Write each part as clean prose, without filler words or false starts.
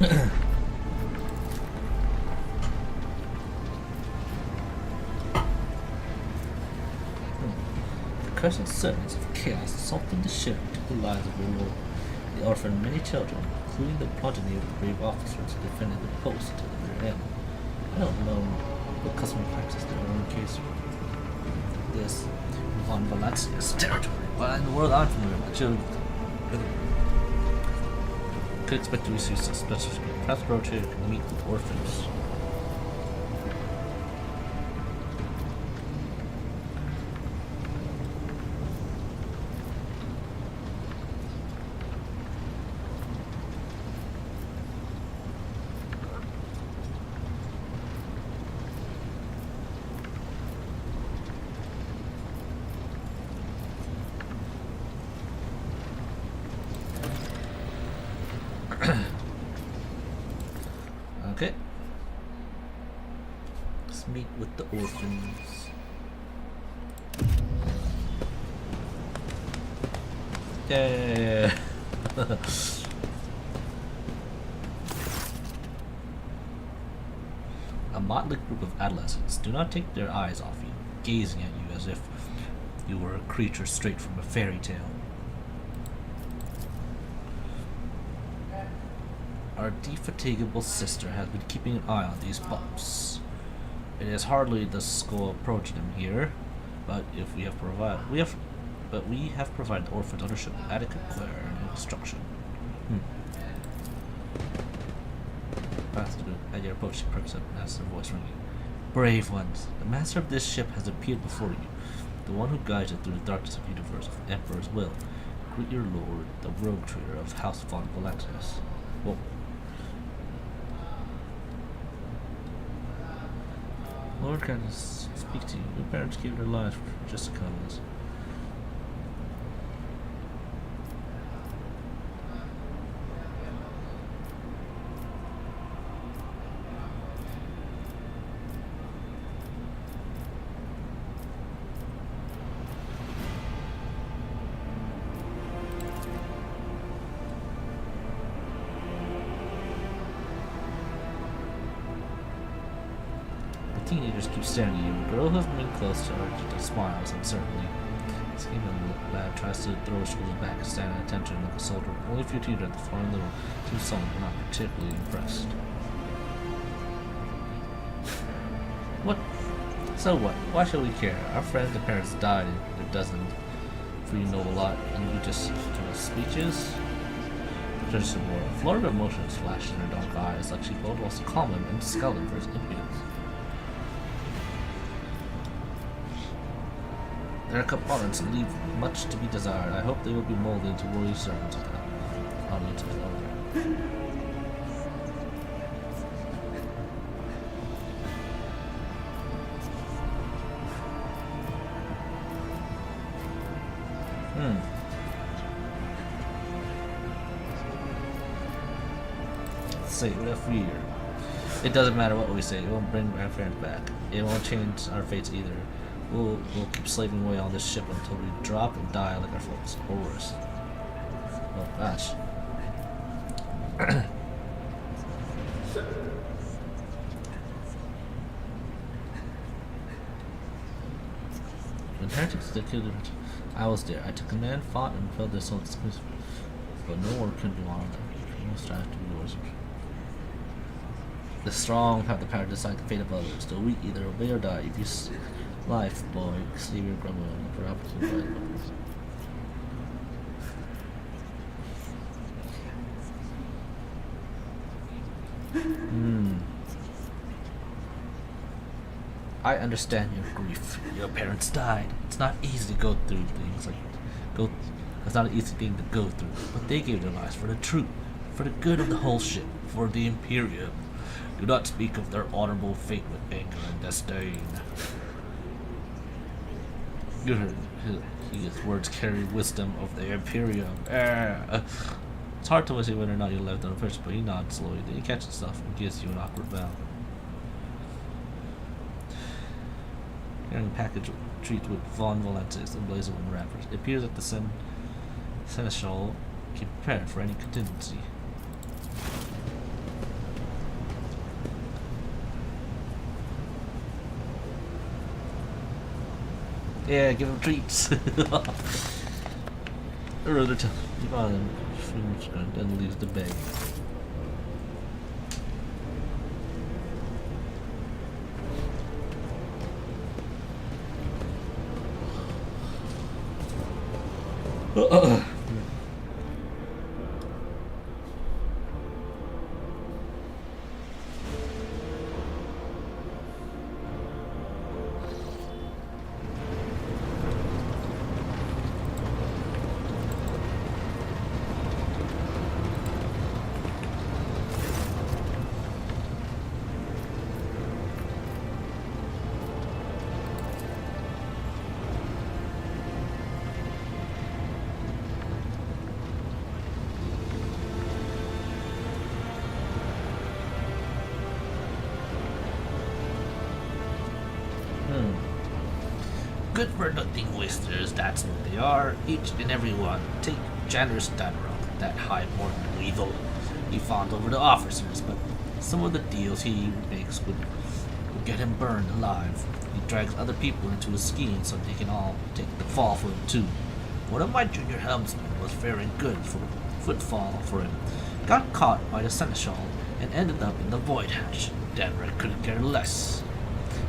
The cursed servants of chaos assaulted the ship and took the lives of the orphan and many children, including the progeny of the brave officers who defended the post until the very end. I don't know what customary practice there are in case this on Valaxia's territory, but in the world I'm familiar with, the children could expect to receive some special treatment. Perhaps Rotate can meet with orphans. Okay. Let's meet with the orphans. Yeah. A motley group of adolescents do not take their eyes off you, gazing at you as if you were a creature straight from a fairy tale. Our indefatigable sister has been keeping an eye on these pups. It is hardly the school approaching them here, but we have provided the orphans ownership with adequate care and instruction. At your approach, she perks up and has her voice ringing. Brave ones, the master of this ship has appeared before you, the one who guides you through the darkness of the universe of the Emperor's will. Greet your lord, the rogue trader of House von Galactus. Whoa. Lord can speak to you. Your parents gave their lives for just a cause. Teenagers keep staring at you. A girl who has been close to her smiles uncertainly. The scheming lad tries to throw his shoulders back and stand at attention like a soldier. Only a few teenagers at the far end of the room seem someone who are not particularly impressed. What? So what? Why should we care? Our friends and parents died and it doesn't. For you know a lot and you just do speeches? There's some more. A flood of emotions flashed in her dark eyes like she both wants to calm him and scold him for his impudence. Their components leave much to be desired. I hope they will be molded into worthy servants of the audience of the order. Let's say what if we it doesn't matter what we say, it won't bring our friends back. It won't change our fates either. We'll keep slaving away on this ship until we drop and die like our folks, or worse. Oh gosh. When heretics executed, I was there. I took command, fought, and filled their souls exclusively. But no work could be on them. No strive to be yours. The strong have the power to decide the fate of others. The weak either obey or die. If you life, boy, save your grumbling for opportunity. I understand your grief. Your parents died. It's not easy to go through things like it's not an easy thing to go through. But they gave their lives for the truth, for the good of the whole ship, for the Imperium. Do not speak of their honorable fate with anger and disdain. His words carry wisdom of the Imperium. It's hard to say whether or not you left on first, but he nods slowly. Then he catches stuff and gives you an awkward bow. Carrying a package treat with Von Valentis emblazoned in wrappers. It appears that the Seneschal can be prepared for any contingency. Yeah, give him treats. Another time. Then leaves the bag. Good for nothing oysters, that's what they are, each and every one. Take Janitor Stanrock, that high-born weevil. He fawns over the officers, but some of the deals he makes would get him burned alive. He drags other people into his scheme so they can all take the fall for him too. One of my junior helmsmen was faring good for footfall for him. Got caught by the seneschal and ended up in the void hatch. Danred couldn't care less.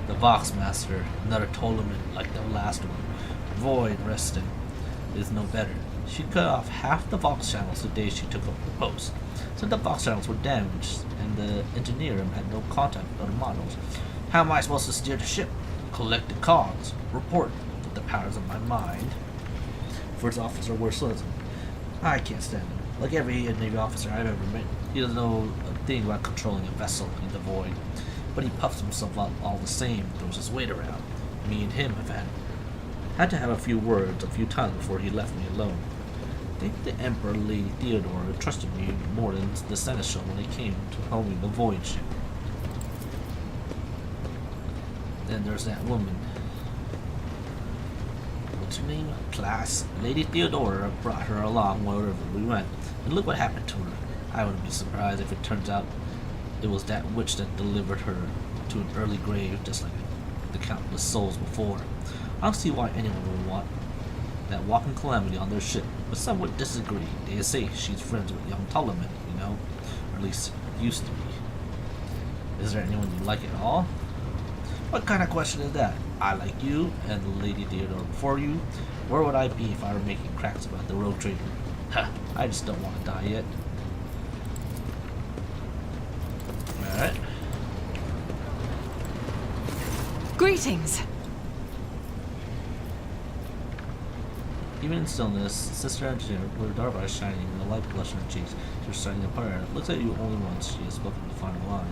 The Voxmaster, another Ptolemy like the last one. Void resting is no better. She cut off half the Vox channels the day she took up the post. So the Vox channels were damaged, and the engineer had no contact with other models. How am I supposed to steer the ship? Collect the cogs, report with the powers of my mind. First officer wears Slenson. I can't stand him. Like every Navy officer I've ever met, he doesn't know a thing about controlling a vessel in the void. But he puffs himself up all the same, throws his weight around. Me and him have had to have a few words a few times before he left me alone. I think the Emperor Lady Theodora trusted me more than the Seneschal when it came to homing the void ship. Then there's that woman. What's her name? Class. Lady Theodora brought her along wherever we went, and look what happened to her. I wouldn't be surprised if it turns out it was that witch that delivered her to an early grave, just like the countless souls before. I don't see why anyone would want that walking calamity on their ship, but some would disagree. They say she's friends with young Ptolemy, you know, or at least used to be. Is there anyone you like at all? What kind of question is that? I like you, and the Lady Theodora before you. Where would I be if I were making cracks about the rogue trader? Ha! I just don't want to die yet. Alright. Greetings. Even in stillness, Sister Engineer, with her dark eyes shining and the light blush on her cheeks, she was shining apart. Looks at you only once she has spoken the final line.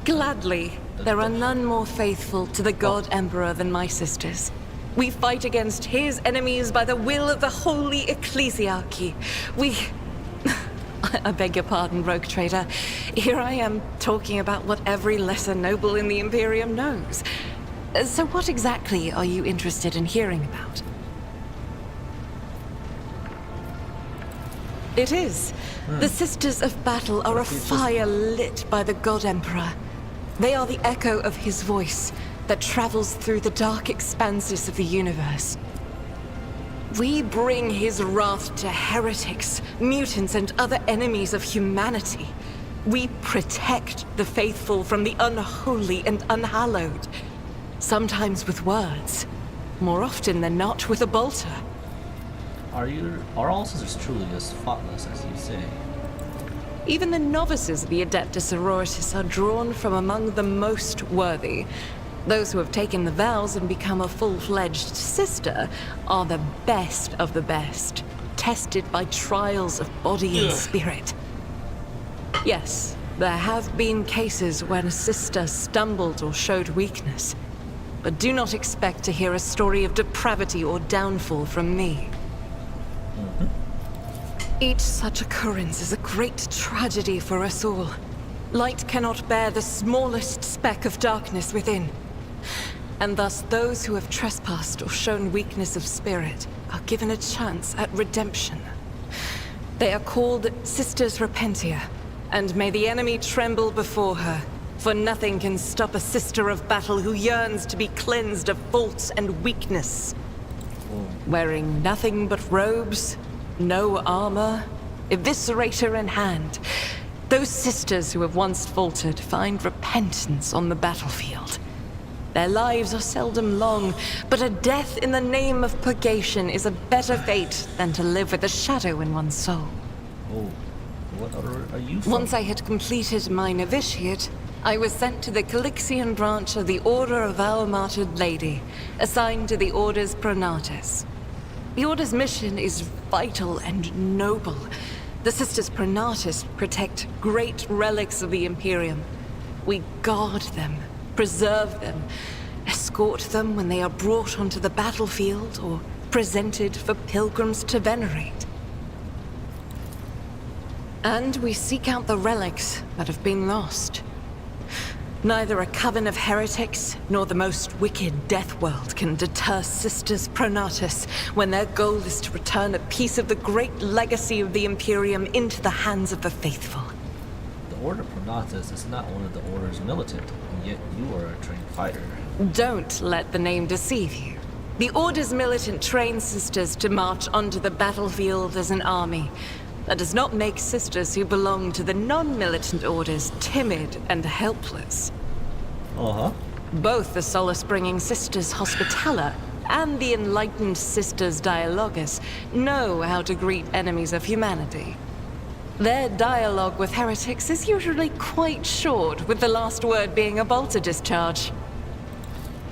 Gladly. There are none more faithful to the God Emperor than my sisters. We fight against his enemies by the will of the Holy Ecclesiarchy. We... I beg your pardon, rogue trader. Here I am talking about what every lesser noble in the Imperium knows. So what exactly are you interested in hearing about? It is. The Sisters of Battle are a fire lit by the God Emperor. They are the echo of his voice that travels through the dark expanses of the universe. We bring his wrath to heretics, mutants, and other enemies of humanity. We protect the faithful from the unholy and unhallowed. Sometimes with words, more often than not with a bolter. Are all sisters truly as thoughtless as you say? Even the novices of the Adeptus Sororitas are drawn from among the most worthy. Those who have taken the vows and become a full-fledged sister are the best of the best, tested by trials of body and spirit. Yes, there have been cases when a sister stumbled or showed weakness, but do not expect to hear a story of depravity or downfall from me. Each such occurrence is a great tragedy for us all. Light cannot bear the smallest speck of darkness within. And thus those who have trespassed or shown weakness of spirit are given a chance at redemption. They are called Sisters Repentia, and may the enemy tremble before her, For nothing can stop a sister of battle who yearns to be cleansed of faults and weakness. Wearing nothing but robes, no armor, eviscerator in hand, those sisters who have once faltered find repentance on the battlefield. Their lives are seldom long, but a death in the name of purgation is a better fate than to live with a shadow in one's soul. Oh, what order are you from? Once I had completed my novitiate, I was sent to the Calixian branch of the Order of Our Martyred Lady, assigned to the Orders Pronatus. The Order's mission is vital and noble. The Sisters Pronatus protect great relics of the Imperium. We guard them, preserve them, escort them when they are brought onto the battlefield or presented for pilgrims to venerate. And we seek out the relics that have been lost. Neither a coven of heretics nor the most wicked Death World can deter Sisters Pronatus when their goal is to return a piece of the great legacy of the Imperium into the hands of the faithful. The Order Pronatus is not one of the Order's militant, and yet you are a trained fighter. Don't let the name deceive you. The Order's militant trains sisters to march onto the battlefield as an army. That does not make sisters who belong to the non-militant orders timid and helpless. Uh-huh. Both the solace-bringing Sisters Hospitaller and the enlightened Sisters Dialogus know how to greet enemies of humanity. Their dialogue with heretics is usually quite short, with the last word being a bolter discharge.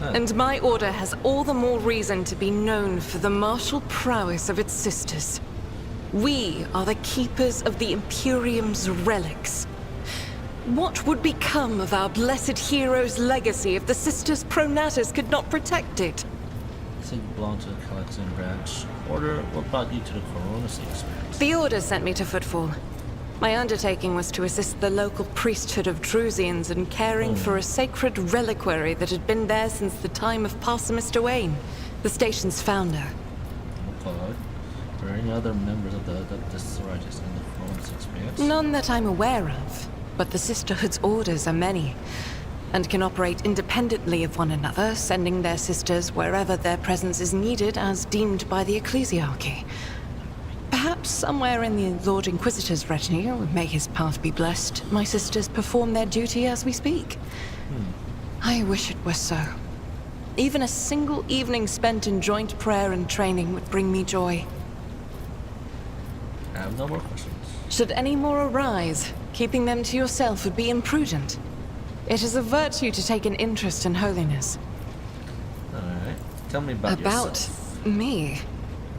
And my order has all the more reason to be known for the martial prowess of its sisters. We are the keepers of the Imperium's relics. What would become of our blessed hero's legacy if the Sisters Pronatus could not protect it? So you belong to the Calixian branch. Order, what brought you to the Coronacy expanse? The Order sent me to Footfall. My undertaking was to assist the local priesthood of Drusians in caring for a sacred reliquary that had been there since the time of Parsimus Duane, the station's founder. Okay. Are there any other members of the Adeptus Sororitas in the Coronacy expanse? None that I'm aware of, but the Sisterhood's orders are many, and can operate independently of one another, sending their sisters wherever their presence is needed as deemed by the Ecclesiarchy. Perhaps somewhere in the Lord Inquisitor's retinue, may his path be blessed, my sisters perform their duty as we speak. I wish it were so. Even a single evening spent in joint prayer and training would bring me joy. I have no more questions. Should any more arise, keeping them to yourself would be imprudent. It is a virtue to take an interest in holiness. Alright. Tell me about yourself. Me?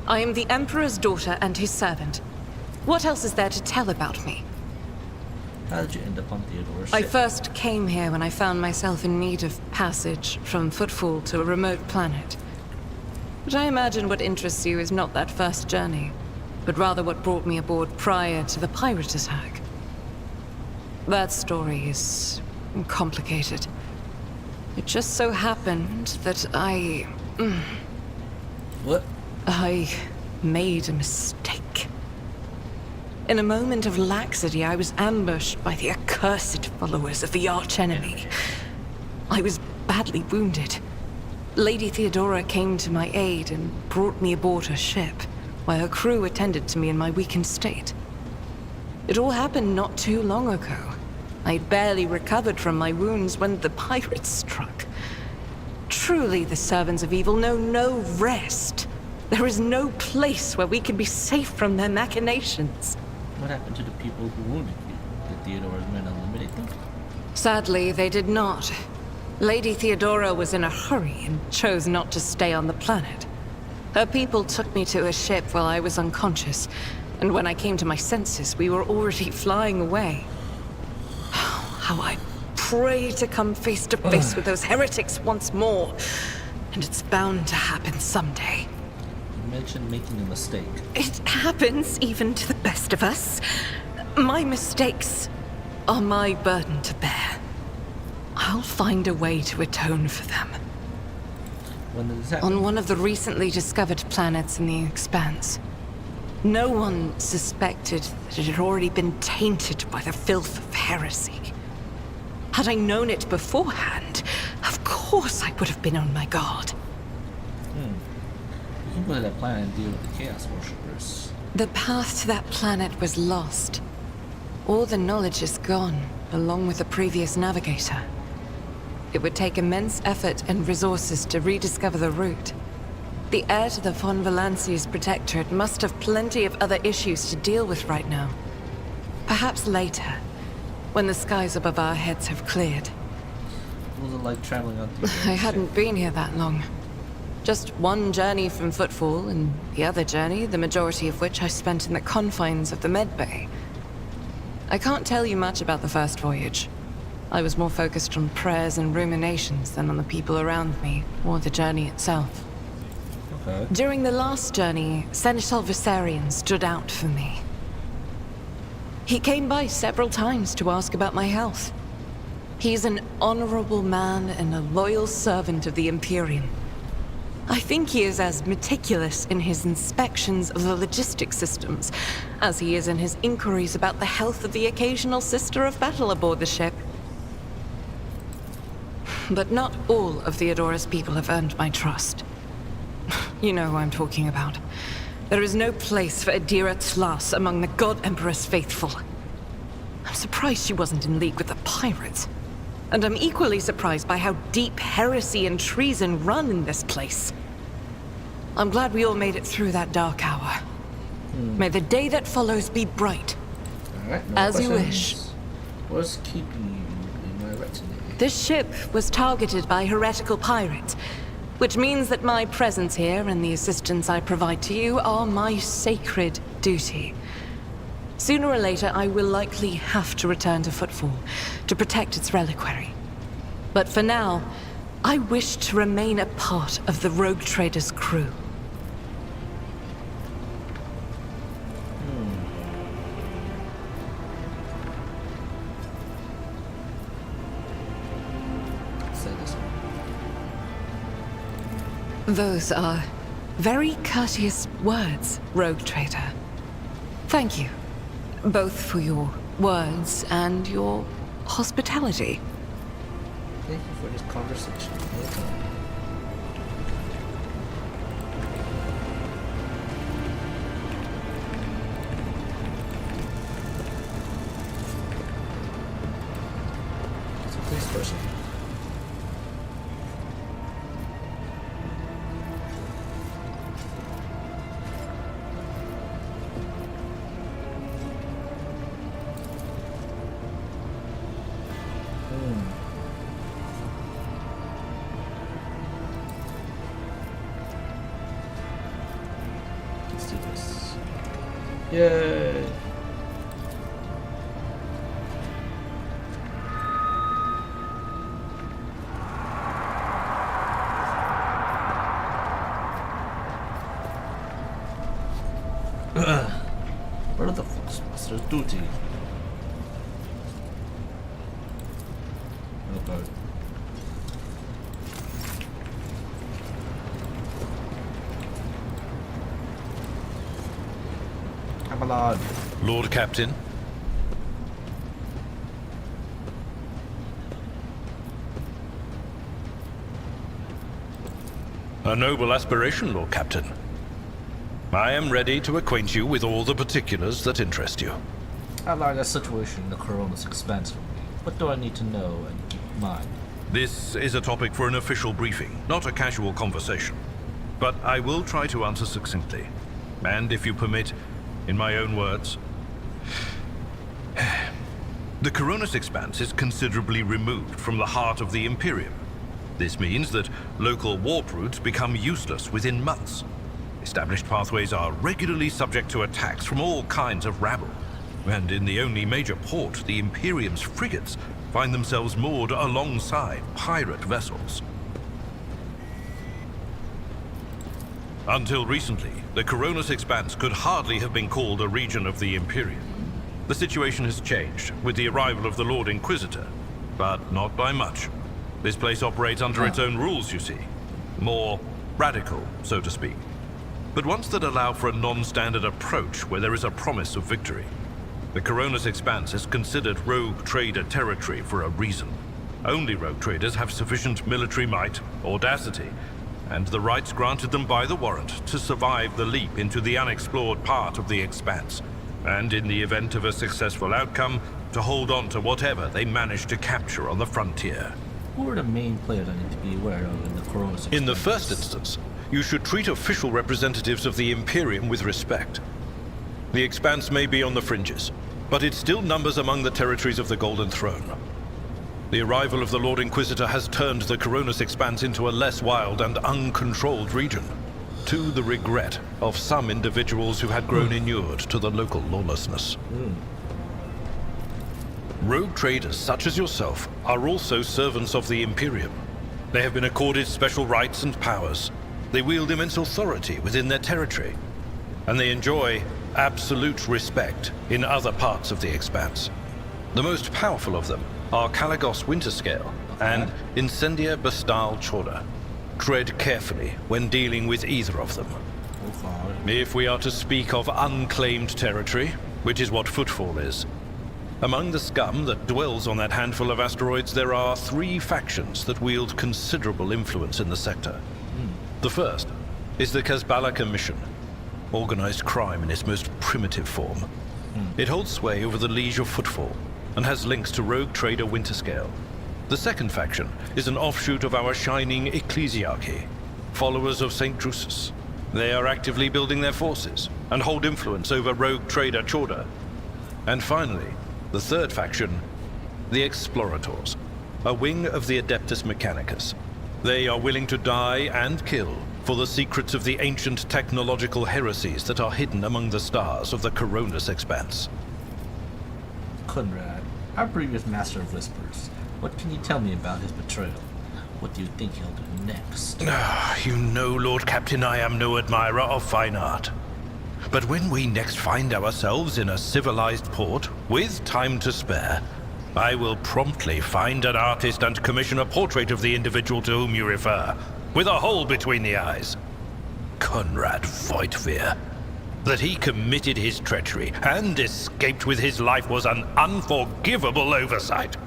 I am the Emperor's daughter and his servant. What else is there to tell about me? How did you end up on Theodore's I ship? first came here when I found myself in need of passage from Footfall to a remote planet. But I imagine what interests you is not that first journey, but rather what brought me aboard prior to the pirate attack. That story is complicated. It just so happened that What? I made a mistake. In a moment of laxity, I was ambushed by the accursed followers of the archenemy. I was badly wounded. Lady Theodora came to my aid and brought me aboard her ship, while her crew attended to me in my weakened state. It all happened not too long ago. I'd barely recovered from my wounds when the pirates struck. Truly, the servants of evil know no rest. There is no place where we can be safe from their machinations. What happened to the people who wounded you? Did Theodore's men eliminate them? Sadly, they did not. Lady Theodora was in a hurry and chose not to stay on the planet. Her people took me to a ship while I was unconscious, and when I came to my senses, we were already flying away. How I pray to come face to face with those heretics once more. And it's bound to happen someday. You mentioned making a mistake. It happens even to the best of us. My mistakes are my burden to bear. I'll find a way to atone for them. When did this happen? On one of the recently discovered planets in the Expanse. No one suspected that it had already been tainted by the filth of heresy. Had I known it beforehand, of course I would have been on my guard. You can go to that planet and deal with the Chaos Worshippers. The path to that planet was lost. All the knowledge is gone, along with the previous navigator. It would take immense effort and resources to rediscover the route. The heir to the Von Valancius Protectorate must have plenty of other issues to deal with right now. Perhaps later, when the skies above our heads have cleared. What was it like traveling on the I hadn't been here that long. Just one journey from Footfall, and the other journey, the majority of which I spent in the confines of the Medbay. I can't tell you much about the first voyage. I was more focused on prayers and ruminations than on the people around me, or the journey itself. Okay. During the last journey, Seneschal Viserion stood out for me. He came by several times to ask about my health. He's an honorable man and a loyal servant of the Imperium. I think he is as meticulous in his inspections of the logistic systems as he is in his inquiries about the health of the occasional Sister of Battle aboard the ship. But not all of Theodora's people have earned my trust. You know who I'm talking about. There is no place for Adira Tlas among the God Emperor's faithful. I'm surprised she wasn't in league with the pirates. And I'm equally surprised by how deep heresy and treason run in this place. I'm glad we all made it through that dark hour. May the day that follows be bright. Alright, no As you questions. wish. What's keeping you in my retinue? This ship was targeted by heretical pirates, which means that my presence here and the assistance I provide to you are my sacred duty. Sooner or later, I will likely have to return to Footfall to protect its reliquary. But for now, I wish to remain a part of the Rogue Trader's crew. Say this one. Those are very courteous words, Rogue Trader. Thank you, both for your words and your hospitality. Thank you for this conversation. Welcome. So please proceed. Let's do this. Yay! What are the Foxmaster's duty? Okay. Abelard. Lord Captain, a noble aspiration, Lord Captain. I am ready to acquaint you with all the particulars that interest you. Outline the situation in the Coronis Expanse for me. What do I need to know and keep in mind? This is a topic for an official briefing, not a casual conversation. But I will try to answer succinctly. And if you permit, in my own words. The Coronis Expanse is considerably removed from the heart of the Imperium. This means that local warp routes become useless within months. Established pathways are regularly subject to attacks from all kinds of rabble. And in the only major port, the Imperium's frigates find themselves moored alongside pirate vessels. Until recently, the Coronis Expanse could hardly have been called a region of the Imperium. The situation has changed with the arrival of the Lord Inquisitor, but not by much. This place operates under its own rules, you see. More radical, so to speak. But ones that allow for a non-standard approach where there is a promise of victory. The Coronis Expanse is considered rogue trader territory for a reason. Only rogue traders have sufficient military might, audacity, and the rights granted them by the warrant to survive the leap into the unexplored part of the Expanse, and in the event of a successful outcome, to hold on to whatever they manage to capture on the frontier. Who are the main players I need to be aware of in the Coronis? In the first instance, you should treat official representatives of the Imperium with respect. The Expanse may be on the fringes, but it still numbers among the territories of the Golden Throne. The arrival of the Lord Inquisitor has turned the Coronis Expanse into a less wild and uncontrolled region, to the regret of some individuals who had grown inured to the local lawlessness. Rogue traders such as yourself are also servants of the Imperium. They have been accorded special rights and powers. They wield immense authority within their territory, and they enjoy absolute respect in other parts of the Expanse. The most powerful of them are Caligos Winterscale and Incendia Bastal Chorda. Tread carefully when dealing with either of them. If we are to speak of unclaimed territory, which is what Footfall is, among the scum that dwells on that handful of asteroids, there are 3 factions that wield considerable influence in the sector. The first is the Kazbala Commission, organized crime in its most primitive form. It holds sway over the Liege of Footfall and has links to rogue trader Winterscale. The second faction is an offshoot of our shining Ecclesiarchy, followers of St. Drusus. They are actively building their forces and hold influence over rogue trader Chorda. And finally, the third faction, the Explorators, a wing of the Adeptus Mechanicus. They are willing to die and kill for the secrets of the ancient technological heresies that are hidden among the stars of the Coronis Expanse. Conrad, our previous Master of Whispers. What can you tell me about his betrayal? What do you think he'll do next? You know, Lord Captain, I am no admirer of fine art. But when we next find ourselves in a civilized port, with time to spare, I will promptly find an artist and commission a portrait of the individual to whom you refer, with a hole between the eyes. Conrad Voigtveer. That he committed his treachery and escaped with his life was an unforgivable oversight.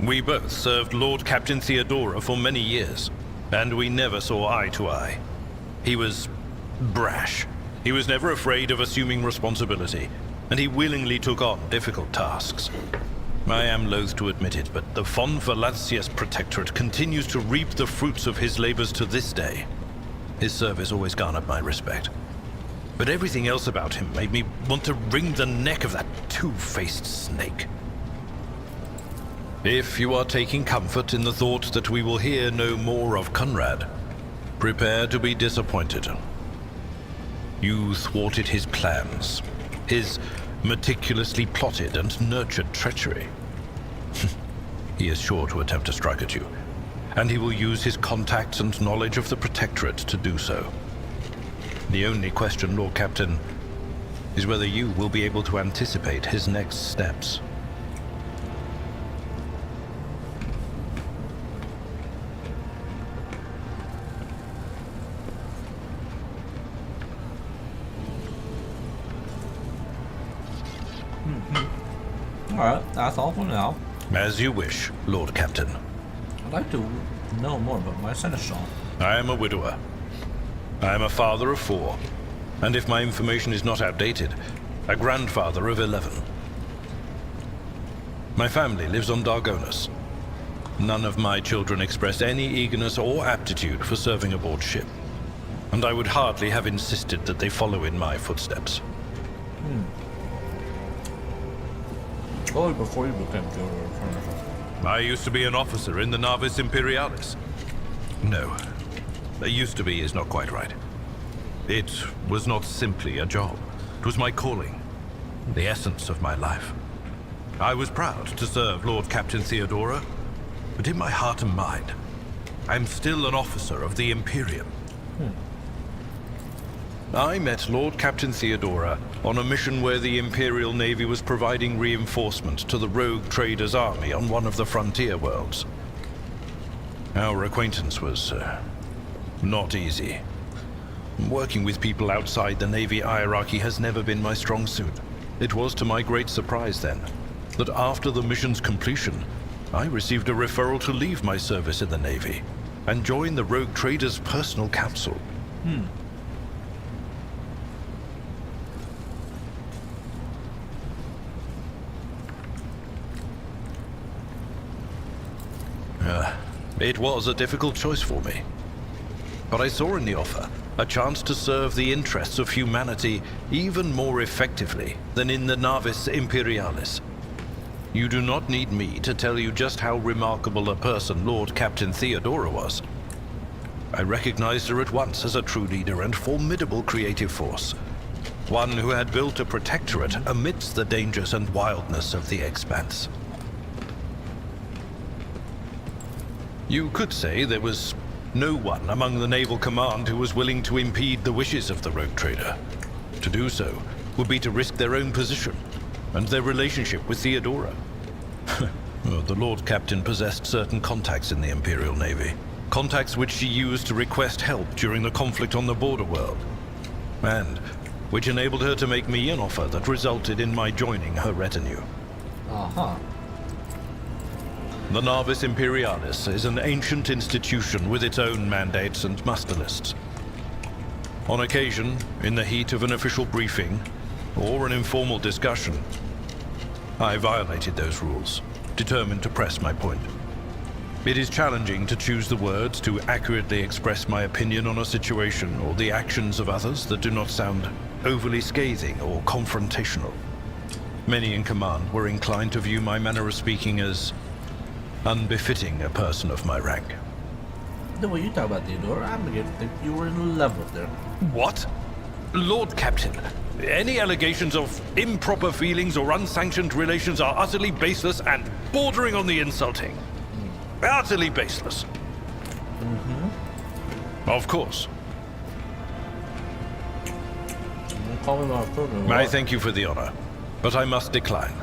We both served Lord Captain Theodora for many years, and we never saw eye to eye. He was brash. He was never afraid of assuming responsibility, and he willingly took on difficult tasks. I am loath to admit it, but the Von Valancius Protectorate continues to reap the fruits of his labors to this day. His service always garnered my respect. But everything else about him made me want to wring the neck of that two-faced snake. If you are taking comfort in the thought that we will hear no more of Conrad, prepare to be disappointed. You thwarted his plans, his meticulously plotted and nurtured treachery. He is sure to attempt to strike at you, and he will use his contacts and knowledge of the Protectorate to do so. The only question, Lord Captain, is whether you will be able to anticipate his next steps. Alright, that's all for now. As you wish, Lord Captain. I'd like to know more about my seneschal. I am a widower. I am a father of 4, and if my information is not outdated, a grandfather of 11. My family lives on Dargonus. None of my children express any eagerness or aptitude for serving aboard ship, and I would hardly have insisted that they follow in my footsteps. Oh, before you became Colonel. I used to be an officer in the Navis Imperialis. No, used to be is not quite right. It was not simply a job. It was my calling, the essence of my life. I was proud to serve Lord Captain Theodora, but in my heart and mind, I'm still an officer of the Imperium. I met Lord Captain Theodora on a mission where the Imperial Navy was providing reinforcement to the rogue traders' army on one of the frontier worlds. Our acquaintance was not easy. Working with people outside the Navy hierarchy has never been my strong suit. It was to my great surprise then that after the mission's completion, I received a referral to leave my service in the Navy and join the Rogue Trader's personal council. It was a difficult choice for me. But I saw in the offer a chance to serve the interests of humanity even more effectively than in the Navis Imperialis. You do not need me to tell you just how remarkable a person Lord Captain Theodora was. I recognized her at once as a true leader and formidable creative force. One who had built a protectorate amidst the dangers and wildness of the Expanse. You could say there was no one among the Naval Command who was willing to impede the wishes of the Rogue Trader. To do so would be to risk their own position and their relationship with Theodora. Well, the Lord Captain possessed certain contacts in the Imperial Navy. Contacts which she used to request help during the conflict on the border world. And which enabled her to make me an offer that resulted in my joining her retinue. The Navis Imperialis is an ancient institution with its own mandates and muster lists. On occasion, in the heat of an official briefing or an informal discussion, I violated those rules, determined to press my point. It is challenging to choose the words to accurately express my opinion on a situation or the actions of others that do not sound overly scathing or confrontational. Many in command were inclined to view my manner of speaking as unbefitting a person of my rank. The way you talk about Theodora, I'm beginning to think you were in love with her. What? Lord Captain, any allegations of improper feelings or unsanctioned relations are utterly baseless and bordering on the insulting. Utterly baseless. Of course. Call me my program. I thank you for the honor, but I must decline.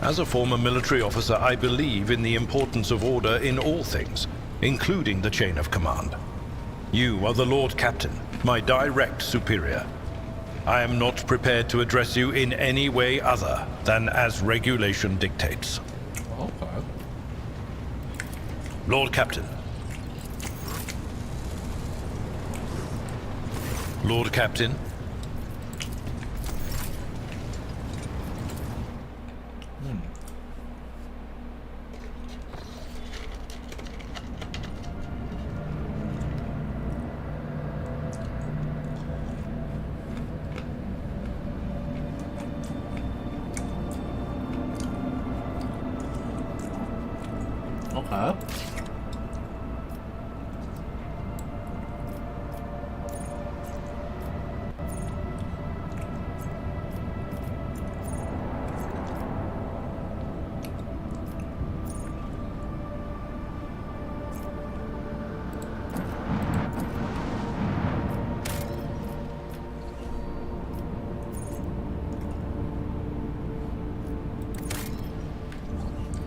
As a former military officer, I believe in the importance of order in all things, including the chain of command. You are the Lord Captain, my direct superior. I am not prepared to address you in any way other than as regulation dictates. Okay. Lord Captain. Lord Captain. Okay.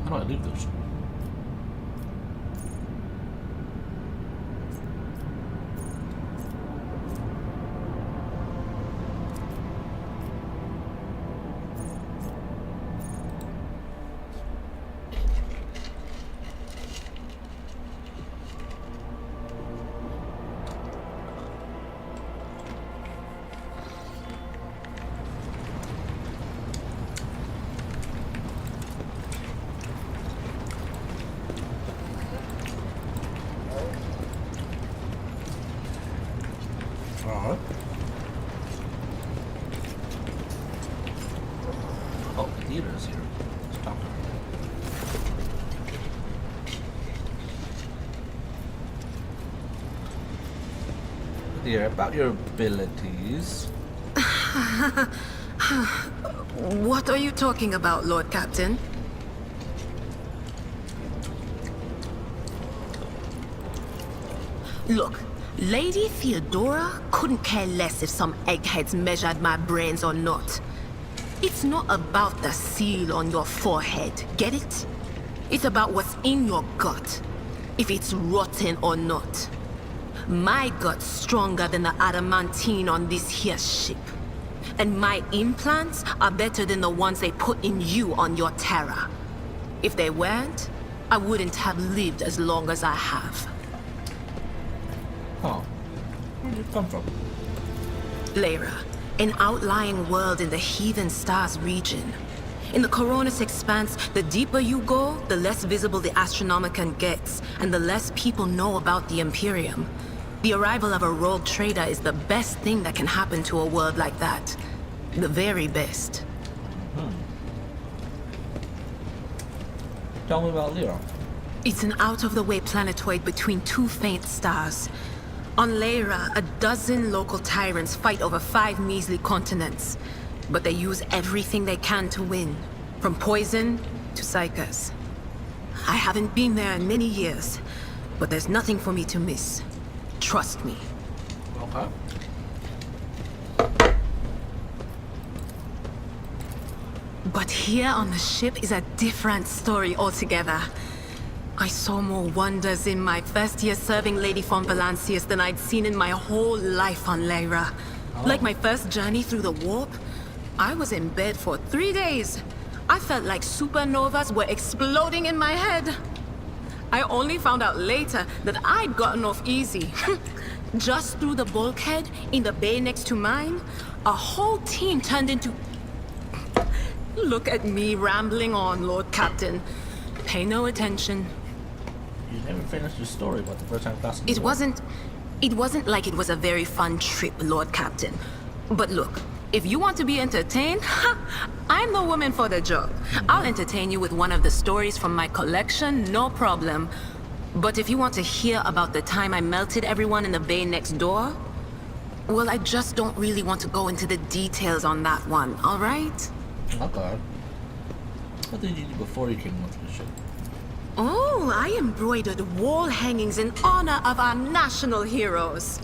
How do I leave this? Alright. Oh, the theater's here. Let's talk to her. Dear, about your abilities. What are you talking about, Lord Captain? Look, Lady Theodora couldn't care less if some eggheads measured my brains or not. It's not about the seal on your forehead, get it? It's about what's in your gut, if it's rotten or not. My gut's stronger than the adamantine on this here ship. And my implants are better than the ones they put in you on your Terra. If they weren't, I wouldn't have lived as long as I have. Huh. Where did you come from? Lyra, an outlying world in the Heathen Stars region. In the Coronis Expanse, the deeper you go, the less visible the Astronomicon gets, and the less people know about the Imperium. The arrival of a rogue trader is the best thing that can happen to a world like that. The very best. Tell me about Lyra. It's an out-of-the-way planetoid between two faint stars. On Lyra, a dozen local tyrants fight over 5 measly continents. But they use everything they can to win, from poison to psychers. I haven't been there in many years, but there's nothing for me to miss. Trust me. Okay. But here on the ship is a different story altogether. I saw more wonders in my first year serving Lady von Valancius than I'd seen in my whole life on Lyra. Like my first journey through the warp, I was in bed for 3 days. I felt like supernovas were exploding in my head. I only found out later that I'd gotten off easy. Just through the bulkhead in the bay next to mine, a whole team turned into... Look at me rambling on, Lord Captain. Pay no attention. You never finished your story about the first time passing. It wasn't like it was a very fun trip, Lord Captain. But look, if you want to be entertained, I'm the woman for the job. I'll entertain you with one of the stories from my collection, no problem. But if you want to hear about the time I melted everyone in the bay next door, well, I just don't really want to go into the details on that one, all right? Okay. What did you do before you came onto the ship? Oh, I embroidered wall hangings in honor of our national heroes.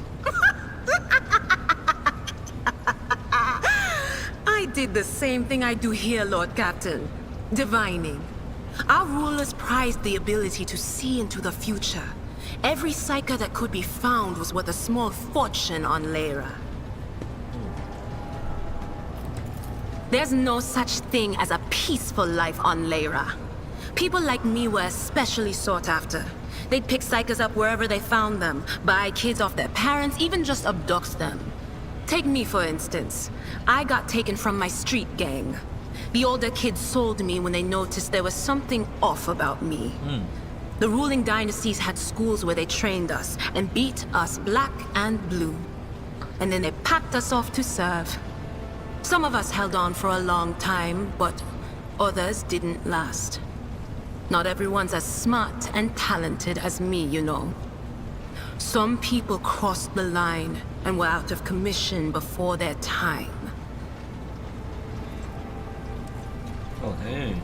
I did the same thing I do here, Lord Captain. Divining. Our rulers prized the ability to see into the future. Every psyker that could be found was worth a small fortune on Lyra. There's no such thing as a peaceful life on Lyra. People like me were especially sought after. They'd pick psychers up wherever they found them, buy kids off their parents, even just abduct them. Take me, for instance. I got taken from my street gang. The older kids sold me when they noticed there was something off about me. The ruling dynasties had schools where they trained us and beat us black and blue. And then they packed us off to serve. Some of us held on for a long time, but others didn't last. Not everyone's as smart and talented as me, you know. Some people crossed the line and were out of commission before their time. Oh, hey.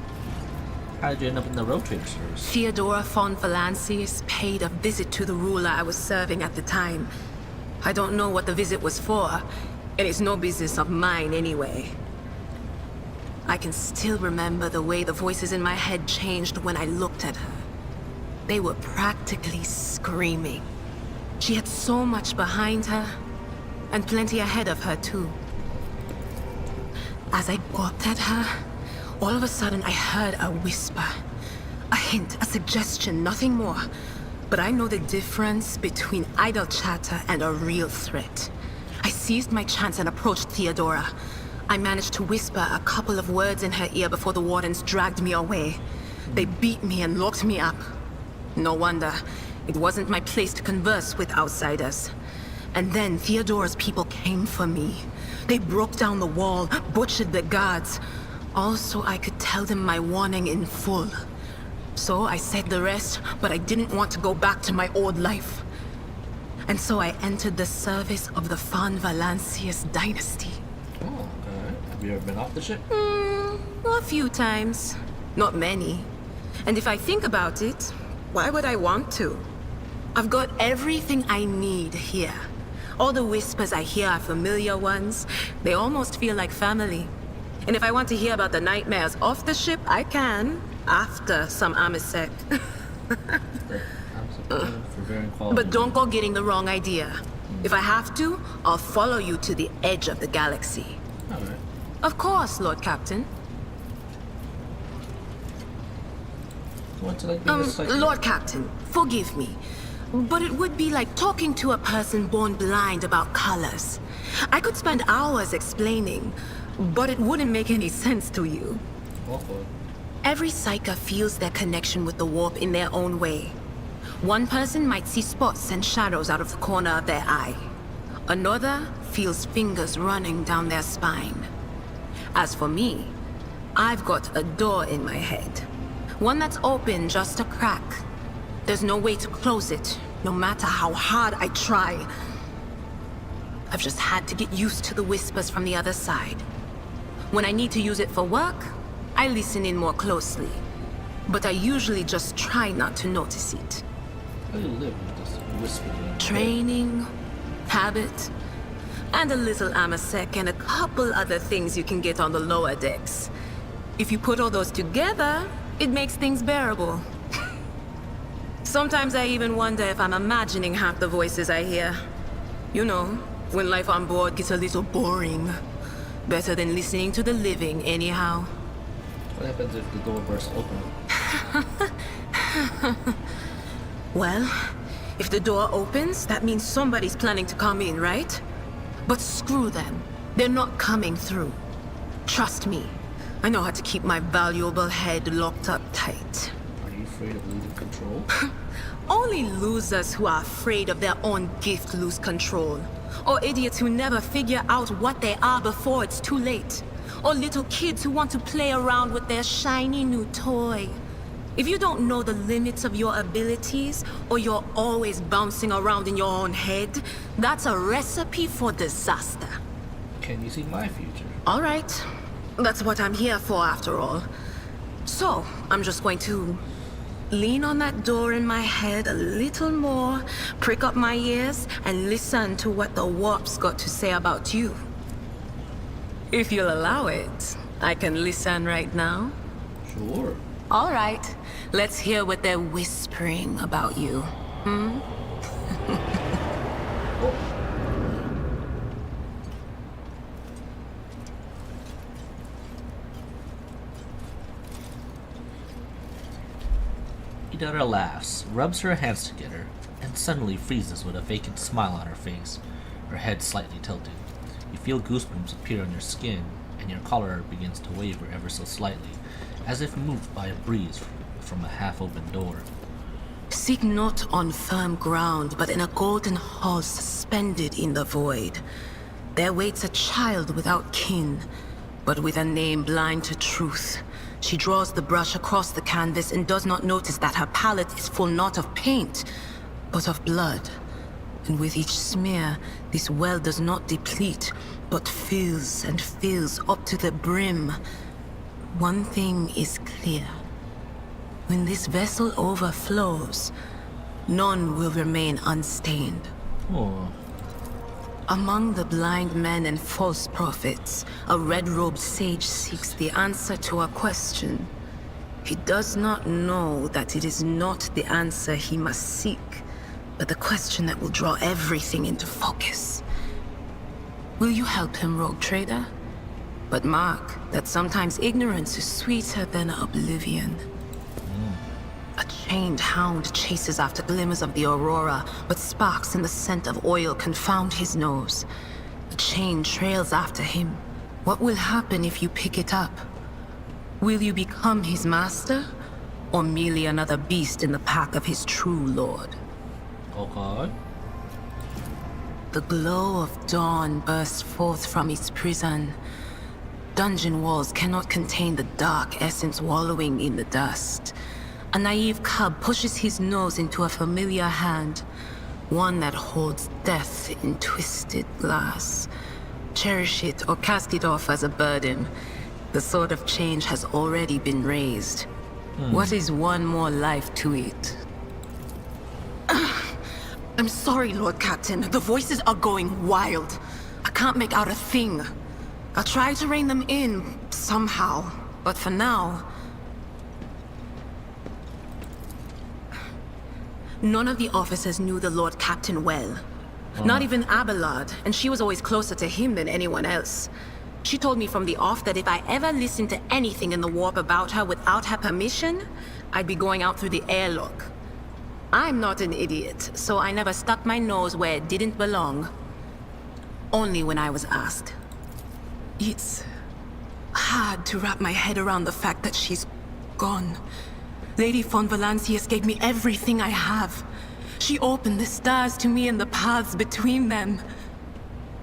How did you end up in the road trader service? Theodora von Valancius paid a visit to the ruler I was serving at the time. I don't know what the visit was for, and it's no business of mine anyway. I can still remember the way the voices in my head changed when I looked at her. They were practically screaming. She had so much behind her, and plenty ahead of her too. As I gawped at her, all of a sudden I heard a whisper. A hint, a suggestion, nothing more. But I know the difference between idle chatter and a real threat. I seized my chance and approached Theodora. I managed to whisper a couple of words in her ear before the wardens dragged me away. They beat me and locked me up. No wonder. It wasn't my place to converse with outsiders. And then Theodora's people came for me. They broke down the wall, butchered the guards. Also, I could tell them my warning in full. So I said the rest, but I didn't want to go back to my old life. And so I entered the service of the von Valancius dynasty. Oh, okay. Have you ever been off the ship? A few times. Not many. And if I think about it, why would I want to? I've got everything I need here. All the whispers I hear are familiar ones. They almost feel like family. And if I want to hear about the nightmares off the ship, I can. After some Amisec. For varying quality. But don't go getting the wrong idea. If I have to, I'll follow you to the edge of the galaxy. Alright. Of course, Lord Captain. What's it like being a psychic? Lord Captain, forgive me, but it would be like talking to a person born blind about colors. I could spend hours explaining, but it wouldn't make any sense to you. Awful. Every psyker feels their connection with the warp in their own way. One person might see spots and shadows out of the corner of their eye. Another feels fingers running down their spine. As for me, I've got a door in my head. One that's open just a crack. There's no way to close it, no matter how hard I try. I've just had to get used to the whispers from the other side. When I need to use it for work, I listen in more closely. But I usually just try not to notice it. How do you live with this whispering? Training, habit, and a little amasec and a couple other things you can get on the lower decks. If you put all those together, it makes things bearable. Sometimes I even wonder if I'm imagining half the voices I hear. You know, when life on board gets a little boring. Better than listening to the living, anyhow. What happens if the door bursts open? Well, if the door opens, that means somebody's planning to come in, right? But screw them. They're not coming through. Trust me. I know how to keep my valuable head locked up tight. Are you afraid of losing control? Only losers who are afraid of their own gift lose control. Or idiots who never figure out what they are before it's too late. Or little kids who want to play around with their shiny new toy. If you don't know the limits of your abilities, or you're always bouncing around in your own head, that's a recipe for disaster. Can you see my future? All right. That's what I'm here for, after all. So, I'm just going to lean on that door in my head a little more, prick up my ears, and listen to what the warp's got to say about you. If you'll allow it, I can listen right now. Sure. All right. Let's hear what they're whispering about you. Idara laughs, rubs her hands together, and suddenly freezes with a vacant smile on her face, her head slightly tilted. You feel goosebumps appear on your skin, and your collar begins to waver ever so slightly, as if moved by a breeze from a half-open door. Seek not on firm ground, but in a golden hall suspended in the void. There waits a child without kin, but with a name blind to truth. She draws the brush across the canvas and does not notice that her palette is full not of paint, but of blood. And with each smear, this well does not deplete, but fills and fills up to the brim. One thing is clear. When this vessel overflows, none will remain unstained. Oh, Among the blind men and false prophets, a red-robed sage seeks the answer to a question. He does not know that it is not the answer he must seek, but the question that will draw everything into focus. Will you help him, rogue trader? But mark that sometimes ignorance is sweeter than oblivion. A chained hound chases after glimmers of the aurora, but sparks in the scent of oil confound his nose. The chain trails after him. What will happen if you pick it up? Will you become his master, or merely another beast in the pack of his true lord? okay. The glow of dawn bursts forth from its prison. Dungeon walls cannot contain the dark essence wallowing in the dust. A naive cub pushes his nose into a familiar hand, one that holds death in twisted glass. Cherish it or cast it off as a burden. The sword of change has already been raised. What is one more life to it? I'm sorry, Lord Captain. The voices are going wild. I can't make out a thing. I'll try to rein them in somehow, but for now... None of the officers knew the Lord Captain well. Not even Abelard, and she was always closer to him than anyone else. She told me from the off that if I ever listened to anything in the warp about her without her permission, I'd be going out through the airlock. I'm not an idiot, so I never stuck my nose where it didn't belong. Only when I was asked. It's hard to wrap my head around the fact that she's gone. Lady von Valancius gave me everything I have. She opened the stars to me and the paths between them.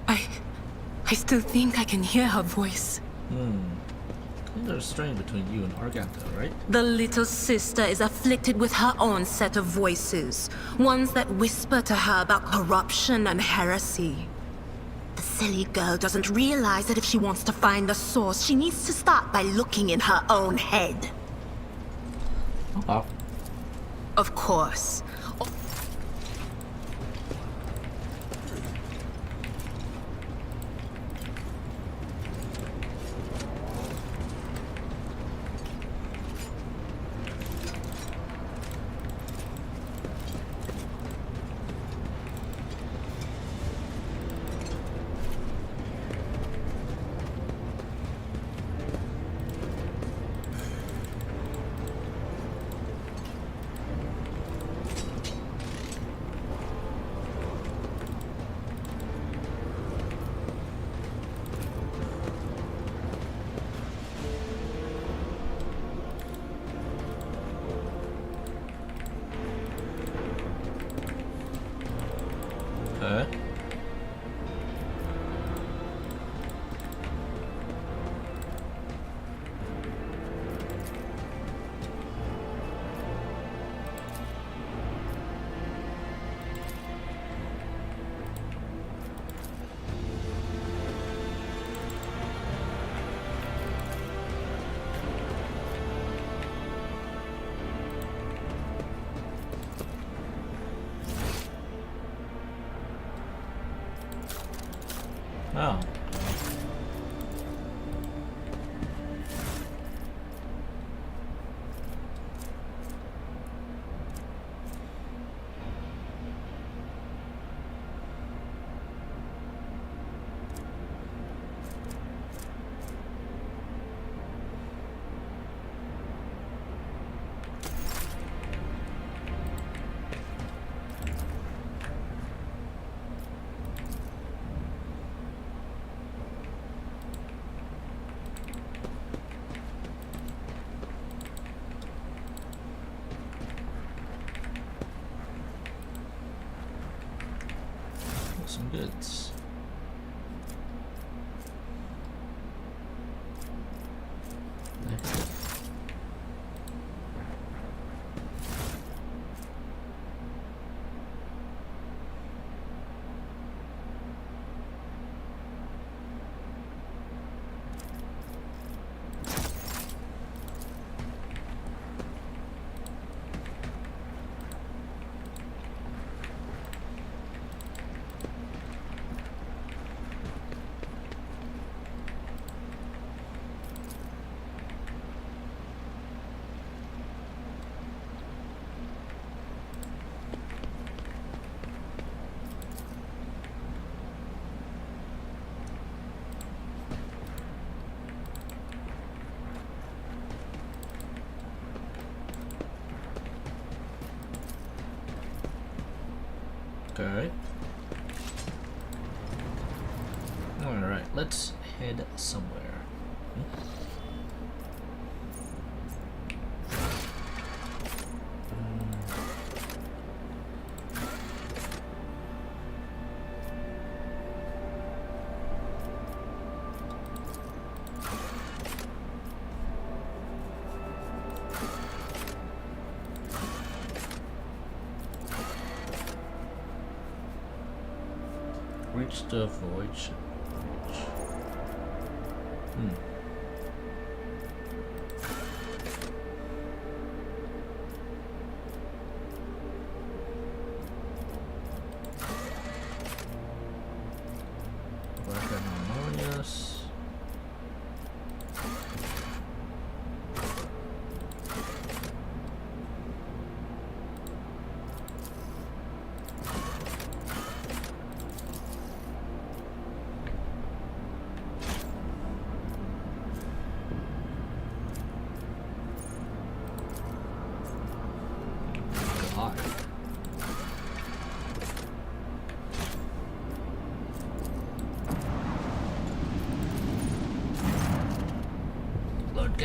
I still think I can hear her voice. There's a strain between you and Arganta, right? The little sister is afflicted with her own set of voices. Ones that whisper to her about corruption and heresy. The silly girl doesn't realize that if she wants to find the source, she needs to start by looking in her own head. Oh, wow. Of course. Okay. Oh. Some goods. Nice. Okay. Alright, let's head somewhere. Reach the void. Black and harmonious.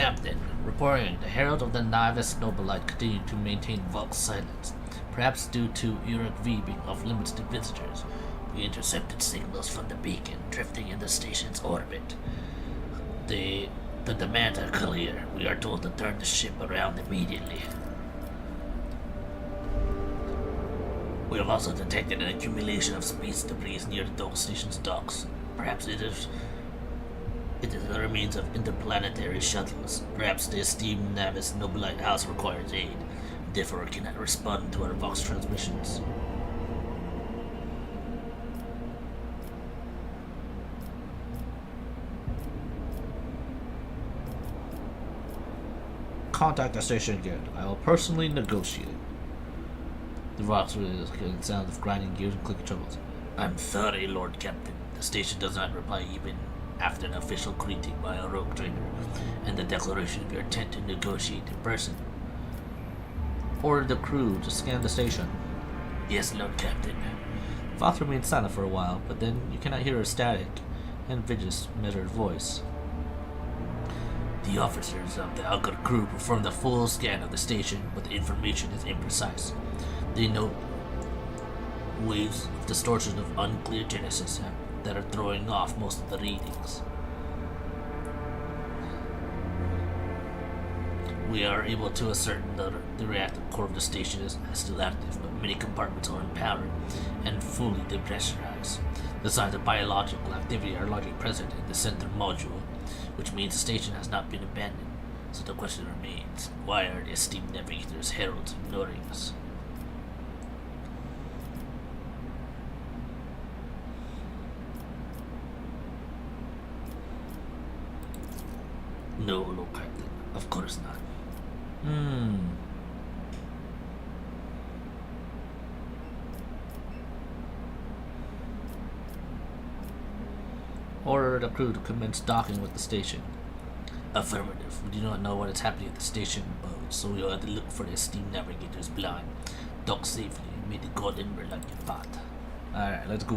Captain, reporting the Herald of the Navis Nobilite continued to maintain Vulk's silence, perhaps due to Uruk V being off limits to visitors. We intercepted signals from the beacon drifting in the station's orbit. The demands are clear. We are told to turn the ship around immediately. We have also detected an accumulation of space debris near the Dock Station's docks. Perhaps it is the remains of interplanetary shuttles. Perhaps the esteemed Navis Nobilite House requires aid, therefore cannot respond to our Vox transmissions. Contact the station again. I will personally negotiate. The Vox is getting sounds of grinding gears and clicking troubles. I'm sorry, Lord Captain. The station does not reply even after an official greeting by a rogue trader and the declaration of your intent to negotiate in person. Order the crew to scan the station. Yes, Lord Captain. Voth remains silent for a while, but then you cannot hear a static and Vigis' measured voice. The officers of the Augur crew performed a full scan of the station, but the information is imprecise. They note waves of distortion of unclear genesis that are throwing off most of the readings. We are able to ascertain that the reactor core of the station is still active, but many compartments are unpowered and fully depressurized. The signs of biological activity are largely present in the center module, which means the station has not been abandoned. So the question remains, why are the esteemed navigators heralds ignoring us? No, Lord Captain, of course not. Order the crew to commence docking with the station. Affirmative. We do not know what is happening at the station, so we will have to look for the esteemed navigators blind. Dock safely. May the god Ember like your path. Alright, let's go.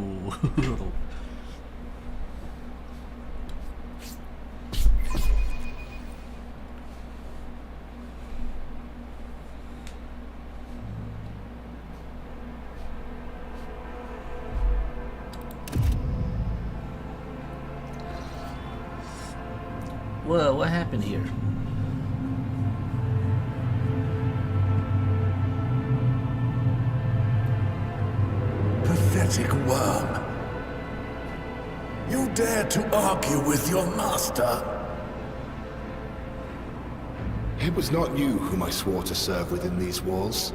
Whoa, what happened here? Pathetic worm. You dare to argue with your master? It was not you whom I swore to serve within these walls.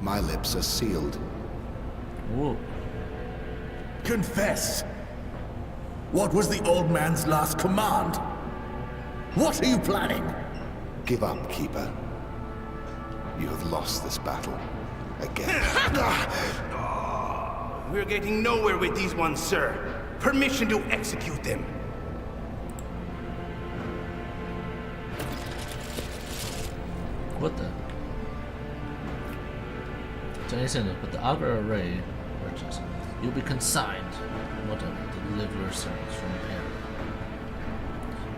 My lips are sealed. Whoa. Confess. What was the old man's last command? What are you planning? Give up, Keeper. You have lost this battle. Again. We're getting nowhere with these ones, sir. Permission to execute them. What the? Chinese Center, but the Augur array merchants. You'll be consigned, whatever, to deliver your servants from your area.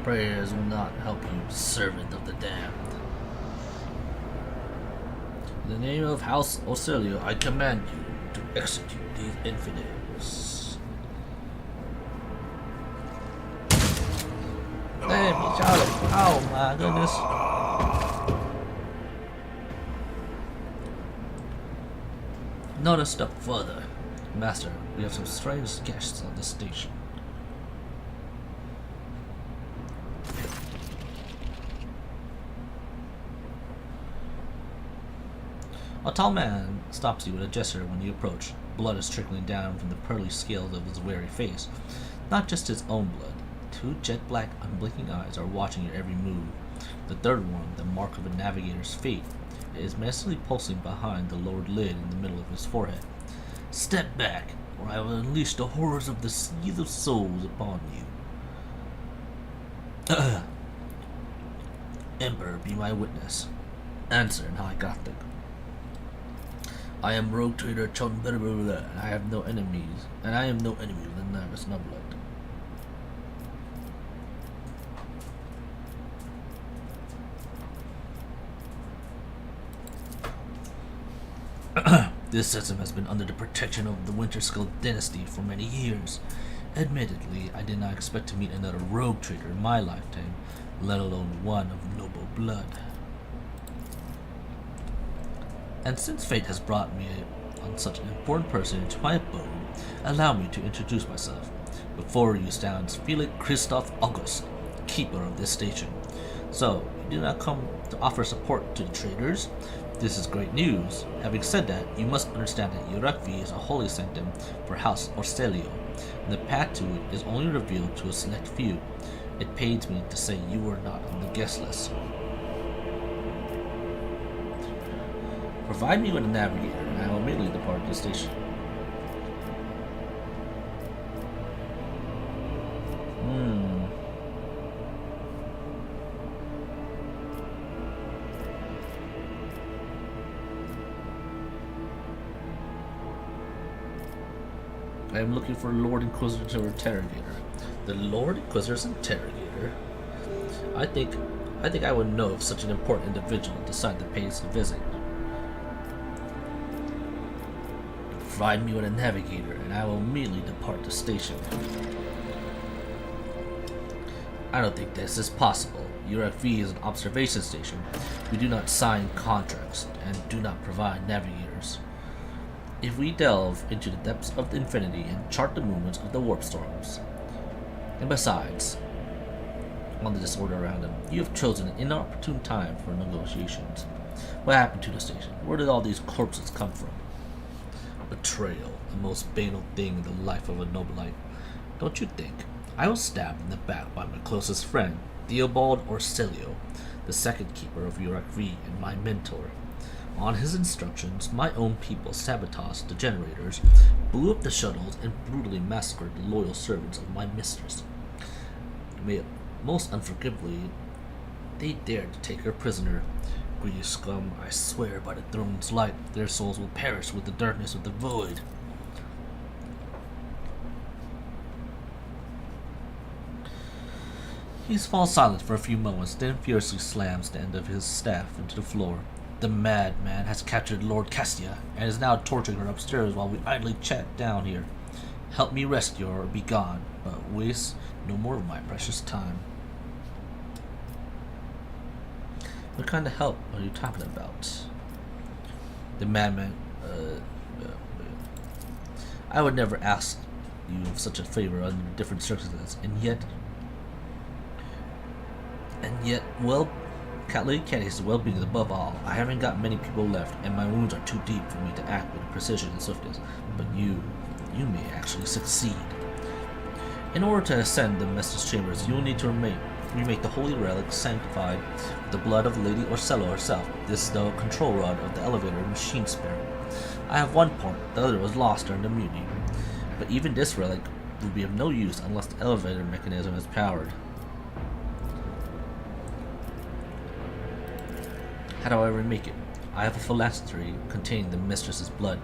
Prayers will not help you, servant of the damned. In the name of House Ocelio, I command you to execute these infidels. Damn, he shot him. Oh my goodness. Not a step further. Master, we have some strange guests on the station. A tall man stops you with a gesture when you approach. Blood is trickling down from the pearly scales of his weary face. Not just his own blood. Two jet-black, unblinking eyes are watching your every move. The third one, the mark of a navigator's fate, is menacingly pulsing behind the lowered lid in the middle of his forehead. Step back, or I will unleash the horrors of the seas of souls upon you. Emperor, be my witness. Answer in High Gothic. I am rogue trader Chon and I have no enemies, and I am no enemy of the Navis Nobilite. This system has been under the protection of the Winterskull dynasty for many years. Admittedly, I did not expect to meet another rogue trader in my lifetime, let alone one of noble blood. And since fate has brought me on such an important person into my abode, allow me to introduce myself. Before you stands Felix Christoph August, keeper of this station. So, you do not come to offer support to the traders? This is great news. Having said that, you must understand that Urakvi is a holy sanctum for House Orselio, and the path to it is only revealed to a select few. It pains me to say you are not on the guest list. Provide me with a navigator, and I will immediately depart the station. I am looking for Lord Inquisitor Interrogator. The Lord Inquisitor's Interrogator? I think I would know if such an important individual decided to pay us a visit. Provide me with a navigator, and I will immediately depart the station. I don't think this is possible. URFV is an observation station. We do not sign contracts and do not provide navigators. If we delve into the depths of the infinity and chart the movements of the warp storms. And besides, on the disorder around them, you have chosen an inopportune time for negotiations. What happened to the station? Where did all these corpses come from? Betrayal, the most banal thing in the life of a Noblite. Don't you think? I was stabbed in the back by my closest friend, Theobald Orselio, the second keeper of Urakvi and my mentor. On his instructions, my own people sabotaged the generators, blew up the shuttles, and brutally massacred the loyal servants of my mistress. Most unforgivably, they dared to take her prisoner. Greedy scum, I swear by the throne's light, their souls will perish with the darkness of the void. He falls silent for a few moments, then furiously slams the end of his staff into the floor. The madman has captured Lord Castia and is now torturing her upstairs while we idly chat down here. Help me rescue her or be gone, but waste no more of my precious time. What kind of help are you talking about? The madman, I would never ask you of such a favor under different circumstances, and yet, well, Lady Caddy's well-being is above all. I haven't got many people left, and my wounds are too deep for me to act with precision and swiftness, but you may actually succeed. In order to ascend the Message Chambers, you will need to remake the holy relic sanctified with the blood of Lady Orsello herself. This is the control rod of the elevator machine spirit. I have one part, the other was lost during the mutiny, but even this relic will be of no use unless the elevator mechanism is powered. How do I remake it? I have a phylactery containing the mistress's blood.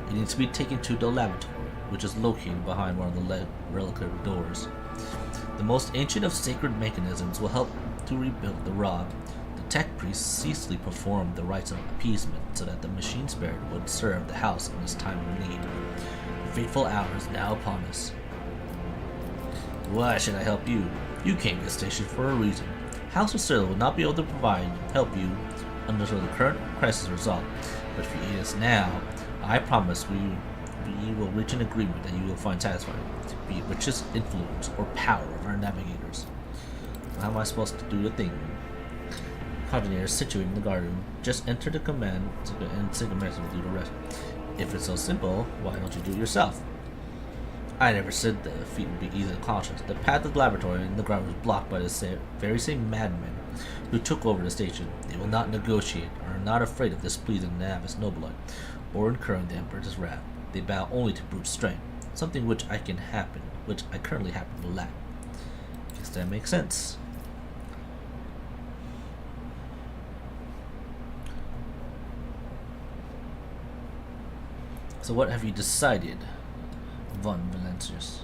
It needs to be taken to the laboratory, which is located behind one of the reliquary doors. The most ancient of sacred mechanisms will help to rebuild the rod. The tech priests ceaselessly performed the rites of appeasement so that the machine spirit would serve the house in its time of need. The fateful hour is now upon us. Why should I help you? You came to the station for a reason. House Orsello will not be able to help you until the current crisis is resolved, but if you aid us now, I promise we will reach an agreement that you will find satisfying, be it riches, influence, or power of our navigators. How am I supposed to do the thing? Coordinator is situated in the guard room. Just enter the command and Sigmax will do the rest. If it's so simple, why don't you do it yourself? I never said the feat would be easily accomplished. The path to the laboratory in the ground was blocked by the very same madmen who took over the station. They will not negotiate, or are not afraid of displeasing the Navis Noblite, or incurring the Emperor's wrath. They bow only to brute strength, something which I currently happen to lack. Guess that makes sense. So what have you decided, Von Valancius?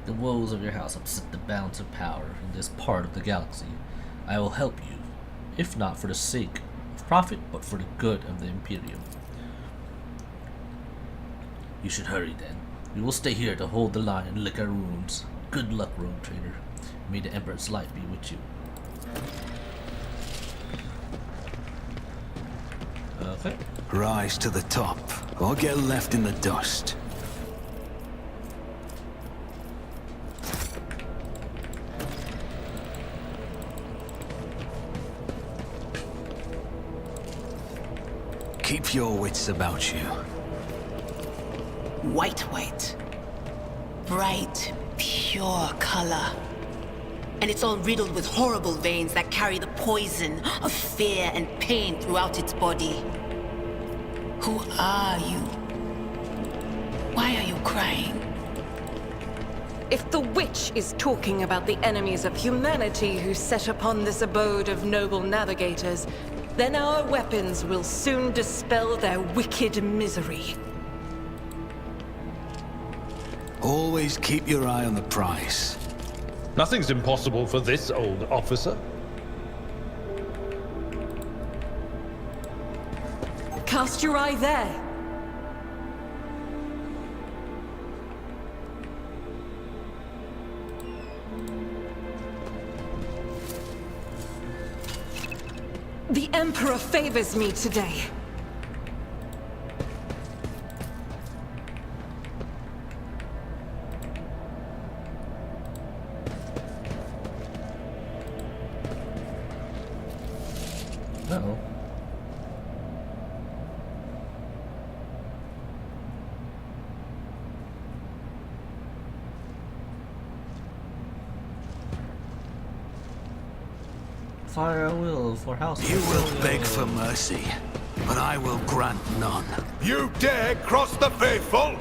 The woes of your house upset the balance of power in this part of the galaxy. I will help you, if not for the sake of profit, but for the good of the Imperium. You should hurry then. We will stay here to hold the line and lick our wounds. Good luck, rogue trader. May the Emperor's light be with you. Okay. Rise to the top, or get left in the dust. Keep your wits about you. White. Bright, pure color. And it's all riddled with horrible veins that carry the poison of fear and pain throughout its body. Who are you? Why are you crying? If the witch is talking about the enemies of humanity who set upon this abode of noble navigators, then our weapons will soon dispel their wicked misery. Always keep your eye on the prize. Nothing's impossible for this old officer. Cast your eye there. The Emperor favors me today. Uh-oh. Fire at will for house. You will beg for mercy, but I will grant none. You dare cross the faithful?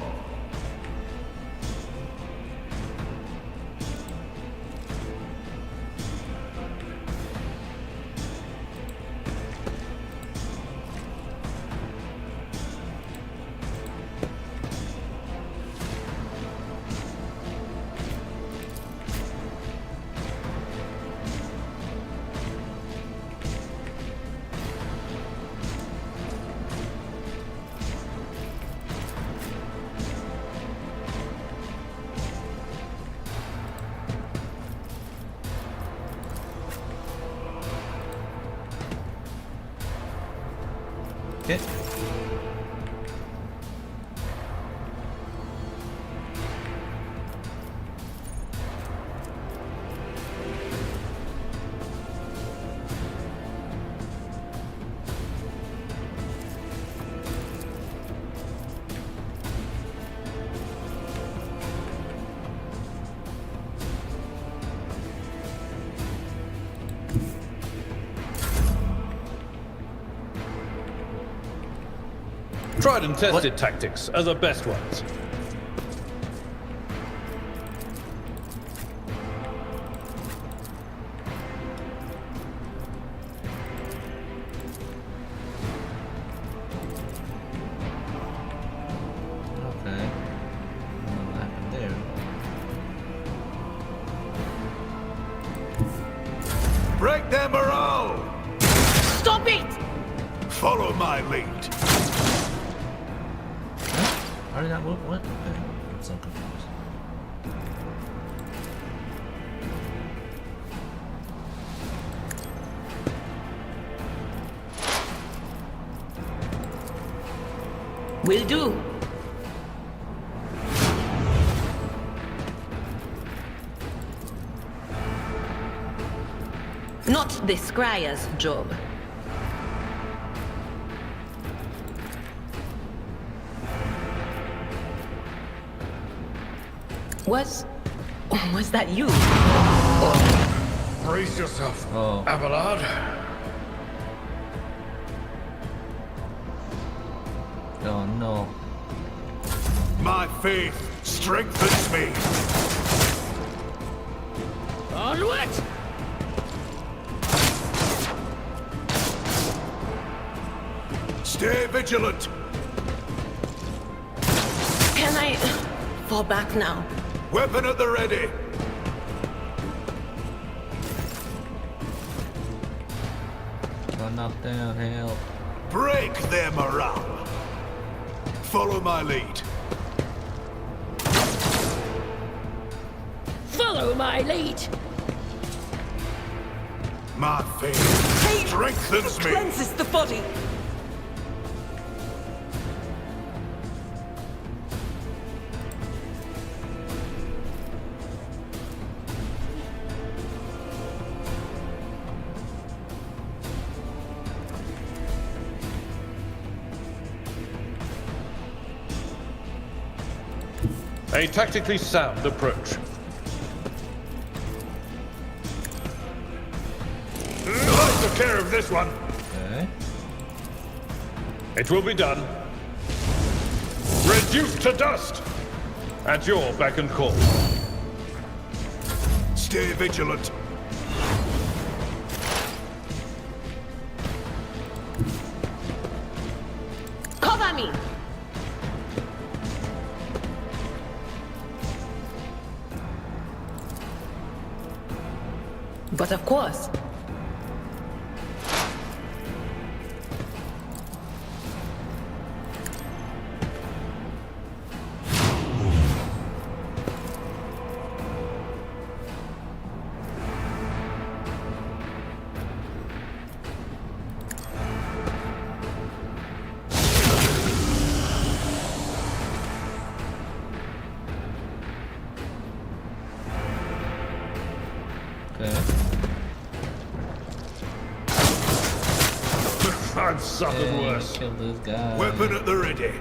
Okay. Tried and tested tactics are the best ones. Okay. What happened there? Break their morale! Stop it! Follow my lead. How did that work? What? Okay. I'm so confused. Will do. Not the Scryer's job. Was that you? Brace yourself, Oh. Abelard. Oh no. My faith strengthens me. Onward! Stay vigilant. Can I fall back now? Weapon at the ready. Got knocked down, hell. Break their morale. Follow my lead. Follow my lead. My faith strengthens me. Cleanses the body. A tactically sound approach. I took care of this one. Okay. It will be done. Reduced to dust! At your beck and call. Stay vigilant. Cover me. But of course. Okay. I've suffered Hey, worse. kill this guy. Weapon at the ready.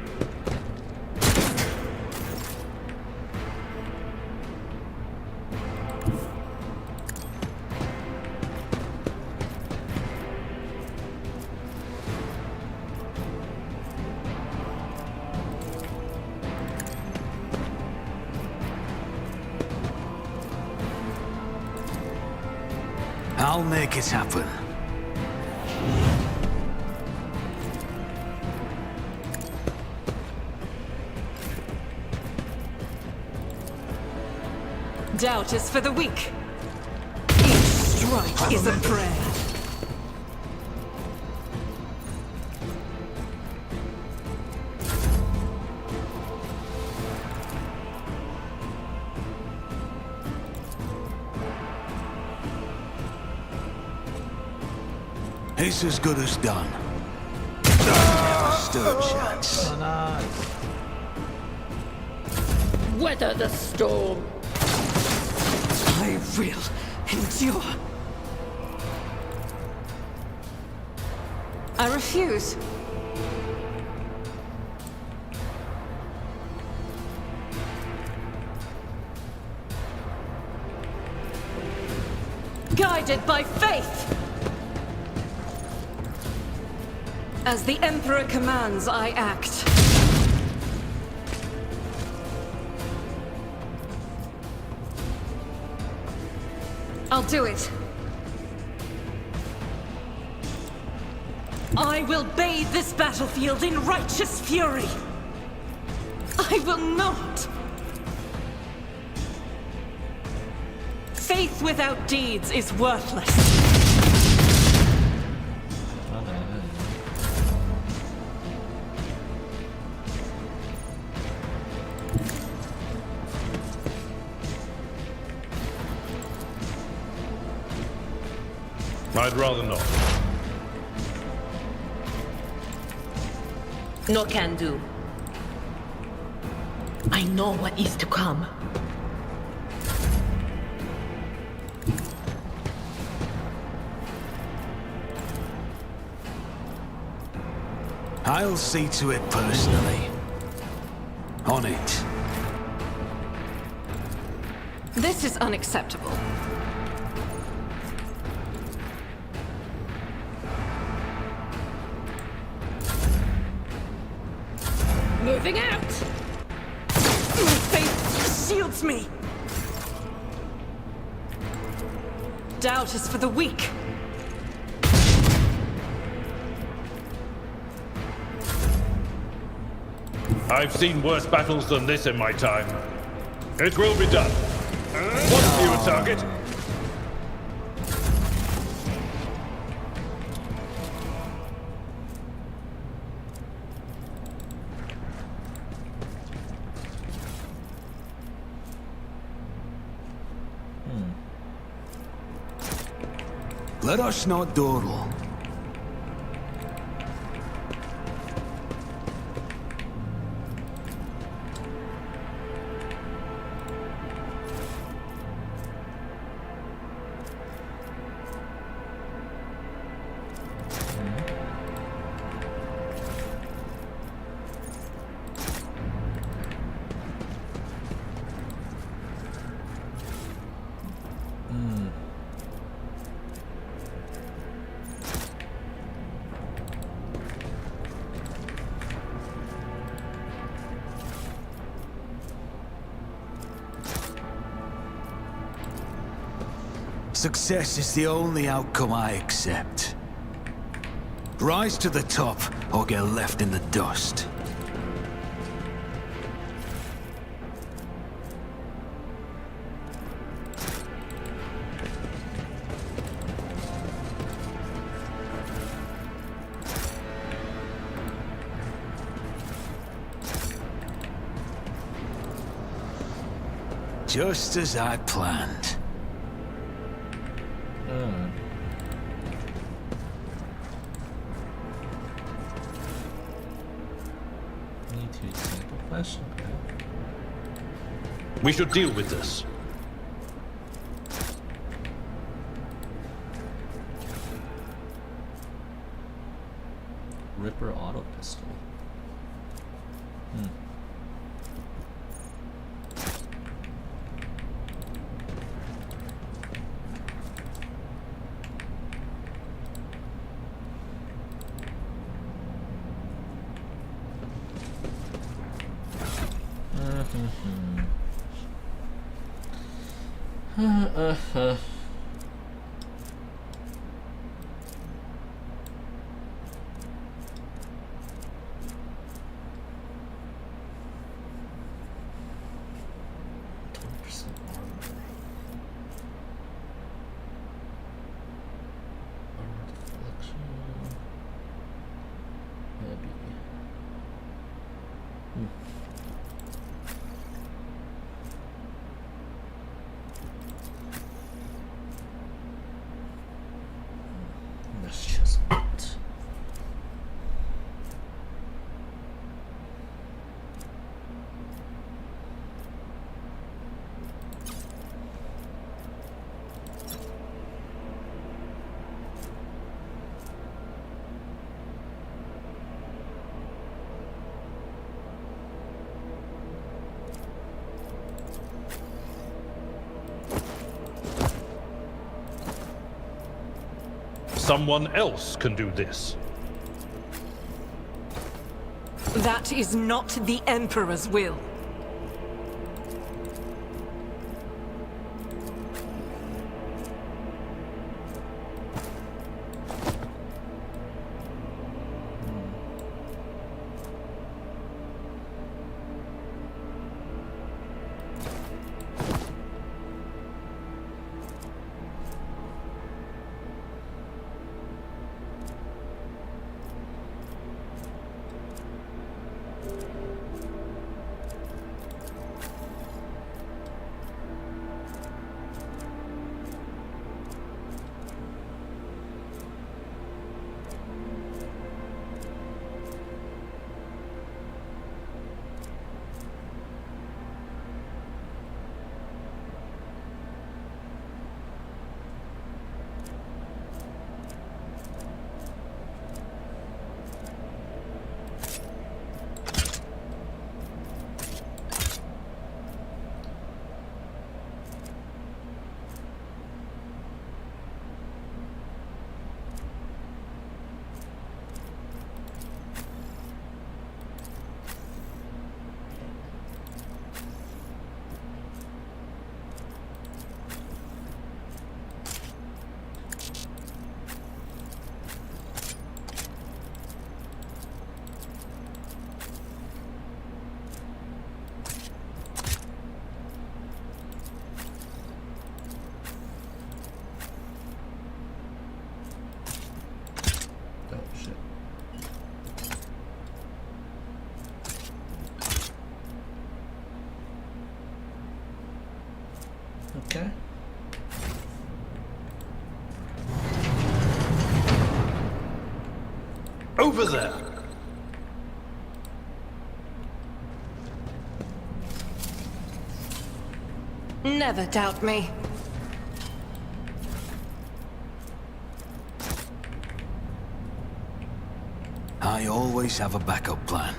I'll make it happen. Doubt is for the weak. Each strike is a prayer. It's as good as done. Never stood a chance. Oh, nice. Weather the storm. I will endure. I refuse. Guided by faith. As the Emperor commands, I act. I'll do it. I will bathe this battlefield in righteous fury. I will not. Faith without deeds is worthless. I'd rather not. No can do. I know what is to come. I'll see to it personally. On it. This is unacceptable. Moving out! My faith shields me. Doubt is for the weak. I've seen worse battles than this in my time. It will be done. What's your target? Let us not dawdle. Success is the only outcome I accept. Rise to the top, or get left in the dust. Just as I planned. Need to sample question. We should deal with this. Ripper auto pistol. That's just it. Someone else can do this. That is not the Emperor's will. Okay. Over there! Never doubt me. I always have a backup plan.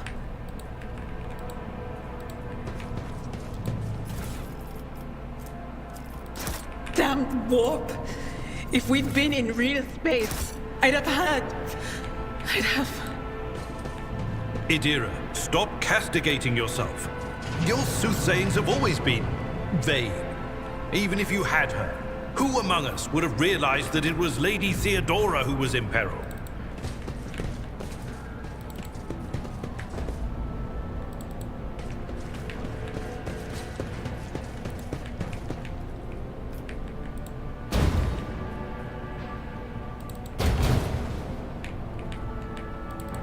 Damn warp! If we'd been in real space, I'd have... Idira, stop castigating yourself. Your soothsayings have always been vague. Even if you had her, who among us would have realized that it was Lady Theodora who was in peril?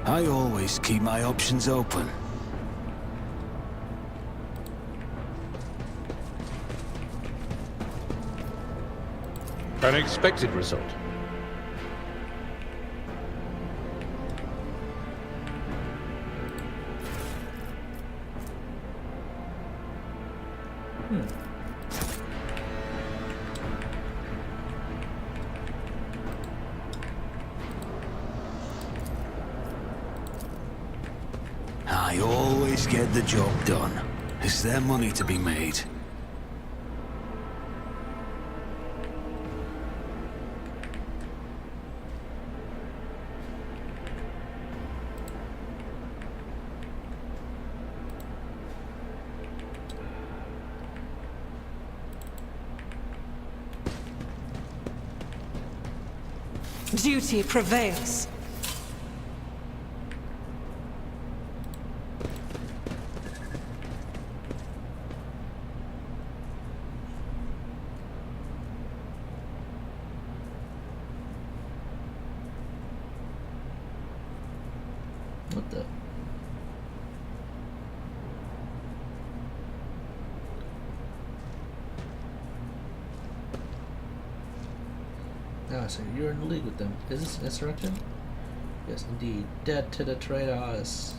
I always keep my options open. An expected result. I always get the job done. Is there money to be made? Duty prevails. What the? Ah, so you're in league with them. Is this insurrection? Yes, indeed. Dead to the traitors.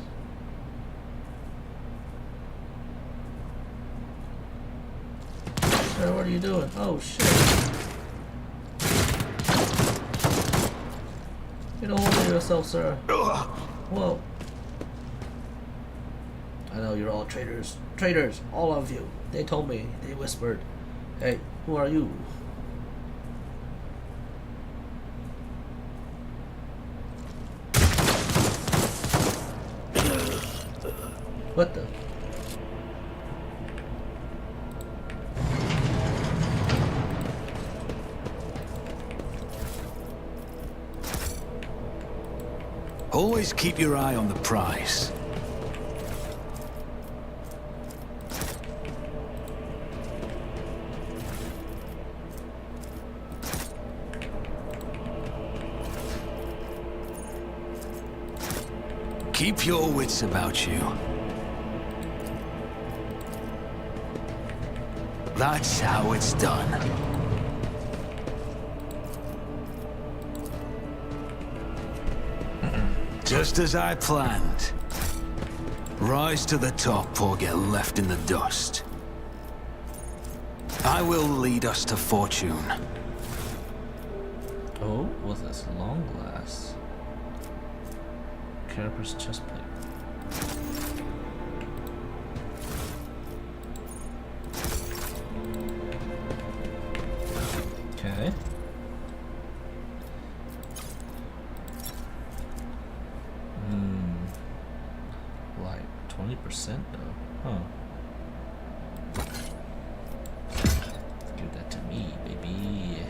Sir, what are you doing? Oh, shit. Get a hold of yourself, sir. Whoa. I know you're all traitors. Traitors, all of you. They told me. They whispered. Hey, who are you? What the? Always keep your eye on the prize. Keep your wits about you. That's how it's done. Just as I planned. Rise to the top or get left in the dust. I will lead us to fortune. Oh, with this long glass. Carapace chestplate. Okay. Like 20% though. Huh. Give that to me, baby.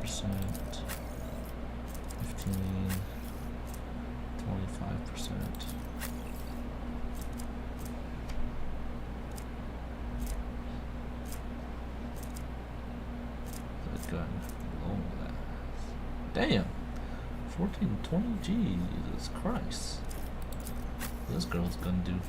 35%. 15. 25%. Gun. Long glass. Damn. 1420. Jesus Christ. This girl's gonna do.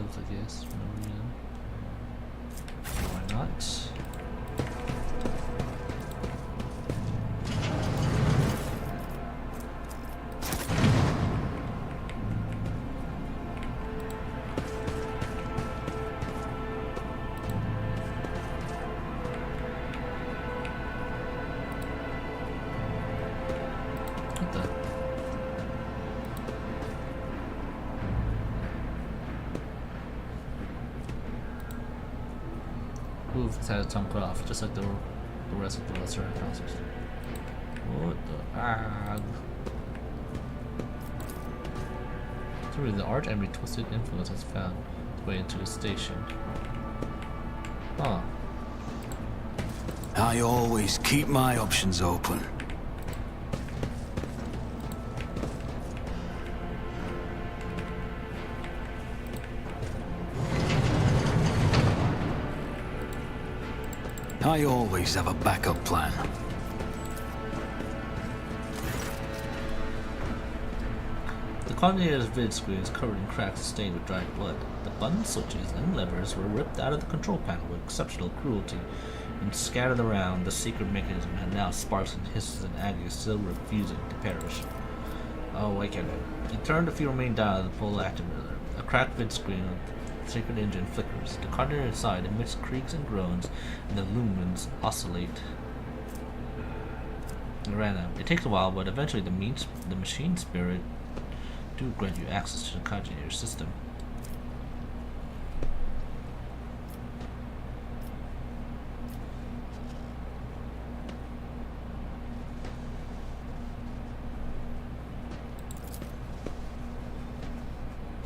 both, I guess, for no reason. Why not? What the? Ooh, it's had its tongue cut off, just like the rest of the lesser houses. What the? Ah. Through the arch enemy twisted influence has found its way into the station. Huh. I always keep my options open. I always have a backup plan. The coordinator's vid screen is covered in cracks stained with dried blood. The buttons, switches, and levers were ripped out of the control panel with exceptional cruelty and scattered around. The secret mechanism had now sparks and hisses and agony, still refusing to perish. Oh, I get it. He turned a few remaining dials to pull the activator. A cracked vid screen of the secret engine flickers. The coordinator inside emits creaks and groans, and the lumens oscillate. It ran out. It takes a while, but eventually the machine spirit do grant you access to the coordinator system.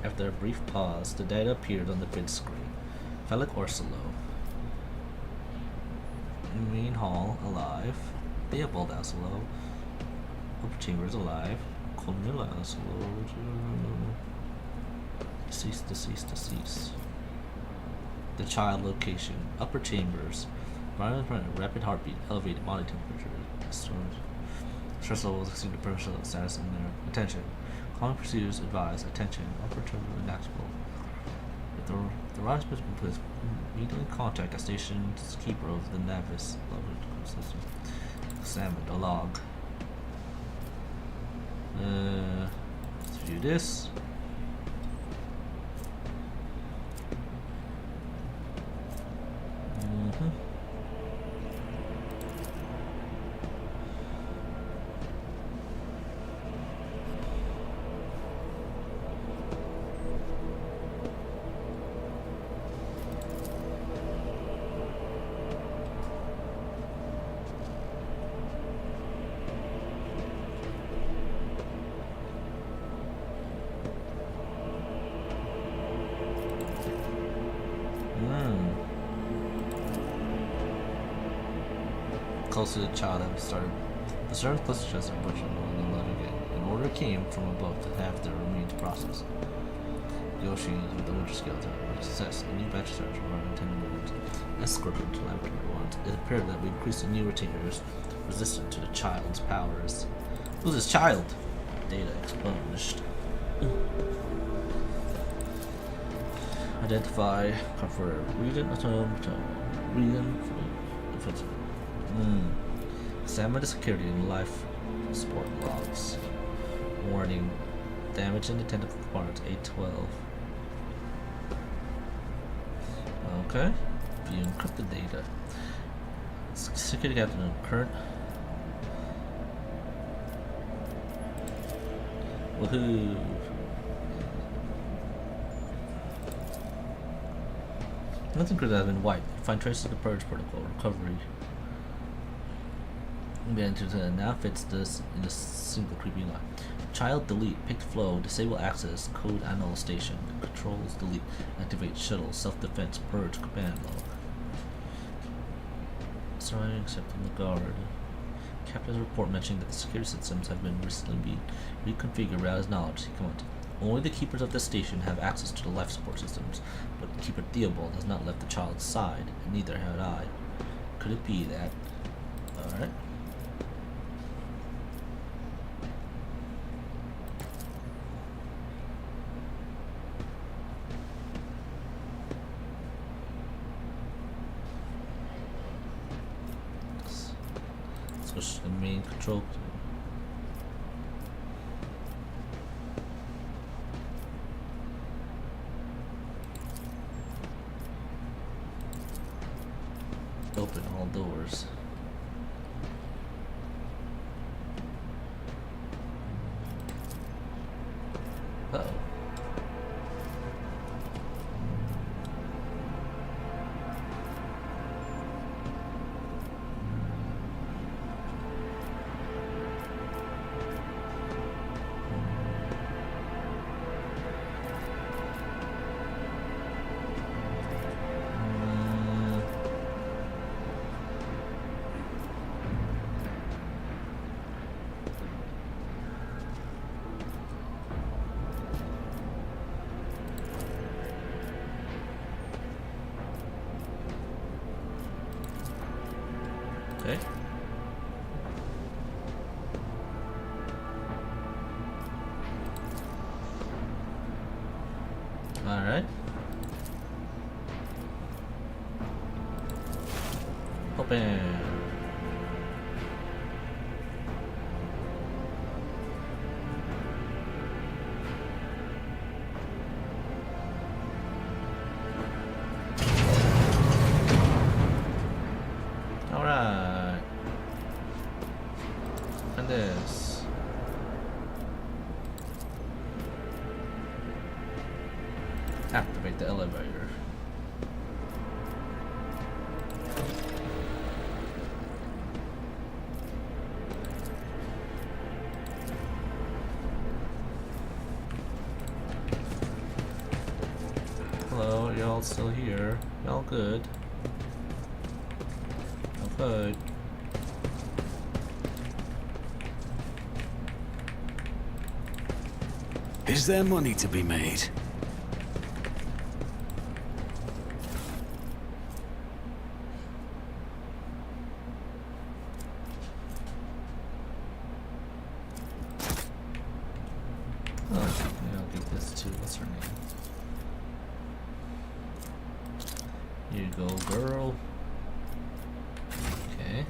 After a brief pause, the data appeared on the vid screen. Felix Orsillo. Main Hall, alive. Theobald Orsillo. Upper Chambers, alive. Camilla Orsillo. Deceased. The child location. Upper Chambers. Rapid heartbeat. Elevated body temperature. Stress levels exceed the personal status in their attention. Calling procedures advise attention. Upper terminal inactive. If the rise has been placed, immediately contact the station's keeper of the Navis system. Examine the log. Let's view this. Close to the child had started. The servant close to chest and pushed on the letter again. An order came from above to have their remains processed. Negotiations with the Winter Skeleton were success. A new batch of search were intended movements escorted to laboratory ones. It appeared that we increased the new retainers resistant to the child's powers. Who's this child? Data exposed. Identify, comfort, region, Examine the security and life support logs. Warning. Damage in the technical components 812. Okay. View encrypted data. Security captain current. Woohoo. Nothing could have been wiped. Find traces of the purge protocol. Recovery. Now fits this in a single creepy line. Child delete, picked flow, disable access, code annul station, controls delete, activate shuttle, self-defense, purge, command log. Surviving accepting the guard. Captain's report mentioning that the security systems have been recently reconfigured without his knowledge. He commented, only the keepers of the station have access to the life support systems, but Keeper Theobald has not left the child's side, and neither had I. Could it be that... Alright. need control. Open all doors. Uh-oh. Okay. All right. Open. All right. And this. Activate the elevator. Hello, y'all still here? Y'all good? Okay. Is there money to be made? Oh, maybe I'll give this to what's her name? Here you go, girl. Okay.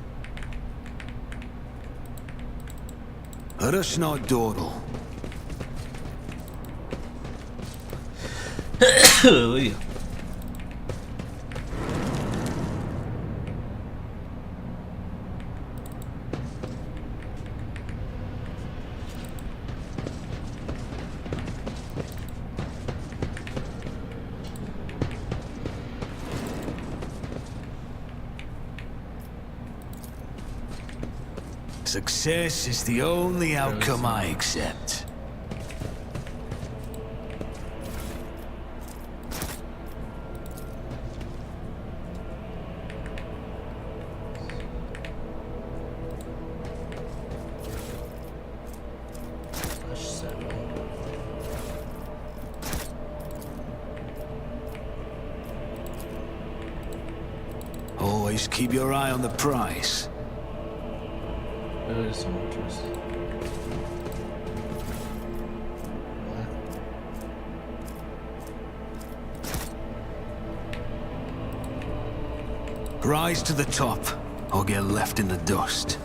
Rush not dawdle. Yeah. Success is the only outcome I accept. Push 7. Always keep your eye on the prize. There's some interest. Rise to the top, or get left in the dust.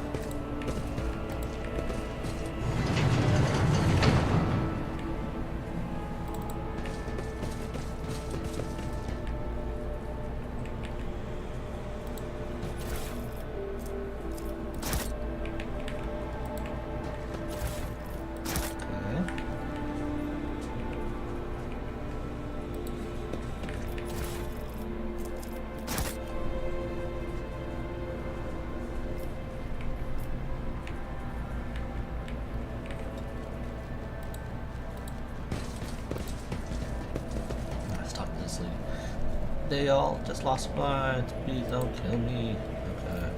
They all just lost minds. Please don't kill me. Okay.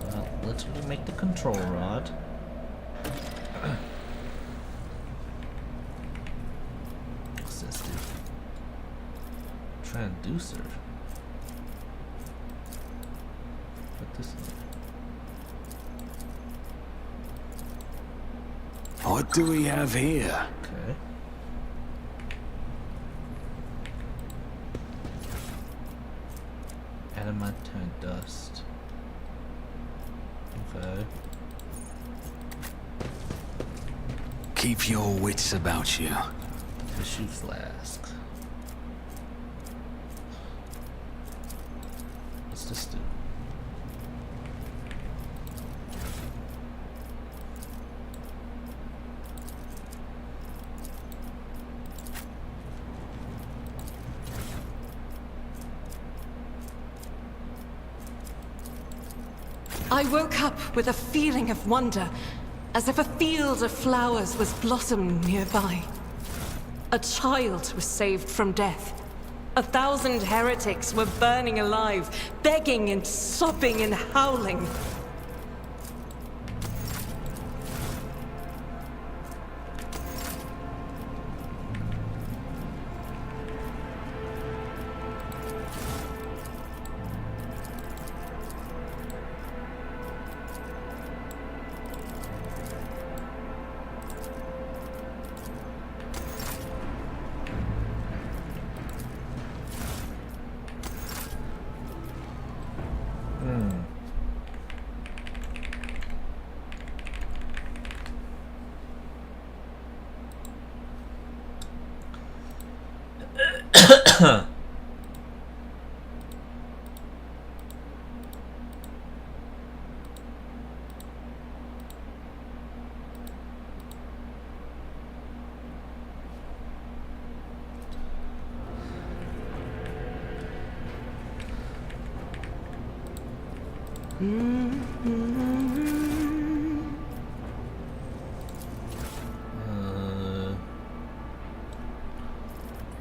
Well, let's remake the control rod. What's this do? Transducer. What this is? What do we have here? Okay. Adamantine dust. Okay. Keep your wits about you. Tissue flask. What's this do? I woke up with a feeling of wonder, as if a field of flowers was blossoming nearby. A child was saved from death. 1,000 heretics were burning alive, begging and sobbing and howling.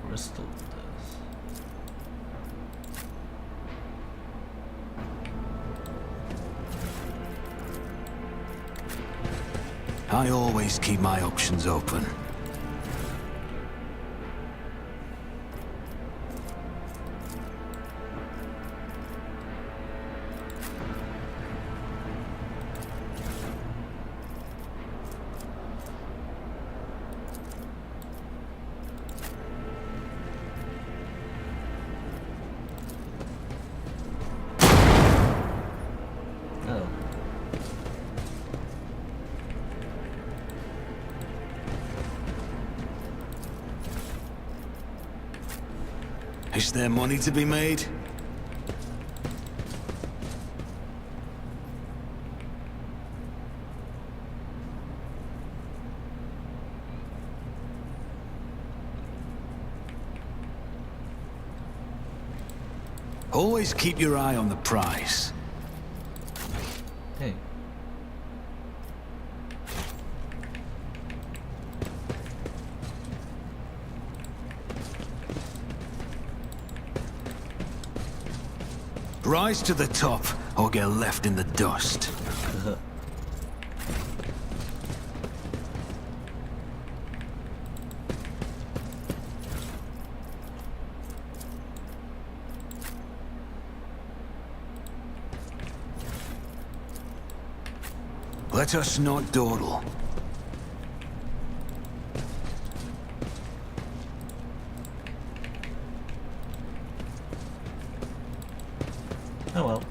Crystal does. I always keep my options open. Oh. Is there money to be made? Always keep your eye on the prize. Hey. Rise to the top, or get left in the dust. Let us not dawdle. Oh well.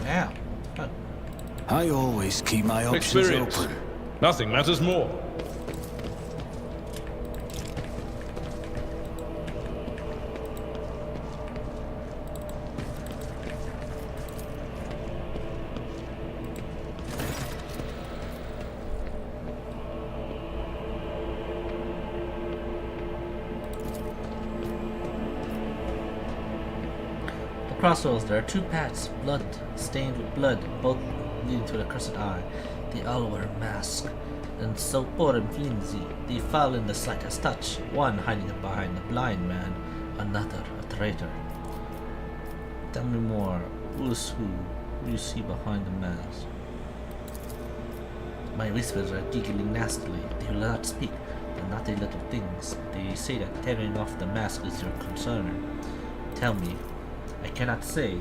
Ow. Oh. I always keep my options Experience. open. Nothing matters more. The crossroads, there are two paths, blood stained with blood, both leading to the cursed eye. They all wear masks, and so poor and flimsy, they fall in the slightest touch, one hiding behind the blind man, another a traitor. Tell me more, who is who you see behind the mask? My whispers are giggling nastily, they will not speak, the naughty little things. They say that tearing off the mask is your concern. Tell me, I cannot say.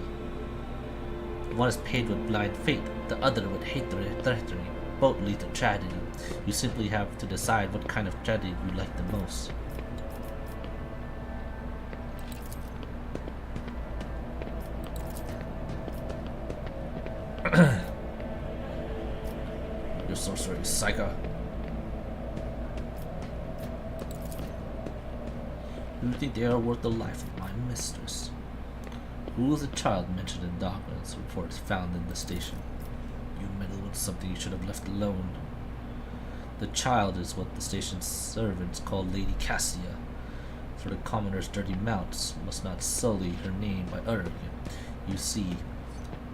One is paid with blind faith, the other with hatred and treachery. both lead to tragedy. You simply have to decide what kind of tragedy you like the most. Your sorcery, psycho. You think they are worth the life of my mistress? Who was the child mentioned in Dawkins' reports found in the station? You meddled with something you should have left alone. The child is what the station's servants call Lady Cassia, for the commoner's dirty mouths must not sully her name by uttering it. You see,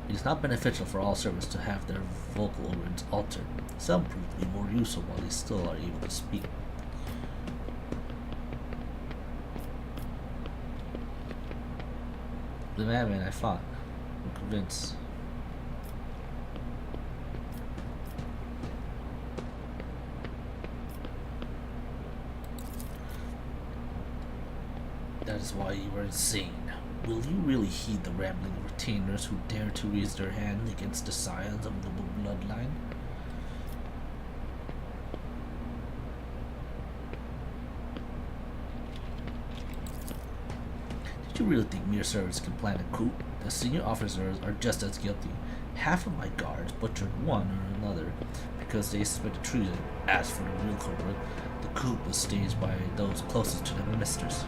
it is not beneficial for all servants to have their vocal organs altered. Some prove to be more useful while they still are able to speak. The madman I fought, I'm convinced. That is why you are insane. Will you really heed the rambling of retainers who dare to raise their hand against the scions of noble bloodline? Did you really think mere servants can plan a coup? The senior officers are just as guilty. Half of my guards butchered one or another because they suspected treason. As for the real culprit, the coup was staged by those closest to the mistress.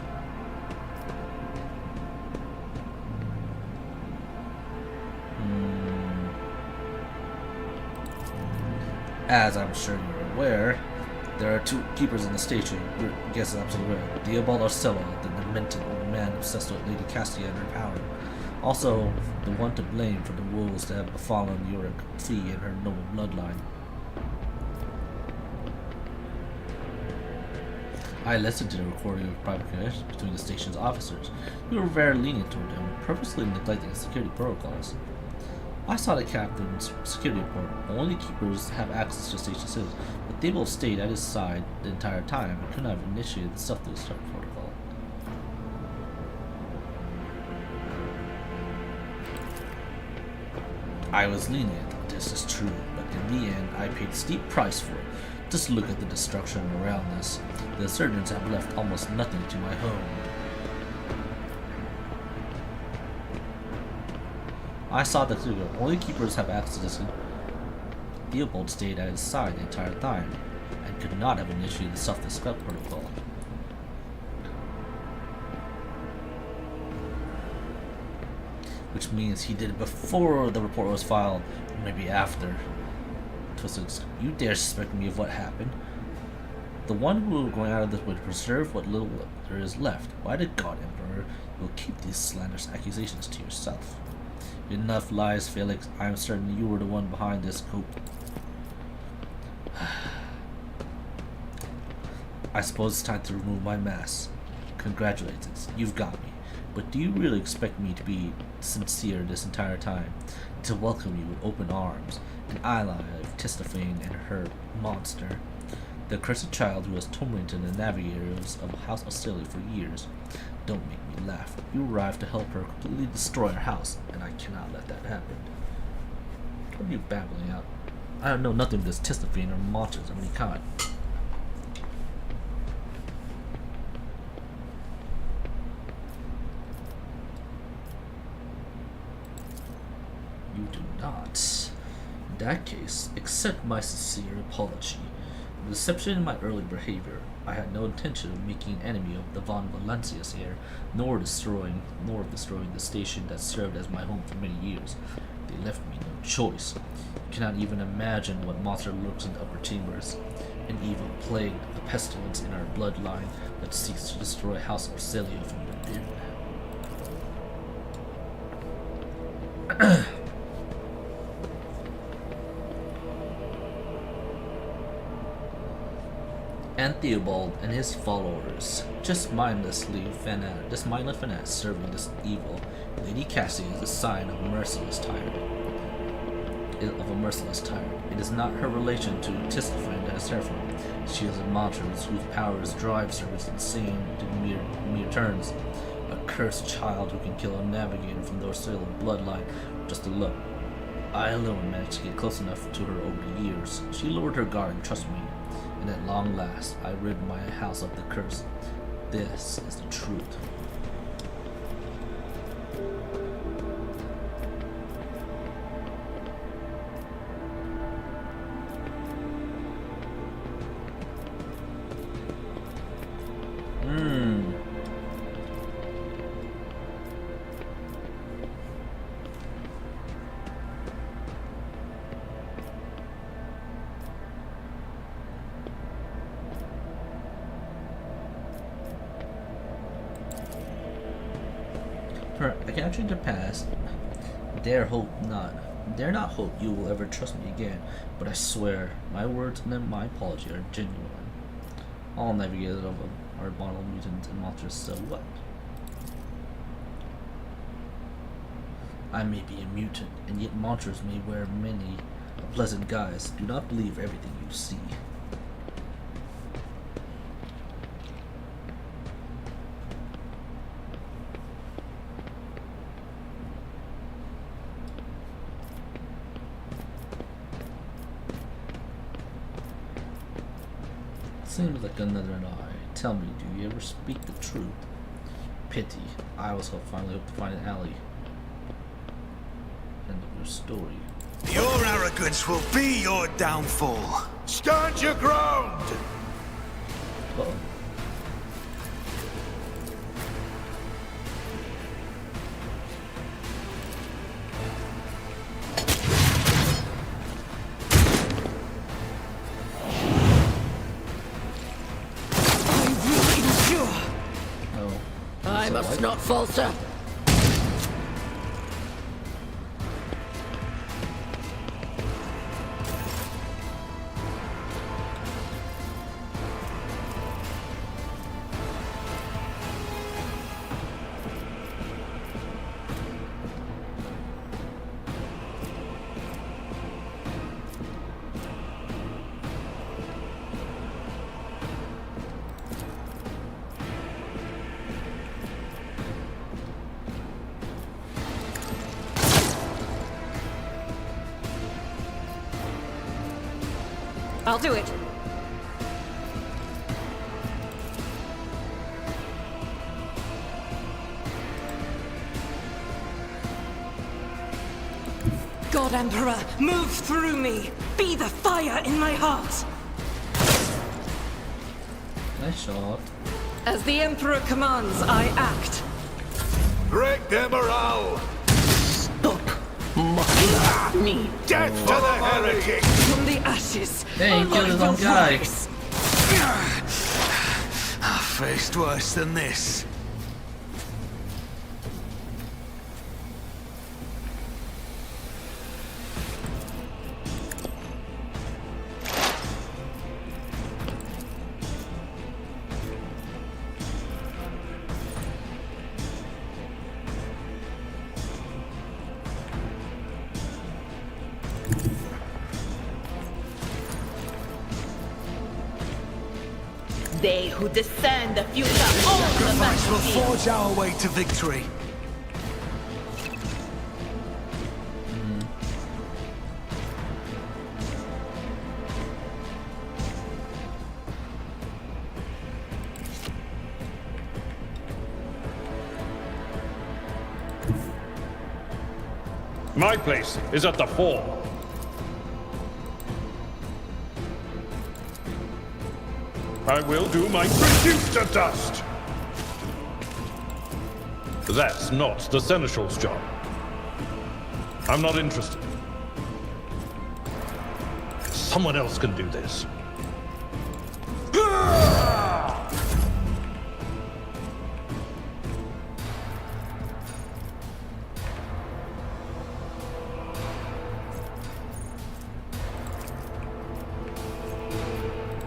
As I'm sure you're aware, there are two keepers in the station. Your guess is absolutely right. Theobald Arcella, the demented old man obsessed with Lady Cassia and her power. Also, the one to blame for the woes that have befallen Yorick Fee and her noble bloodline. I listened to the recording of private connection between the station's officers. You were very lenient toward them, purposely neglecting security protocols. I saw the captain's security report. Only keepers have access to Station 6, but they both stayed at his side the entire time and could not have initiated the self-destruct protocol. I was lenient, this is true, but in the end I paid a steep price for it. Just look at the destruction around us. The insurgents have left almost nothing to my home. I saw that the only keepers have access to Theobald stayed at his side the entire time, and could not have initiated the self-destruct protocol. Which means he did it before the report was filed, or maybe after. Twisted, you dare suspect me of what happened? The one who is going out of this way to preserve what little there is left. Why the God Emperor will keep these slanderous accusations to yourself? Enough lies, Felix. I am certain you were the one behind this coup. I suppose it's time to remove my mask. Congratulations, you've got me. But do you really expect me to be sincere this entire time? To welcome you with open arms? An ally of Tistophane and her monster? The accursed child who has tormented the navigators of House Australia for years. Don't make me laugh. You arrived to help her completely destroy our house, and I cannot let that happen. What are you babbling out? I don't know nothing of this Tistophane or monsters of any kind. You do not. In that case, accept my sincere apology. The deception in my early behavior. I had no intention of making an enemy of the Von Valencias here, nor of destroying the station that served as my home for many years. They left me no choice. You cannot even imagine what monster lurks in the upper chambers. An evil plague, a pestilence in our bloodline that seeks to destroy House Orcelia from within. And Theobald and his followers, just mindless fanatics serving this evil. Lady Cassie is a sign of a merciless tyrant. It is not her relation to Tistophane that is terrifying. She is a monster whose powers drive servants insane to mere turns. A cursed child who can kill a navigator from the Orcelia bloodline with just a look. I alone managed to get close enough to her over the years. She lowered her guard and trusted me, and at long last, I rid my house of the curse. This is the truth. I can enter the past. Dare not hope you will ever trust me again, but I swear, my words and my apology are genuine. All navigators of them are bottle mutants and monsters, so what? I may be a mutant, and yet monsters may wear many a pleasant guise. Do not believe everything you see. Seems like another lie. Tell me, do you ever speak the truth? Pity. I also finally hope to find an alley. End of your story. Your arrogance will be your downfall. Stand your ground! Uh-oh. I must not falter. I'll do it. God Emperor, move through me. Be the fire in my heart. Nice shot. As the Emperor commands, I act. Break their morale! Stop mocking me. Death to the heretic! From the ashes. Hey, he killed his own guy. I faced worse than this. They who discern the future own the Sacrifice will battlefield. forge our way to victory. My place is at the fore. I will do my reduce to dust. That's not the Seneschal's job. I'm not interested. Someone else can do this.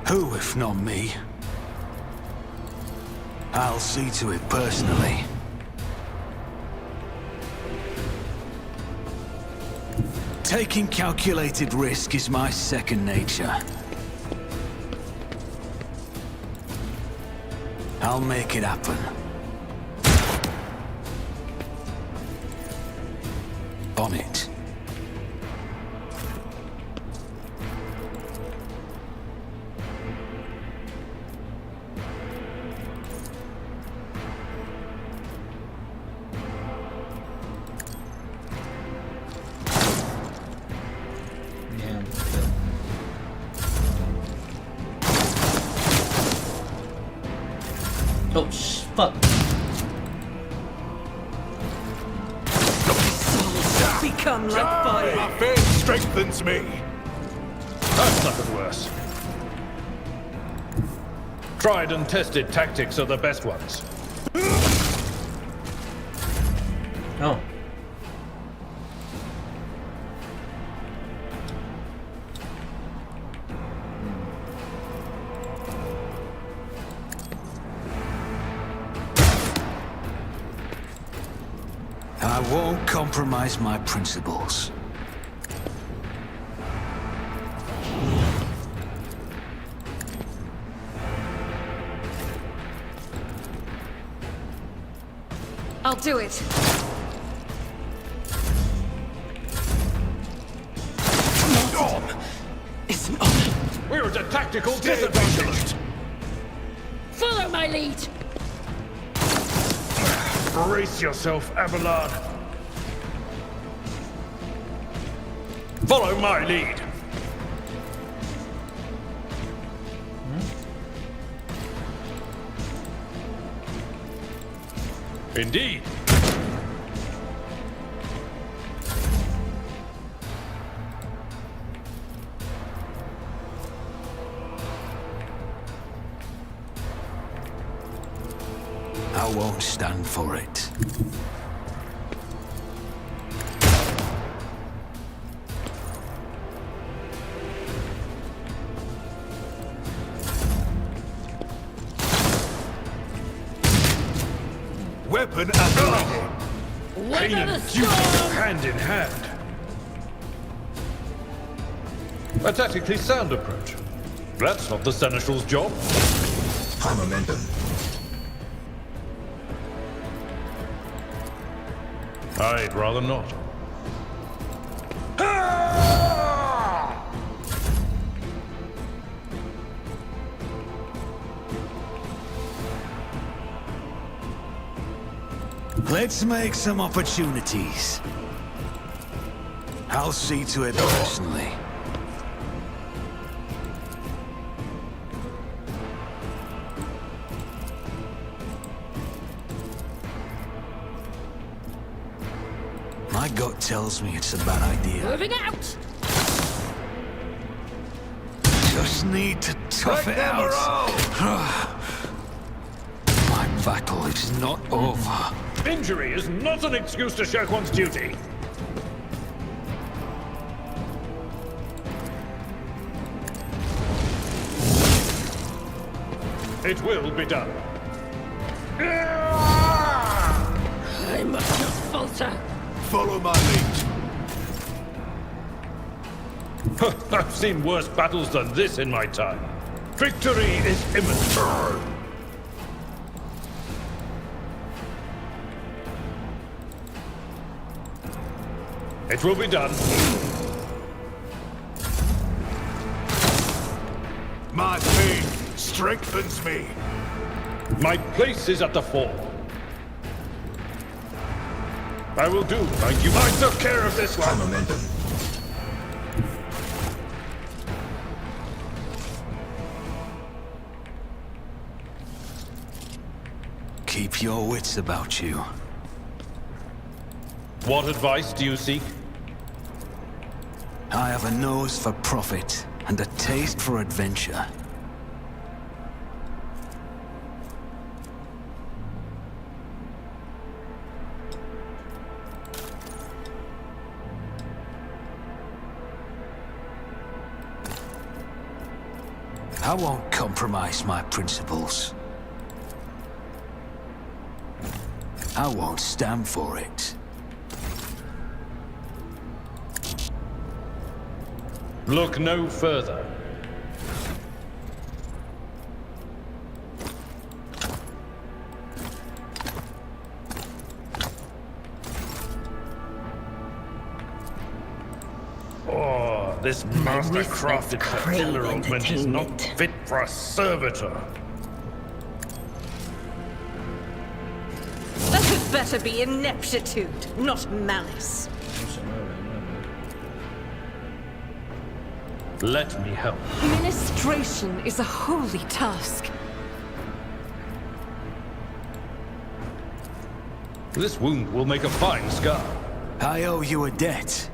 Who, if not me? I'll see to it personally. Taking calculated risk is my second nature. I'll make it happen. On it. Oh, fuck. Souls become like fire. My faith strengthens me. That's nothing worse. Tried and tested tactics are the best ones. Oh. I won't compromise my principles. I'll do it. It's an honor. We're at a tactical disadvantage. Follow my lead. Brace yourself, Abelard. Follow my lead. Indeed. I won't stand for it. Weapon at the ready. Pain and duty go hand in hand. A tactically sound approach. That's not the Seneschal's job. High momentum. I'd rather not. Let's make some opportunities. I'll see to it personally. My gut tells me it's a bad idea. Moving out. Just need to tough it out. My battle is not over. Injury is not an excuse to shirk one's duty. It will be done. I must not falter. Follow my lead. I've seen worse battles than this in my time. Victory is imminent. It will be done. My faith strengthens me. My place is at the fore. I will do like you. I took care of this High one. momentum. Keep your wits about you. What advice do you seek? I have a nose for profit and a taste for adventure. I won't compromise my principles. I won't stand for it. Look no further. Oh, this master-crafted patellar augment is not fit for a servitor. That had better be ineptitude, not malice. Let me help. Ministration is a holy task. This wound will make a fine scar. I owe you a debt.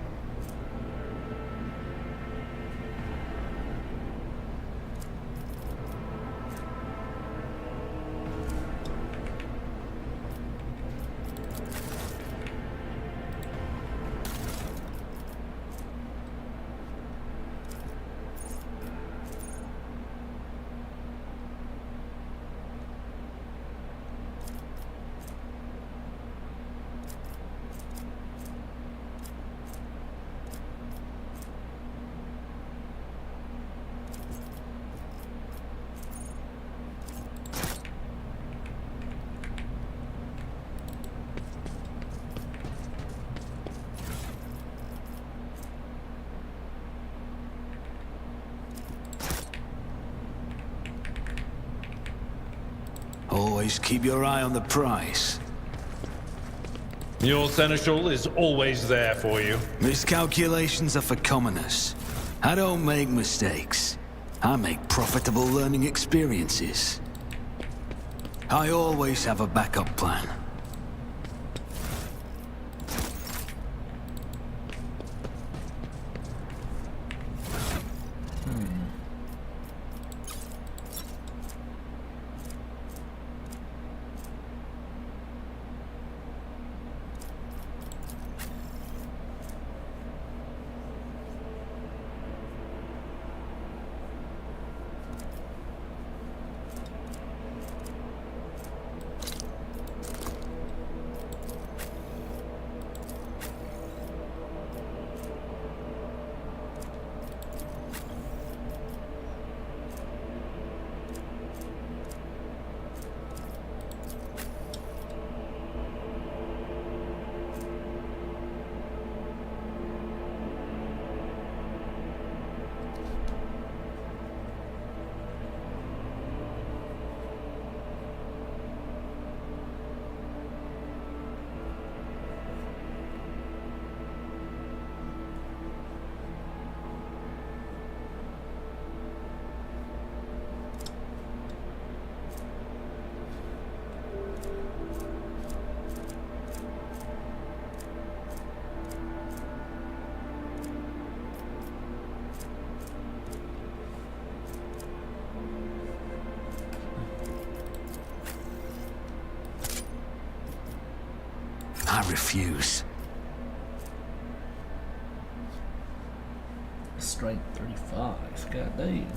Always keep your eye on the prize. Your seneschal is always there for you. Miscalculations are for commoners. I don't make mistakes. I make profitable learning experiences. I always have a backup plan. I refuse. Strength 35. God damn.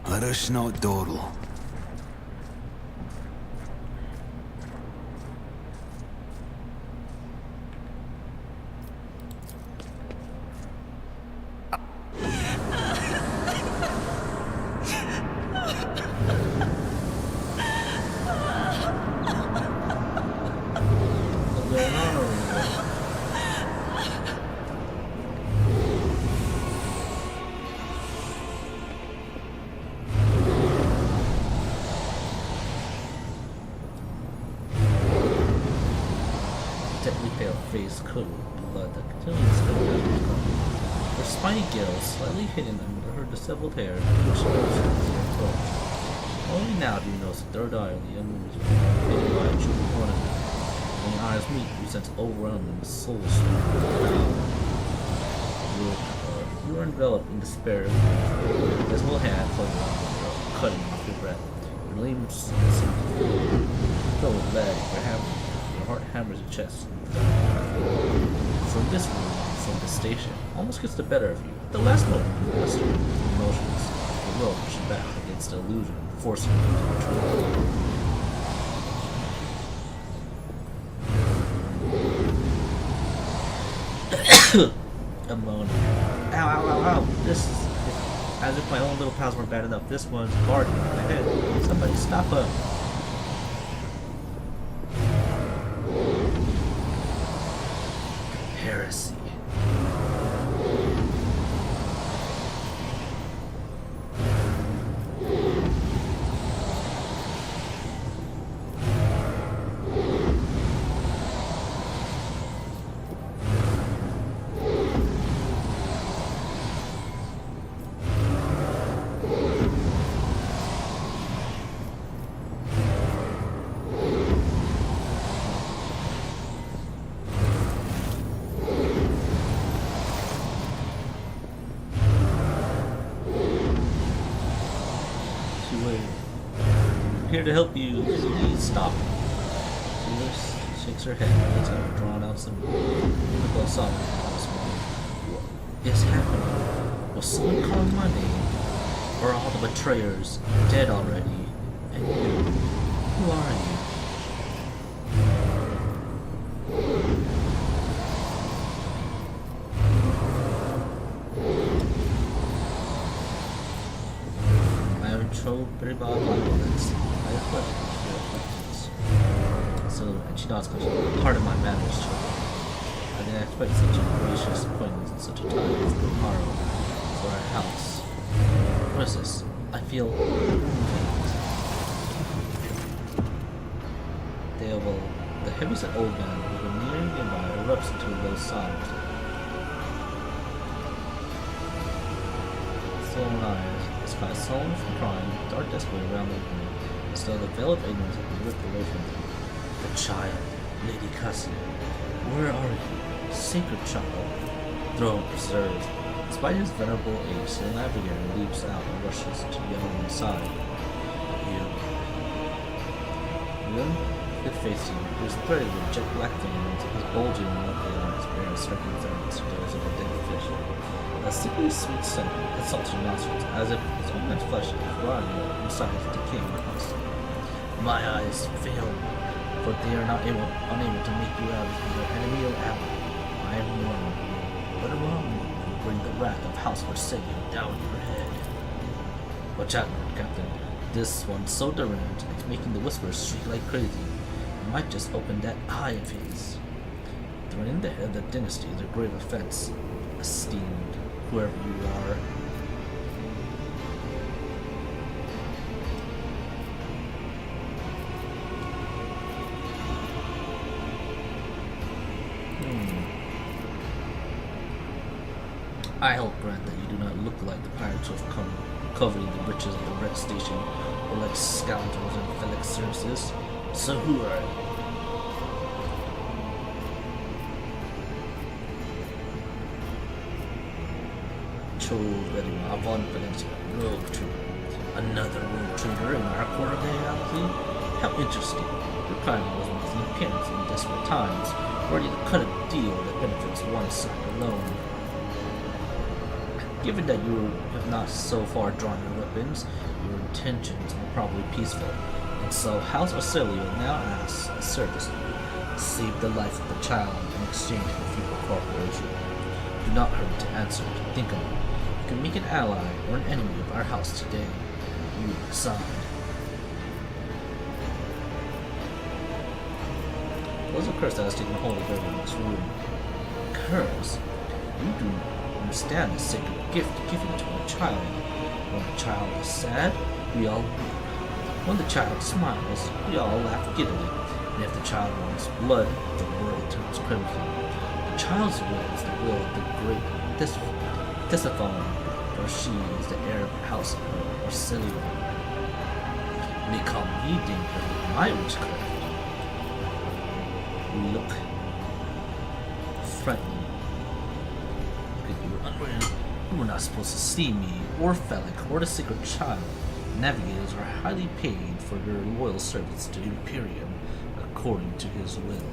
Let us not dawdle. Face coated with blood that continually spilled down his coat. Her spiny gills, slightly hidden under her disheveled hair, pushed close to his throat. Only now do you notice the third eye on the young woman's faded by a true ornament. When your eyes meet, you sense overwhelming the soul you are enveloped in despair. His whole hand floating around the girl, cutting off your breath. Your limbs fill with lead, your heart hammers your chest. From this room, from the station, almost gets the better of you. At the last moment, you master your emotions. Your will push you back against the illusion, forcing you to retreat. A moan. Ow, ow, ow, ow. This is... As if my own little pals weren't bad enough. This one's barking in my head. Somebody stop her. heresy. I'm here to help you. Please stop. Lewis shakes her head and lets out drawn out some difficult sobbing this morning. What is happening? Was someone calling my name? Or are all the betrayers dead already? And you? Who are you? Very bad violence. I reflect your reflections. So, and she nods because part of my manners, children. I didn't expect such a gracious appointment at such a time as tomorrow for our house. What is this? I feel faint. The heavyset old man who was near nearby erupts into a low sob. Sullen eyes. The sky sullen from crying, dark desperately around the room, as though the veil of ignorance had been ripped away from them. The child, Lady Cassia, where are you? Sacred child, throne preserved. Despite his venerable age, the navigator leaps out and rushes to the other one's side. You. Then, it faced him. He was threaded with jet black veins, his bulging lovely eyes bearing striking resemblance to those of a dead fish. A sickly sweet scent assaults your nostrils, as if his own man's flesh is rotting inside his decaying crust. My eyes fail, for they are unable to make you out either enemy or ally. I am normal, but around me will bring the wrath of House Forsaken down your head. Watch out, Captain. This one's so deranged, it's making the Whisperers shriek like crazy. It might just open that eye of his. Threatening the head of the dynasty is a grave offense. Esteemed, whoever you are. I'll grant that you do not look like the pirates who have come covering the riches of the Red Station, or like scoundrels in Felix services. So who are you? Avon Valencia, rogue trader. Another rogue trader in our quarter galaxy? How interesting. Your crime was making an appearance in desperate times, ready to cut a deal that benefits one side alone. Given that you have not so far drawn your weapons, your intentions are probably peaceful, and so House Orsilio now asks a service of you. Save the life of the child in exchange for future cooperation. Do not hurry to answer it. Think of it. You can make an ally or an enemy of our house today. You decide. What was a curse that has taken hold of everyone in this room? Curse? You do understand the sacred gift given to a child. When a child is sad, we all weep. When the child smiles, we all laugh giddily. And if the child wants blood, the world turns crimson. The child's will is the will of the great Tisiphone, for she is the heir of the house of Orsilio. They call me danger with my witchcraft. You look threatening. You were not supposed to see me, or Felic, or the sacred child. Navigators are highly paid for their loyal service to Imperium, according to his will.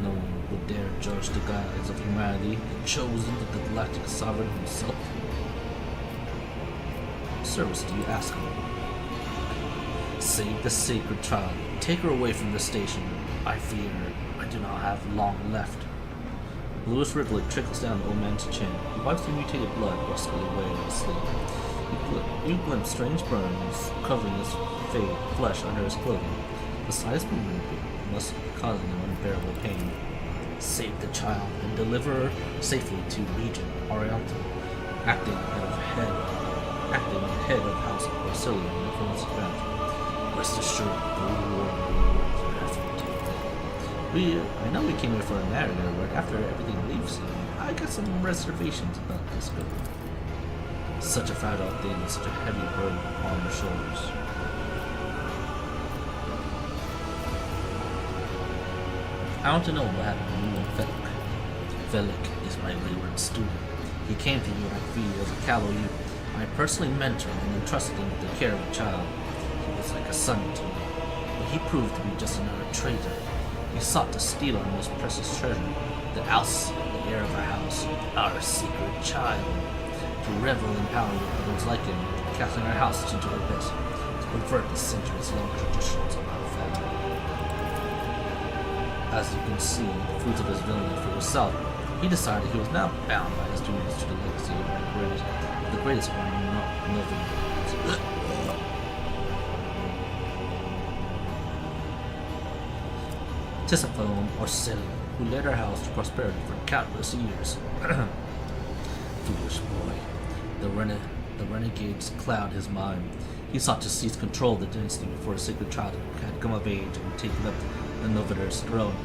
No one would dare judge the guides of humanity, the chosen of the galactic sovereign himself. What service do you ask of me? Save the sacred child. Take her away from the station. I fear I do not have long left. Bluish ripple trickles down the old man's chin. He wipes the mutated blood brusquely away in his sleep. You glimpse strange burns covering his flesh under his clothing. The slightest movement must cause him unbearable pain. save the child, and deliver her safely to Regent Oriental, acting head of House of Porcellian in the Phoenix event. Rest assured, the reward will have to. I know we came here for a narrator, but after everything leaves, I got some reservations about this girl. Such a fragile thing with such a heavy burden on her shoulders. I want to know what happened to you and Velik. Velik is my wayward student. He came to you like V as a callow youth. I personally mentored and entrusted him with the care of a child. He was like a son to me, but he proved to be just another traitor. He sought to steal our most precious treasure, the Alce, the heir of our house, our secret child. To revel in power with others like him, casting our house into the abyss, to pervert the centuries-long traditions of our family. As you can see, the fruits of his villainy for yourself, he decided he was now bound by his duties to the legacy of the greatest of our living. Tisiphone or Celia, who led our house to prosperity for countless years. Foolish boy. The renegade's cloud his mind. He sought to seize control of the dynasty before a sacred child had come of age and taken up the Novidar's throne.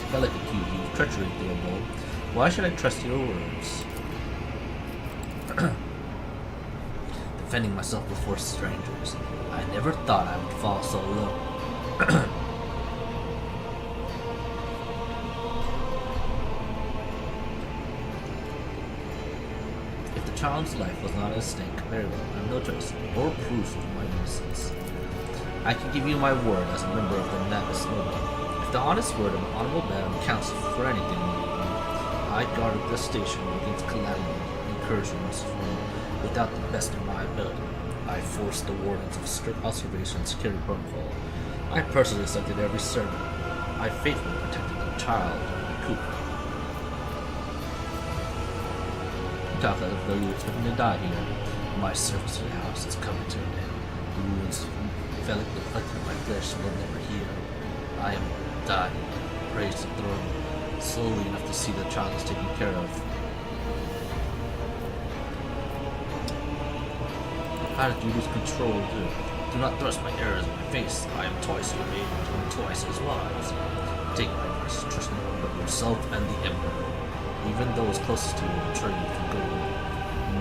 Velik accused you of treachery, Theobald. Why should I trust your words? Defending myself before strangers. I never thought I would fall so low. If the child's life was not at stake, very well, I have no choice or proof of my innocence. I can give you my word as a member of the Navis Noble. If the honest word of an honorable man counts for anything, I guarded this station against calamity and incursions without the best of my ability. I forced the wardens of strict observation and security protocol. I personally selected every servant. I faithfully protected the child and Cooper. You talk as though you expect me to die here. My service to the house is coming to an end. The wounds Velik inflicted on my flesh will never heal. I am dying. Praise the throne. Slowly enough to see the child is taken care of. How did you lose control, dude? Do not thrust my errors in my face. I am twice your age and twice as wise. Take my advice, trust no one but yourself and the Emperor. Even those closest to you will betray you for good.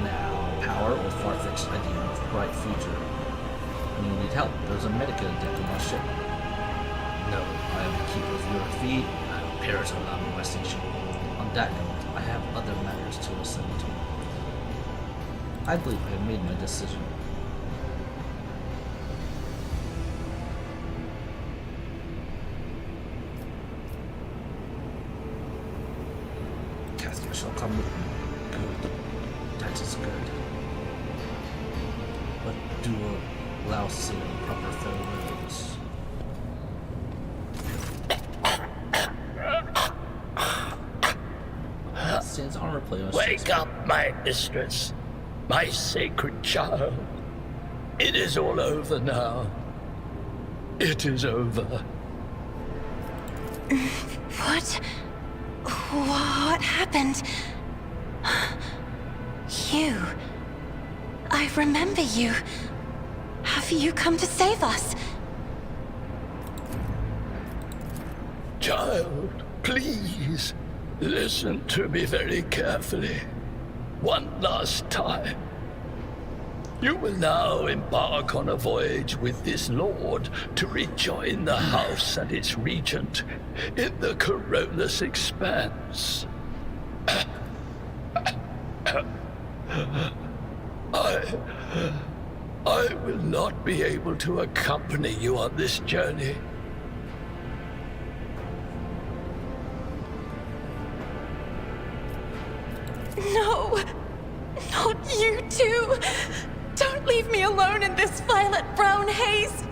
Now, power or far-fetched idea of a bright future. When you need help, there's a medical deck on my ship. No, I am the keeper of your feet, and I will perish along my station. On that note, I have other matters to attend to. I believe I have made my decision. Castiel shall come with me. Good. That is good. But do allow say proper farewells. Stands armor plate. Wake up, my mistress. My sacred child. It is all over now. It is over. What happened? You. I remember you. Have you come to save us? Child, please, listen to me very carefully. One last time. You will now embark on a voyage with this lord to rejoin the house and its regent in the Corollas Expanse. I will not be able to accompany you on this journey. No! Not you too! Don't leave me alone in this violet-brown haze!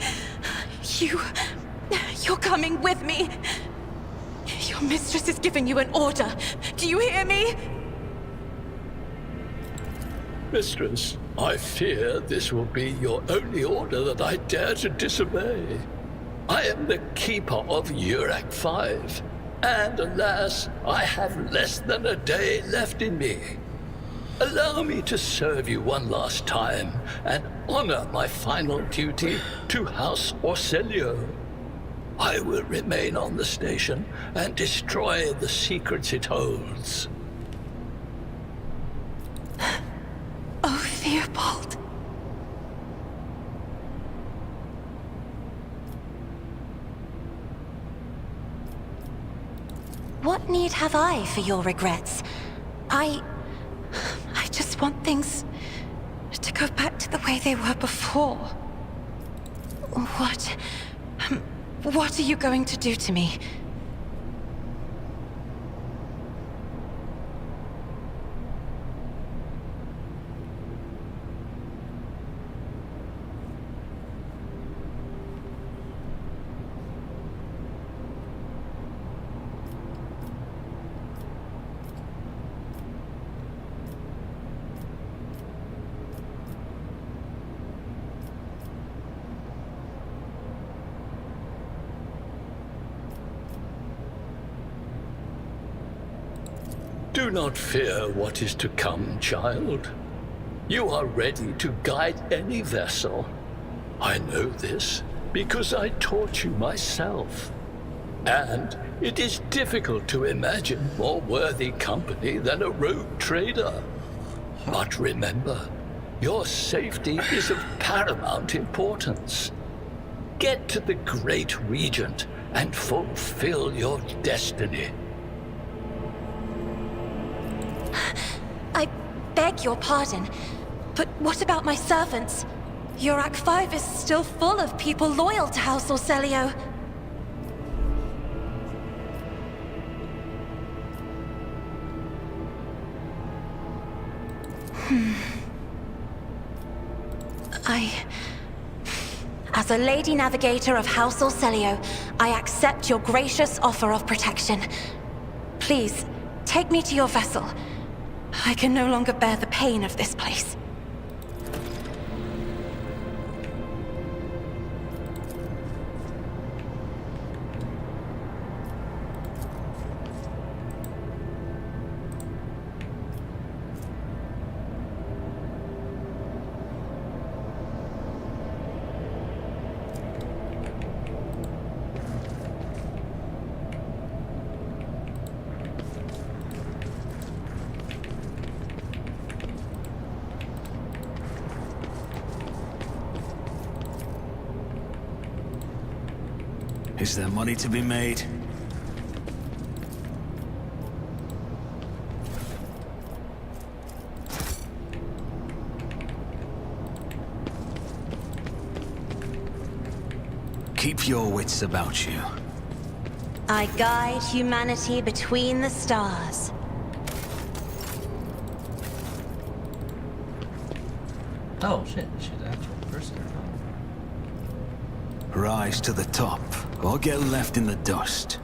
You're coming with me! Your mistress is giving you an order. Do you hear me? Mistress, I fear this will be your only order that I dare to disobey. I am the keeper of Urak 5, and alas, I have less than a day left in me. Allow me to serve you one last time and honor my final duty to House Orselio. I will remain on the station and destroy the secrets it holds. Oh, Theobald. What need have I for your regrets? I just want things to go back to the way they were before. What are you going to do to me? Do not fear what is to come, child. You are ready to guide any vessel. I know this because I taught you myself. And it is difficult to imagine more worthy company than a rogue trader. But remember, your safety is of paramount importance. Get to the Great Regent and fulfill your destiny. I beg your pardon, but what about my servants? Urak 5 is still full of people loyal to House Orselio. As a Lady Navigator of House Orselio, I accept your gracious offer of protection. Please, take me to your vessel. I can no longer bear the pain of this place. Is there money to be made? Keep your wits about you. I guide humanity between the stars. Oh shit, she's an actual person. Rise to the top, or get left in the dust.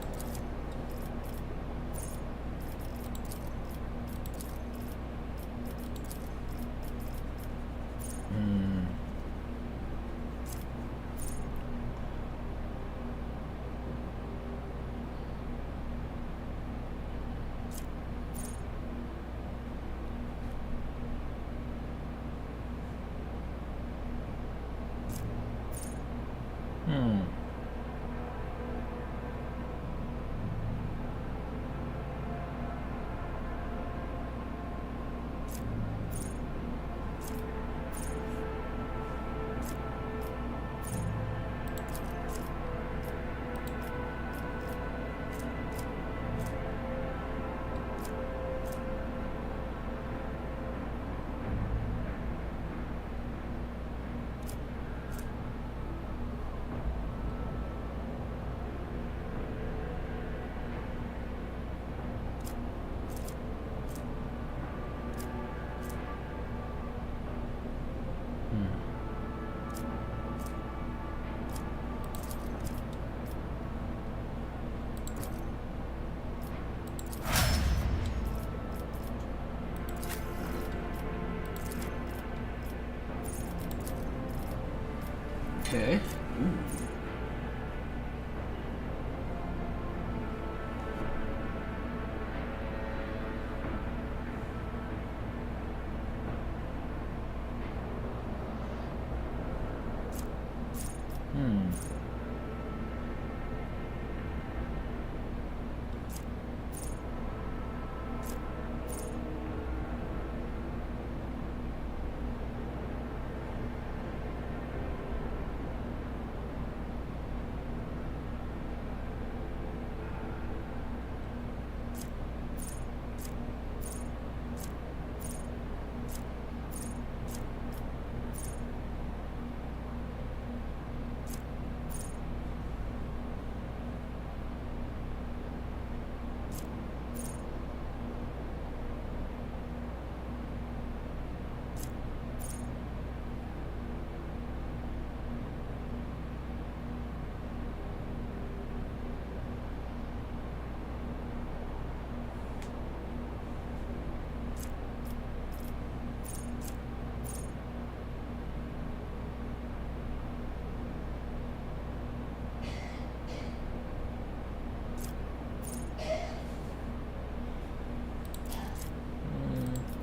Okay. Ooh.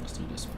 Let's do this one.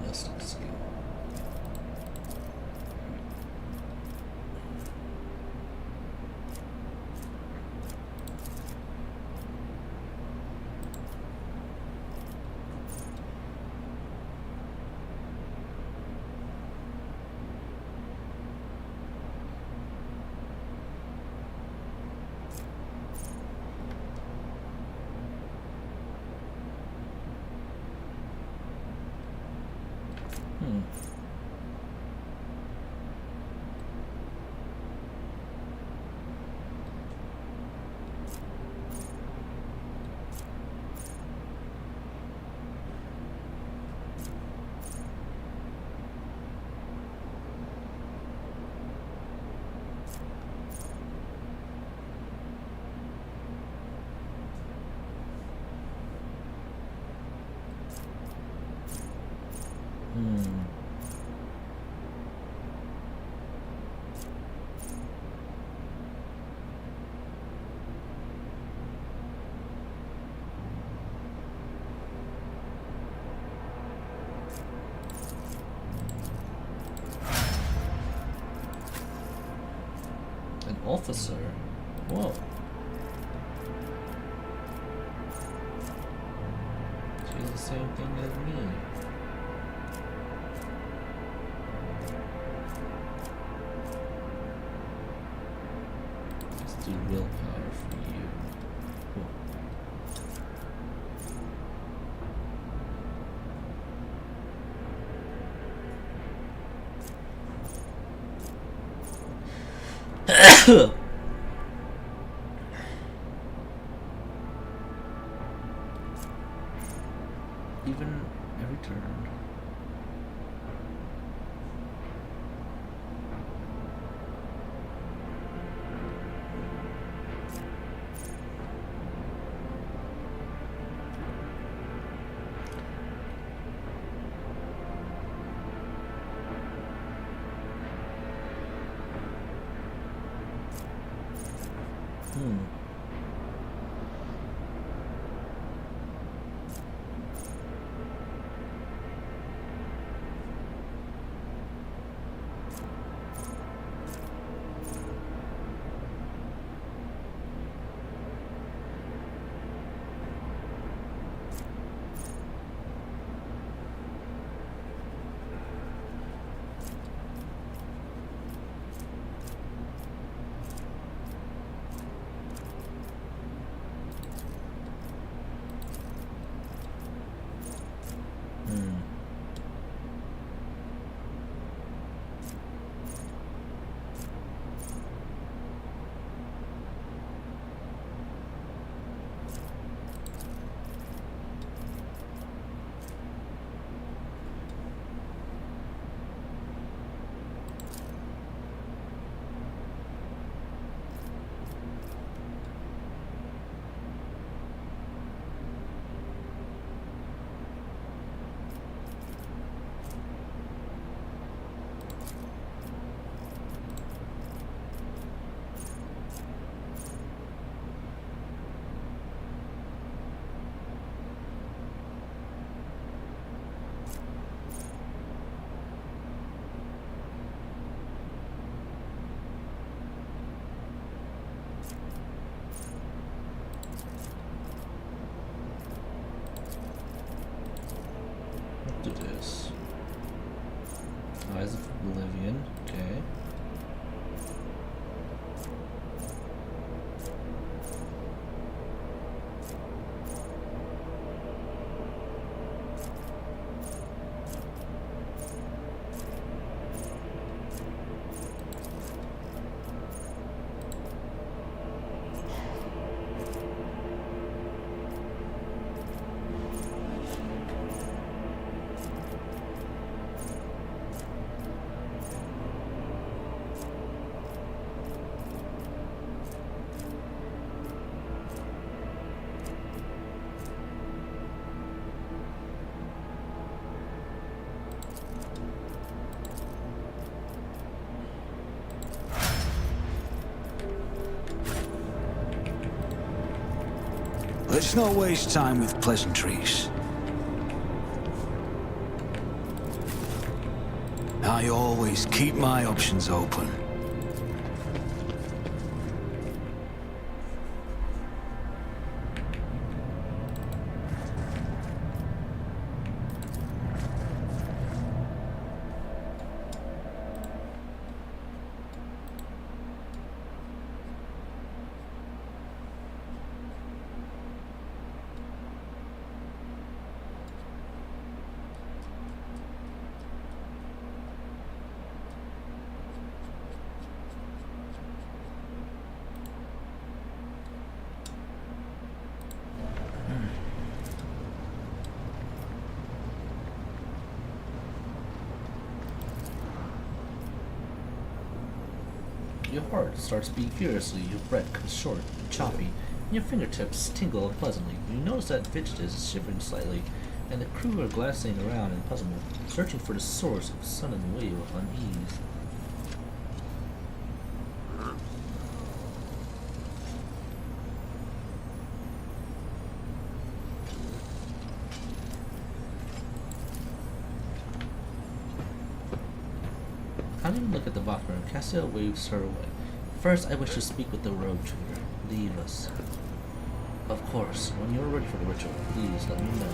Ballistic skill. An officer? Whoa. She's the same thing as me. Let's do willpower for you. Cool. Even every turn. Do this. Eyes of Oblivion, okay. Let's not waste time with pleasantries. I always keep my options open. Your heart starts beating furiously, your breath comes short and choppy, and your fingertips tingle unpleasantly. You notice that Vigitus is shivering slightly, and the crew are glancing around in puzzlement, searching for the source of a sudden wave of unease. Having a look at the Valkyrie, Cassio waves her away. First, I wish to speak with the road tutor. Leave us. Of course, when you are ready for the ritual, please let me know.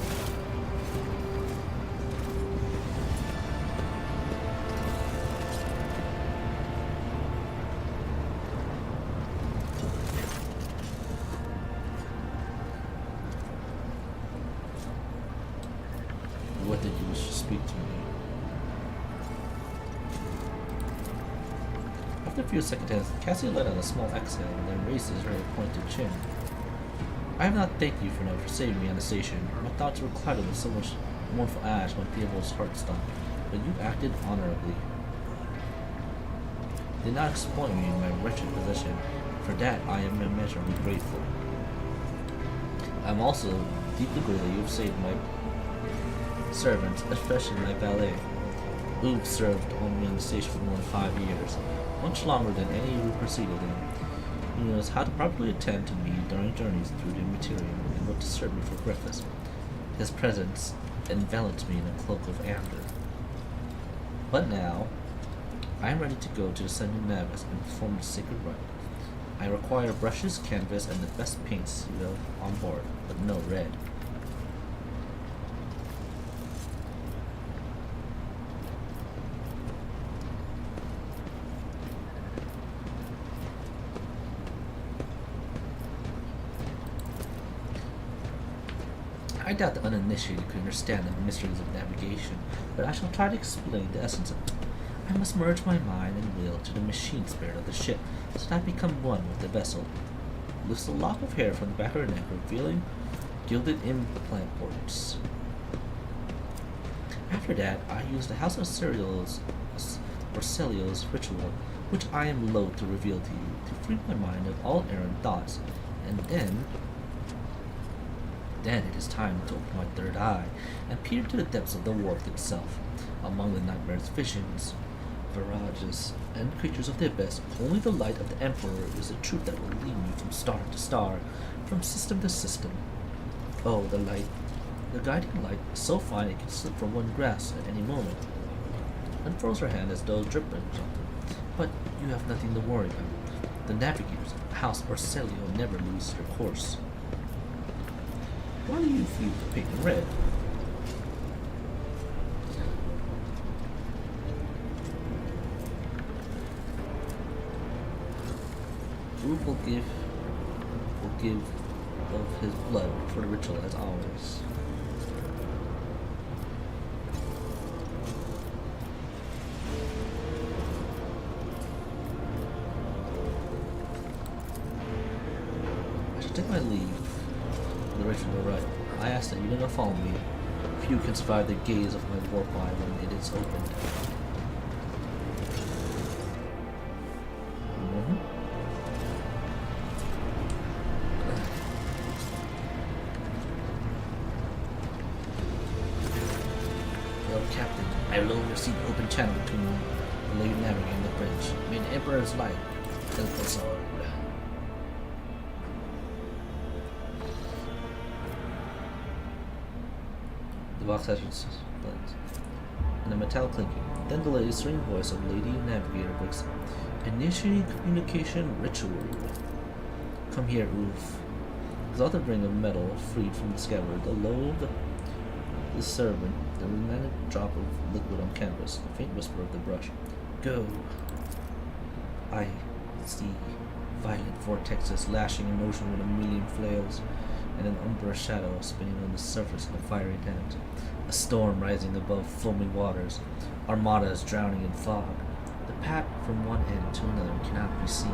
What did you wish to speak to me? After a few seconds, Cassia let out a small exhale and then raises her pointed chin. I have not thanked you for saving me on the station. My thoughts were clouded with so much mournful ash when Theobald's heart stopped, but you acted honorably. Did not exploit me in my wretched position. For that, I am immeasurably grateful. I am also deeply grateful you have saved my servants, especially my valet, who served on me on the station for more than 5 years, much longer than any who preceded him. He knows how to properly attend to me during journeys through the material and what to serve me for breakfast. His presence envelops me in a cloak of amber. But now, I am ready to go to the Sanctum Navis and perform the sacred rite. I require brushes, canvas, and the best paints you have on board, but no red. I doubt the uninitiated could understand the mysteries of navigation, but I shall try to explain the essence of it. I must merge my mind and will to the machine spirit of the ship, so that I become one with the vessel. Lifts a lock of hair from the back of her neck, revealing gilded implant ports. After that, I use the House of Celios ritual, which I am loath to reveal to you, to free my mind of all errant thoughts, and then it is time to open my third eye and peer into the depths of the warp itself. Among the nightmare's visions, mirages, and creatures of the abyss, only the light of the Emperor is the truth that will lead me from star to star, from system to system. Oh, the light, the guiding light, is so fine it can slip from one grasp at any moment. Unfurls her hand as though dripping something, but you have nothing to worry about. The navigators of House Orcelio never lose their course. Why do you feel the pink and red? Who will give of his blood for the ritual as always. I should take my leave. The ritual right. I ask that you never follow me. Few can survive the gaze of my warp eye when it is opened. Well, Captain, I will only see the open channel between the Lady Navigator and the bridge. May the Emperor's light help us all. The box has its buttons, and a metallic clinking. Then the lady's serene voice of Lady Navigator breaks. Initiating communication ritual. Come here, Oof. Exalted ring of metal freed from the scabbard. The low of the servant, the romantic drop of liquid on canvas, the faint whisper of the brush. Go. I see violent vortexes lashing in motion with a million flails, and an umbra shadow spinning on the surface of a fiery tent. A storm rising above foaming waters, armadas drowning in fog. The path from one end to another cannot be seen.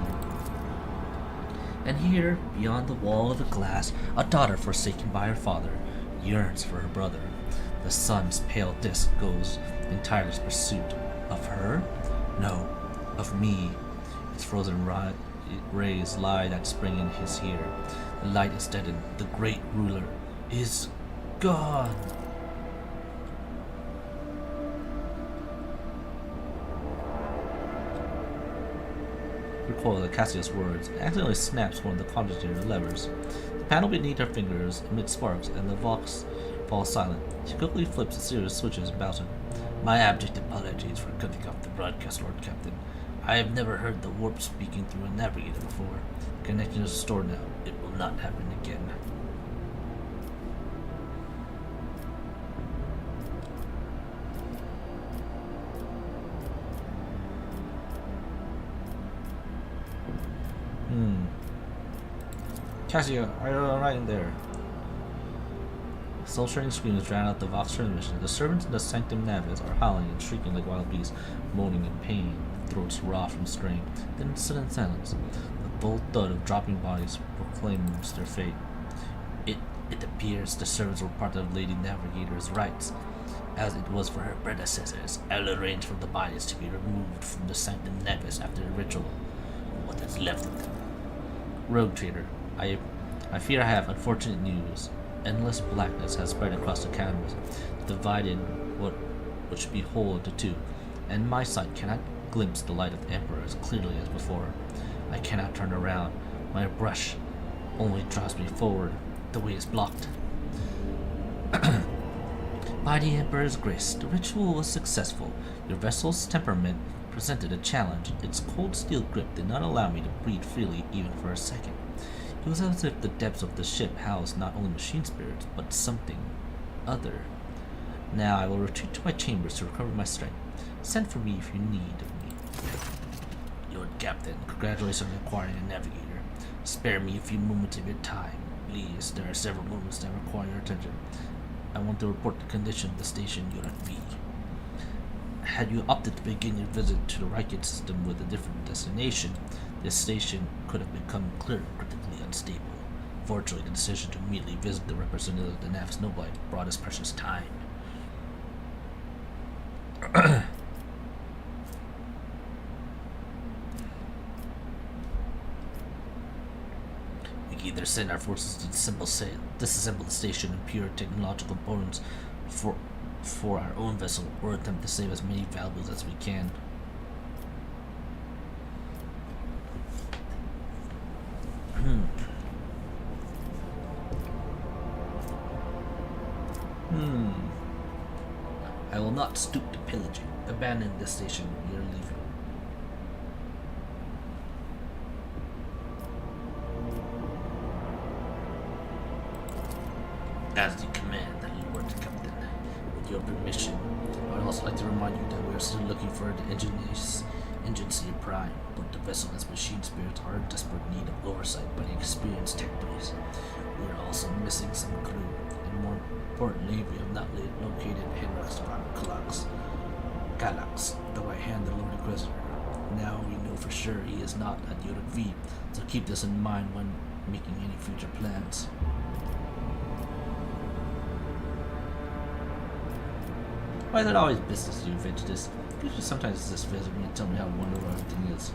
And here, beyond the wall of the glass, a daughter forsaken by her father yearns for her brother. The sun's pale disk goes in tireless pursuit. Of her? No, of me. Its frozen rays lie that spring in his ear. The light is deadened. The great ruler is gone. Recoil at Cassia's words, and accidentally snaps one of the conjugator levers. The panel beneath her fingers emits sparks, and the vox falls silent. She quickly flips a series of switches about him. My abject apologies for cutting off the broadcast, Lord Captain. I have never heard the warp speaking through a navigator before. The connection is restored now. It will not happen again. Cassia, are you alright in there? Soul-sharing screams drown out the Vox transmission. The servants in the Sanctum Navis are howling and shrieking like wild beasts, moaning in pain. throats raw from strain. Then sudden silence. The dull thud of dropping bodies proclaims their fate. It appears the servants were part of Lady Navigator's rites, as it was for her predecessors. I'll arrange for the bodies to be removed from the Sanctum Nevis after the ritual. What is left of them? Rogue Trader, I fear I have unfortunate news. Endless blackness has spread across the canvas, dividing what which behold into two, and my sight cannot glimpse the light of the Emperor as clearly as before. I cannot turn around. My brush only draws me forward. The way is blocked. By the Emperor's grace, the ritual was successful. Your vessel's temperament presented a challenge. Its cold steel grip did not allow me to breathe freely even for a second. It was as if the depths of the ship housed not only machine spirits, but something other. Now I will retreat to my chambers to recover my strength. Send for me if you need of me. Lord Captain, congratulations on acquiring a navigator. Spare me a few moments of your time. Please, there are several moments that require your attention. I want to report the condition of the station you're at B. Had you opted to begin your visit to the Reichert system with a different destination, this station could have become critically unstable. Fortunately, the decision to immediately visit the representative of the Navis Noblite brought us precious time. We either send our forces to disassemble the station and pure technological components for our own vessel, or attempt to save as many valuables as we can. I will not stoop to pillaging. Abandon this station. We are leaving. As you command, Lord Captain. With your permission, I would also like to remind you that we are still looking for the Engineer Prime. Both the vessel and its machine spirits are in desperate need of oversight by the experienced tech police. We are also missing some crew, and more importantly, we have not located Henrix von Galax, the right hand of the Lord Inquisitor. Now we know for sure he is not at Unit V, so keep this in mind when making any future plans. Why is it always business you invent this? Usually sometimes it's just visit me and tell me how wonderful everything is.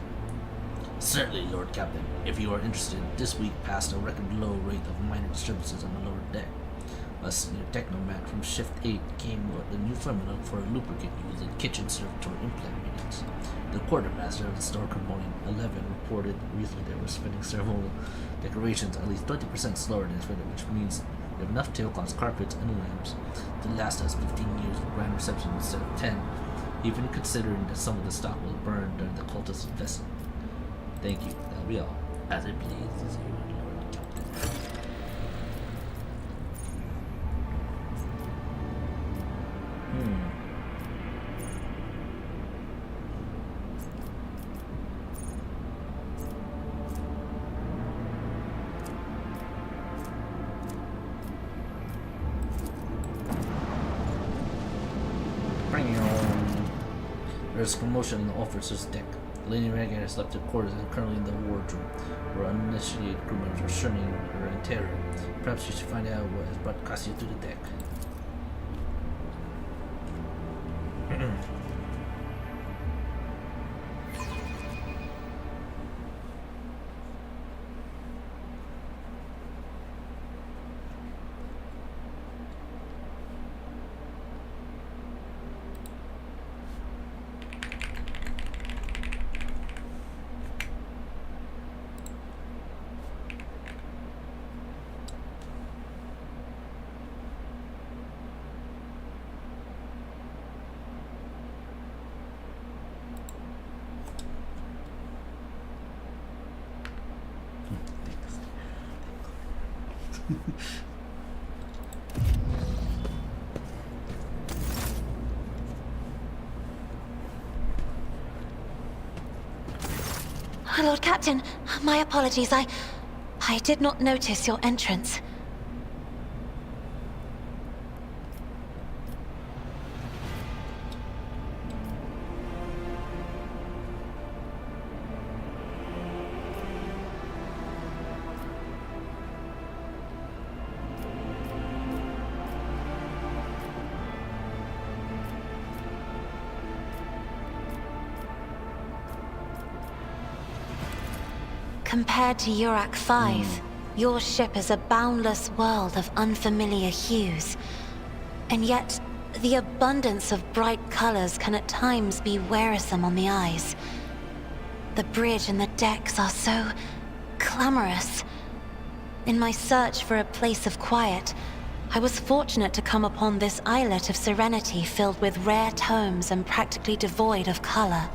Certainly, Lord Captain. If you are interested, this week passed a record low rate of minor disturbances on the lower deck. A senior technomat from Shift 8 came with the new formula for a lubricant used in kitchen servitory implant units. The quartermaster of the store component 11 reported recently they were spinning several decorations at least 20% slower than expected, which means we have enough tablecloths, carpets, and lamps to last us 15 years for grand reception instead of 10, even considering that some of the stock was burned during the cultist vessel. Thank you. That'll be all. As it pleases you, Lord Captain. There's commotion on the officer's deck. Lady Regan has left her quarters and is currently in the wardroom, where uninitiated crew members are shunning her in terror. Perhaps you should find out what has brought Cassia to the deck. Lord Captain, my apologies. I did not notice your entrance. Compared to Urak 5, your ship is a boundless world of unfamiliar hues. And yet, the abundance of bright colors can at times be wearisome on the eyes. The bridge and the decks are so glamorous. In my search for a place of quiet, I was fortunate to come upon this islet of serenity filled with rare tomes and practically devoid of color.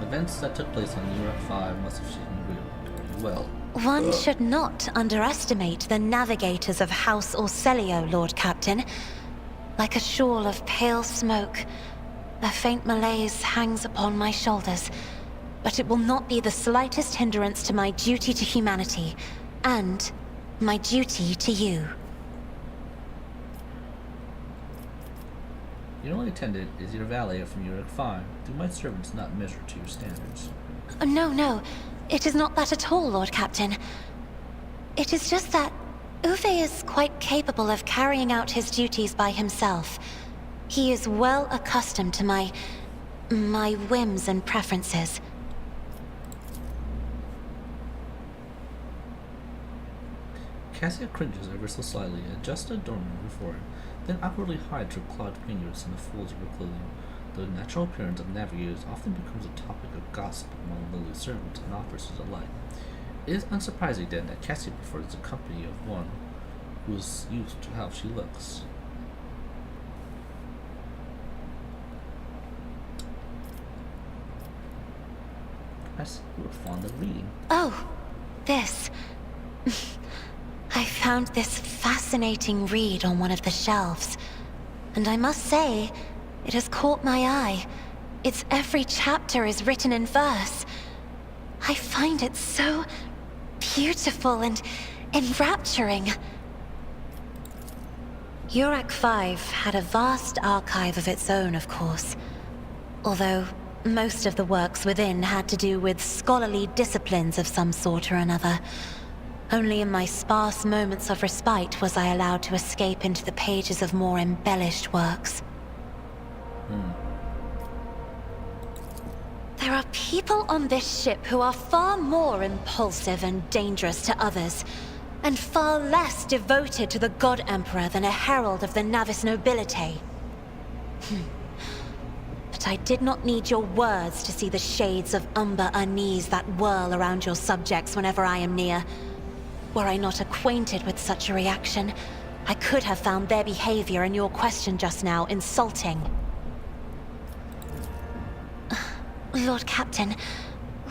Events that took place on Urak 5 must have shaken Will very well. One should not underestimate the navigators of House Orselio, Lord Captain. Like a shawl of pale smoke, a faint malaise hangs upon my shoulders, but it will not be the slightest hindrance to my duty to humanity, and my duty to you. Your only attendant is your valet from Urak 5. Do my servants not measure to your standards? No. It is not that at all, Lord Captain. It is just that Uwe is quite capable of carrying out his duties by himself. He is well accustomed to my whims and preferences. Cassia cringes ever so slightly, adjusts a doormat before her, then awkwardly hides her clawed fingers in the folds of her clothing. The natural appearance of navigators often becomes a topic of gossip among lowly servants and officers alike. It is unsurprising then that Cassia prefers the company of one who is used to how she looks. I see you were fond of reading. Oh, this. I found this fascinating read on one of the shelves, and I must say, it has caught my eye. Its every chapter is written in verse. I find it so beautiful and enrapturing. Urak 5 had a vast archive of its own, of course, although most of the works within had to do with scholarly disciplines of some sort or another. Only in my sparse moments of respite was I allowed to escape into the pages of more embellished works. There are people on this ship who are far more impulsive and dangerous to others, and far less devoted to the God Emperor than a herald of the Navis nobility. But I did not need your words to see the shades of umber unease that whirl around your subjects whenever I am near. Were I not acquainted with such a reaction, I could have found their behavior in your question just now insulting. Lord Captain,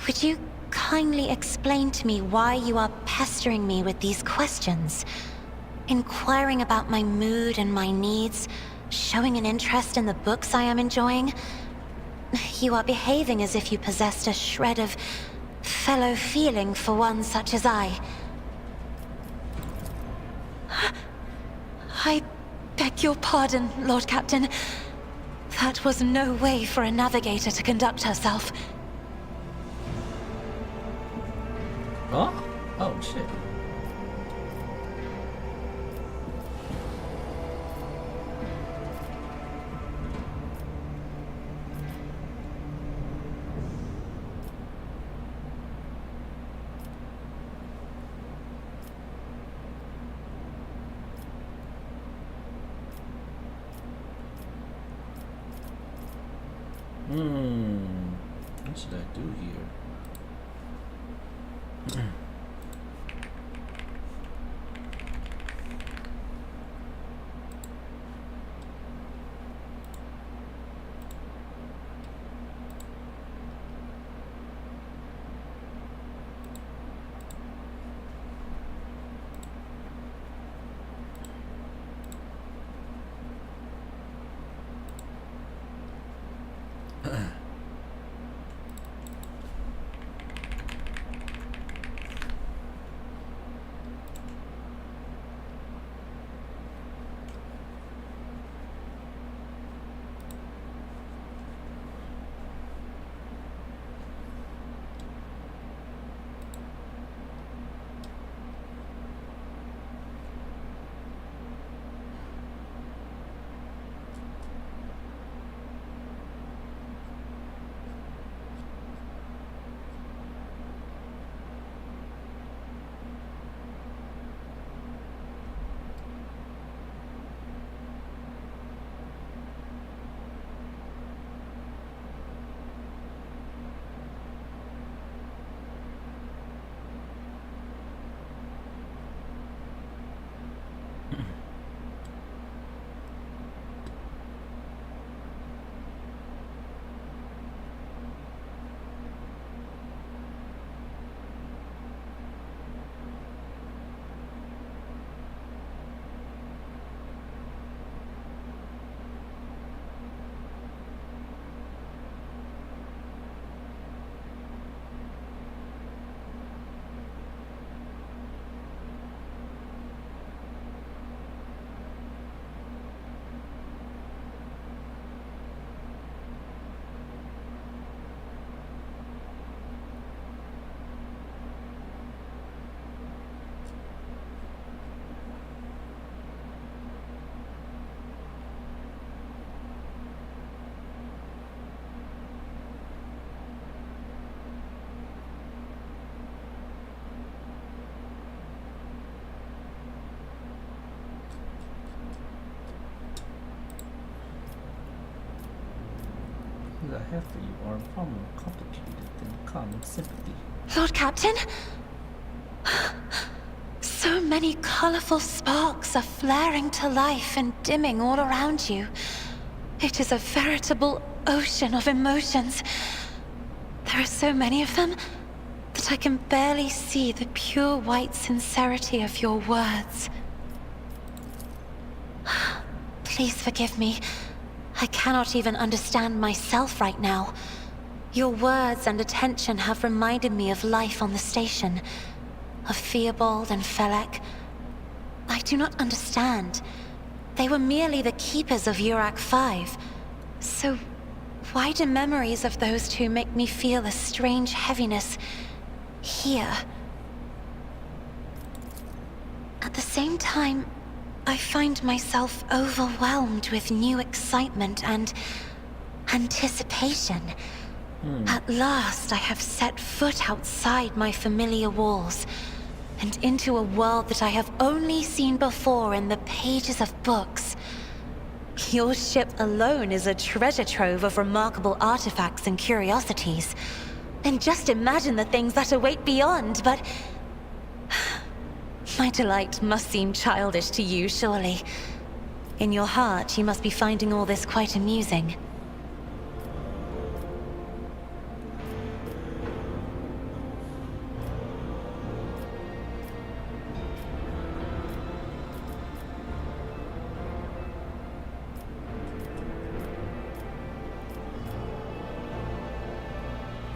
would you kindly explain to me why you are pestering me with these questions? Inquiring about my mood and my needs, showing an interest in the books I am enjoying? You are behaving as if you possessed a shred of fellow feeling for one such as I. I beg your pardon, Lord Captain. That was no way for a navigator to conduct herself. Oh? Oh, shit. What should I do here? I have for you are far more complicated than common sympathy. Lord Captain? So many colorful sparks are flaring to life and dimming all around you. It is a veritable ocean of emotions. There are so many of them that I can barely see the pure white sincerity of your words. Please forgive me. I cannot even understand myself right now. Your words and attention have reminded me of life on the station, of Theobald and Felek. I do not understand. They were merely the keepers of Urak 5. So why do memories of those two make me feel a strange heaviness here? At the same time, I find myself overwhelmed with new excitement and anticipation. At last, I have set foot outside my familiar walls and into a world that I have only seen before in the pages of books. Your ship alone is a treasure trove of remarkable artifacts and curiosities. And just imagine the things that await beyond, but my delight must seem childish to you, surely. In your heart, you must be finding all this quite amusing.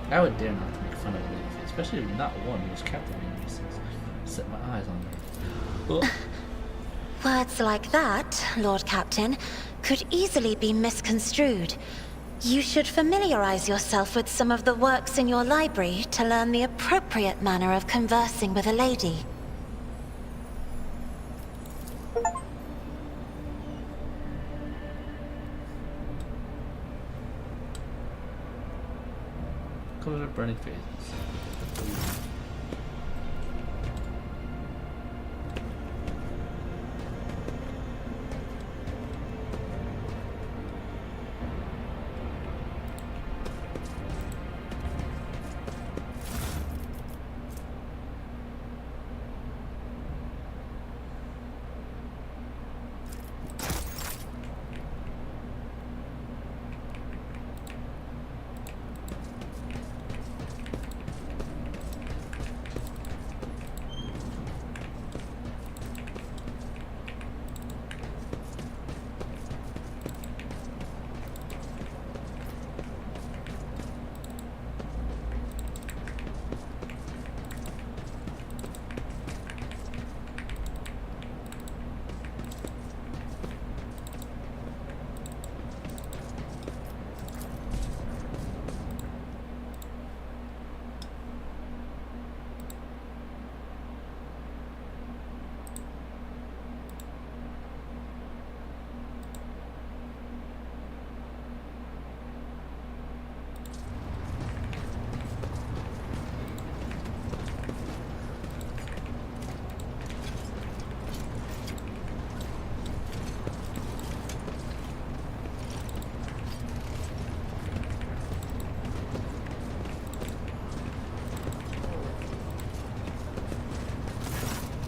I would dare not to make fun of Leaf, especially not one who was captivating me since I set my eyes on her. Words like that, Lord Captain, could easily be misconstrued. You should familiarize yourself with some of the works in your library to learn the appropriate manner of conversing with a lady. Color of burning phases.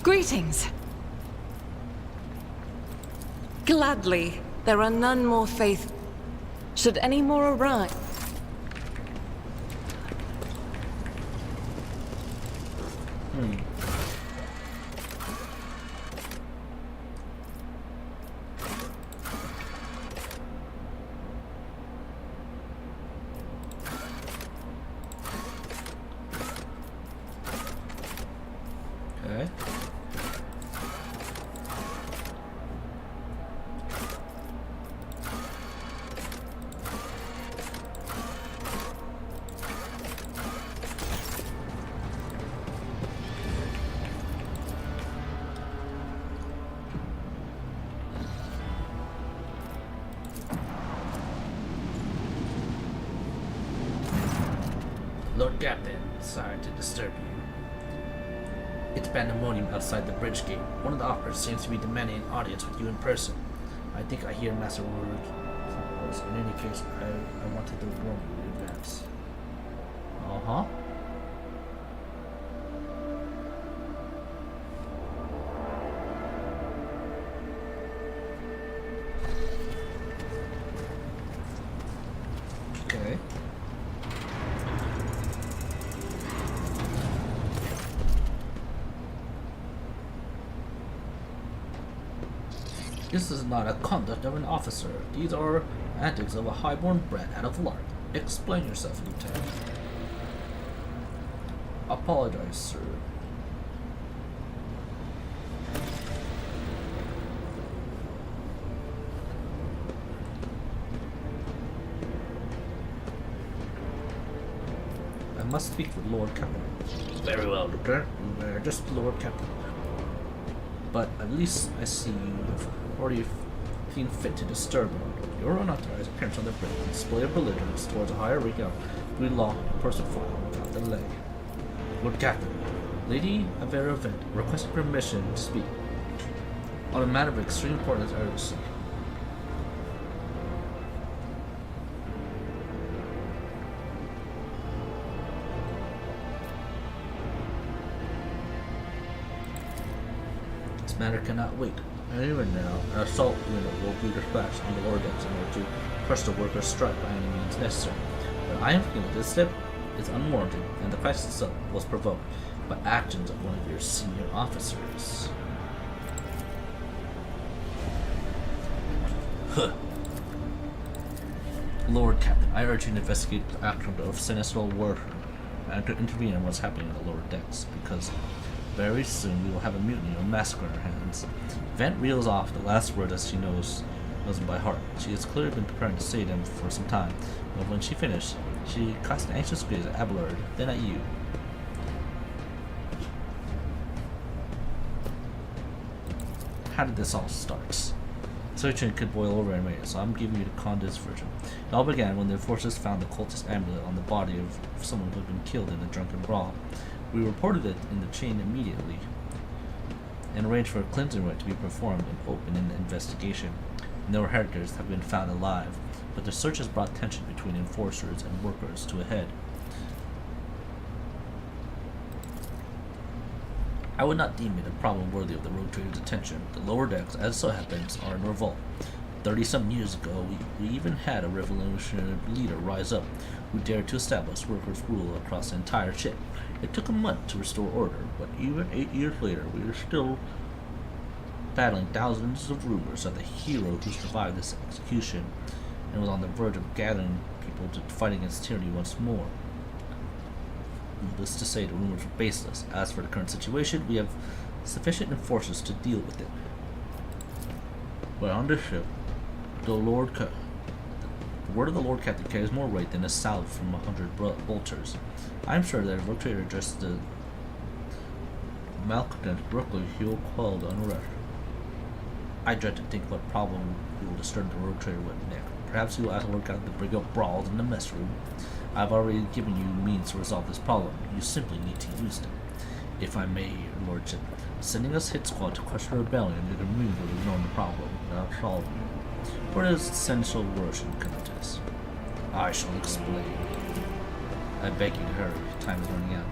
Greetings. Gladly, there are none more faithful. Should any more arrive? Okay. Lord Captain, sorry to disturb you. It's pandemonium outside the bridge gate. One of the operators seems to be demanding an audience with you in person. I think I hear Master Word. In any case, I wanted to warn you in advance. Uh-huh. Okay. This is not a conduct of an officer. These are antics of a highborn brat out of Lark. Explain yourself, Lieutenant. Apologize, sir. I must speak with Lord Captain. Very well, Lieutenant. You are just Lord Captain. But at least I see you have already seen fit to disturb me. Your unauthorized appearance on the bridge and display of belligerence towards a higher rank of we law person file without delay. Lord Captain, Lady Avera Vent requested permission to speak on a matter of extreme importance and urgency. This matter cannot wait. And even now, an assault unit will be dispatched on the lower decks in order to crush the workers' strike by any means necessary. But I am feeling that this step is unwarranted, and the crisis itself was provoked by actions of one of your senior officers. Huh. Lord Captain, I urge you to investigate the action of Sinestral Warrior and to intervene in what's happening in the lower decks, because very soon we will have a mutiny or massacre on our hands. Vent reels off the last word as she knows them by heart. She has clearly been preparing to say them for some time, but when she finished, she cast an anxious gaze at Abelard, then at you. How did this all start? Searching could boil over anyway, so I'm giving you the condensed version. It all began when the forces found the cultist amulet on the body of someone who had been killed in a drunken brawl. We reported it in the chain immediately and arranged for a cleansing rite to be performed and open an investigation. No heretics have been found alive, but the search has brought tension between enforcers and workers to a head. I would not deem it a problem worthy of the Rogue Trader's attention. The lower decks, as so happens, are in revolt. 30-some years ago, we even had a revolutionary leader rise up who dared to establish workers' rule across the entire ship. It took a month to restore order, but even 8 years later, we are still battling thousands of rumors of the hero who survived this execution and was on the verge of gathering people to fight against tyranny once more. Needless to say, the rumors were baseless. As for the current situation, we have sufficient enforcers to deal with it. But on this ship, the word of the Lord Captain carries more weight than a salve from 100 bolters. I am sure that if Rogue Trader addresses the malcontents directly, he will quell the unrest. I dread to think what problem we will disturb the Rogue Trader with next. Perhaps he will ask Lord Captain to bring up brawls in the mess room. I have already given you means to resolve this problem. You simply need to use them. If I may, Your Lordship, sending us hit squad to crush the rebellion is a means of ignoring the problem without solving it. For it is essential version come to this. I shall explain. I beg you to hurry. Time is running out.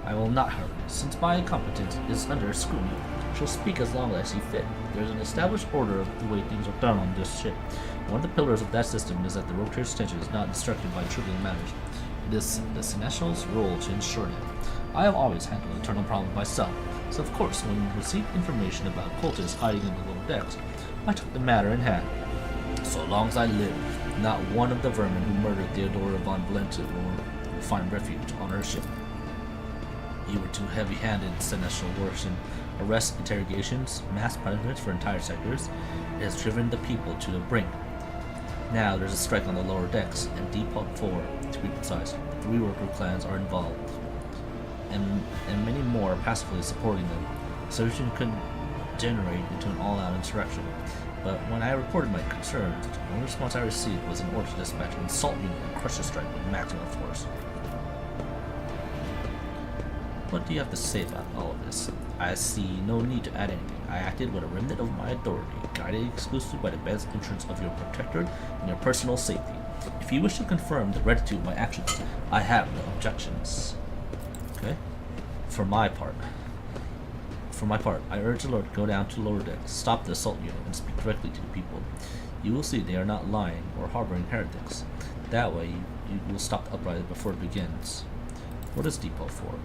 I will not hurry, since my competence is under scrutiny. shall speak as long as I see fit. There's an established order of the way things are done on this ship. One of the pillars of that system is that the rotator's tension is not instructed by trivial matters. It is the Seneschal's role to ensure that. I have always handled internal problems myself, so of course, when we received information about cultists hiding in the lower decks, I took the matter in hand. So long as I live, not one of the vermin who murdered Theodora von Valenta will find refuge on her ship. You were too heavy-handed, Seneschal Worsen. Arrests, interrogations, mass punishments for entire sectors. It has driven the people to the brink. Now there's a strike on the lower decks, and Depot 4, to be precise. 3 worker clans are involved, and many more are passively supporting them. The solution could generate into an all-out insurrection. But when I reported my concerns, the only response I received was an order to dispatch an assault unit and crush the strike with maximum force. What do you have to say about all of this? I see no need to add anything. I acted with a remnant of my authority, guided exclusively by the best interests of your protector and your personal safety. If you wish to confirm the rectitude of my actions, I have no objections. Okay? For my part, I urge the Lord to go down to lower decks, stop the assault unit, and speak directly to the people. You will see they are not lying or harboring heretics. That way, you will stop the uprising before it begins. What is Depot 4?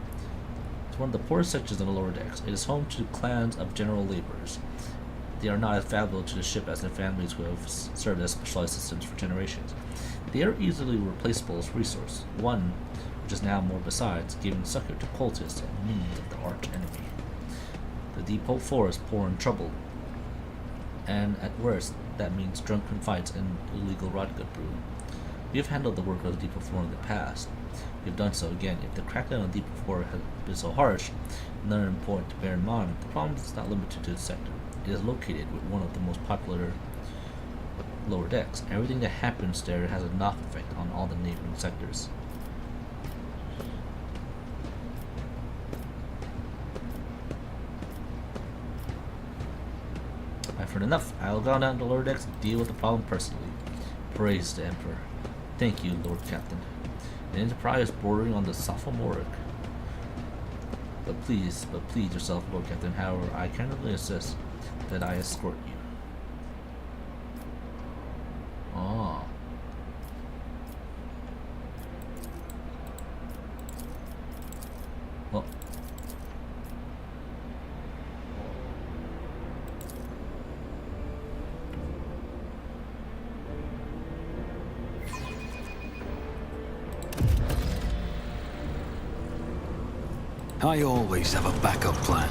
It's one of the poorest sections on the lower decks. It is home to clans of general laborers. They are not as valuable to the ship as their families who have served as specialized systems for generations. They are easily replaceable as resource, one which is now more besides, giving succor to cultists and minions of the arch enemy. The Depot 4 is poor and troubled, and at worst, that means drunken fights and illegal rotgut brew. We have handled the work of the Depot 4 in the past. We have done so again. If the crackdown on Depot 4 has been so harsh, another point to bear in mind, the problem is not limited to the sector. It is located with one of the most popular lower decks. Everything that happens there has a knock effect on all the neighboring sectors. I've heard enough. I'll go down to the lower decks and deal with the problem personally. Praise the Emperor. Thank you, Lord Captain. The Enterprise bordering on the sophomoric. But please yourself, Lord Captain. However, I candidly insist that I escort you. Oh. Well. I always have a backup plan.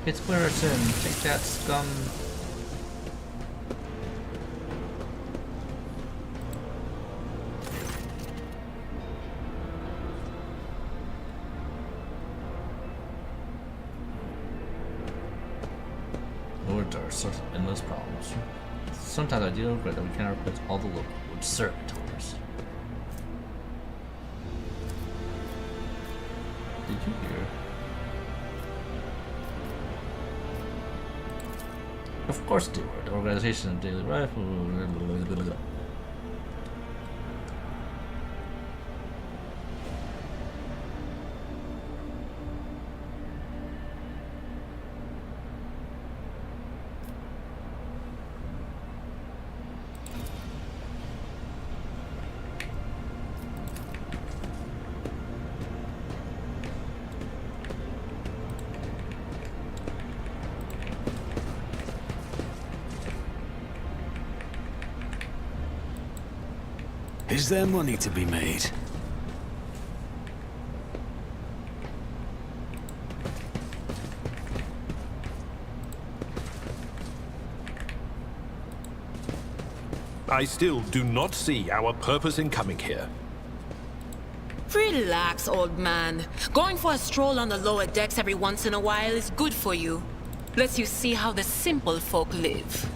It's Claritin. Take that, scum. Lords are a source of endless problems. Sometimes I do regret that we cannot replace all the local with servitors. Did you hear? Of course they were. The organization of daily life. Is there money to be made? I still do not see our purpose in coming here. Relax, old man. Going for a stroll on the lower decks every once in a while is good for you. Lets you see how the simple folk live.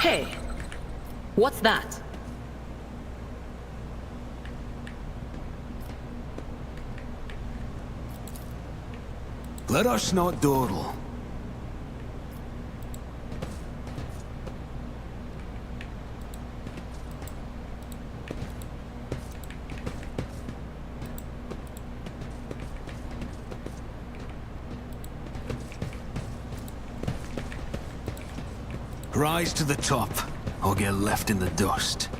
Hey, what's that? Let us not dawdle. Rise to the top, or get left in the dust.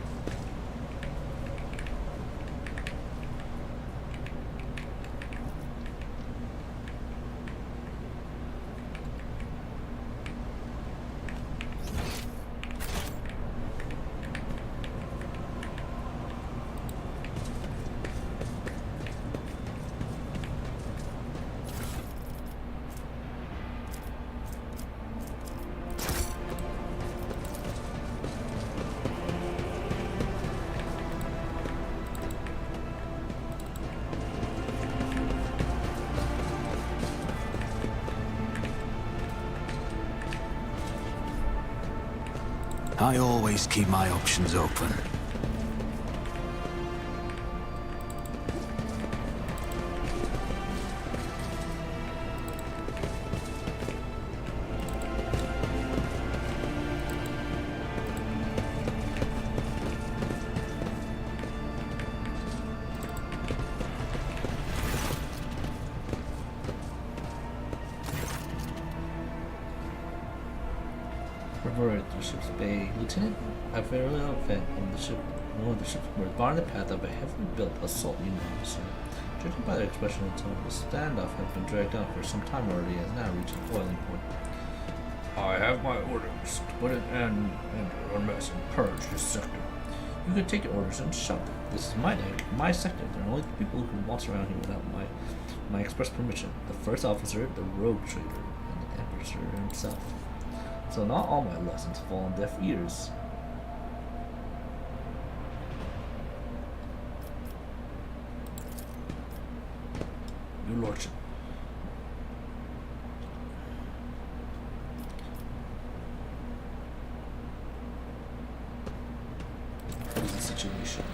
I always keep my options open. Reverted to ship's bay. Lieutenant Averio Vent and the ship, one of the ships were barring the path of a heavily built assault unit officer. Judging by their expression and tone, the standoff had been dragged out for some time already and has now reached a boiling point. I have my orders to put an end to unrest and purge this sector. You can take your orders and shut them. This is my day, my sector. There are only two people who can waltz around here without my express permission. The first officer, the rogue trader, and the Emperor himself. So not all my lessons fall on deaf ears. Your Lordship. What is the situation?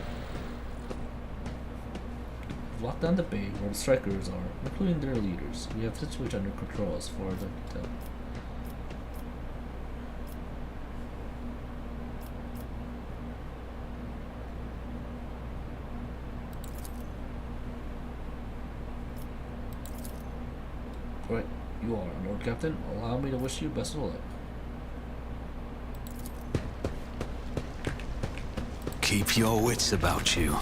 We've locked down the bay where the strikers are, including their leaders. We have the situation under control as far as I can tell. Right, you are, Lord Captain. Allow me to wish you best of luck. Keep your wits about you.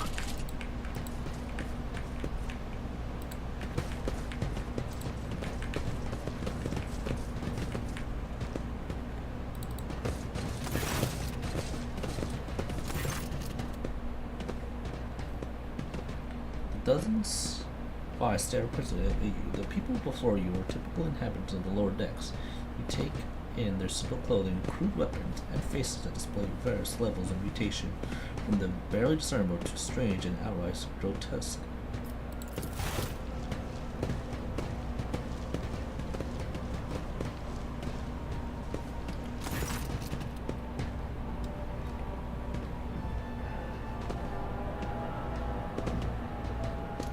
Dozens I stare principally at you. The people before you are typical inhabitants of the lower decks. You take in their simple clothing, crude weapons, and faces that display various levels of mutation, from the barely discernible to strange and outright grotesque.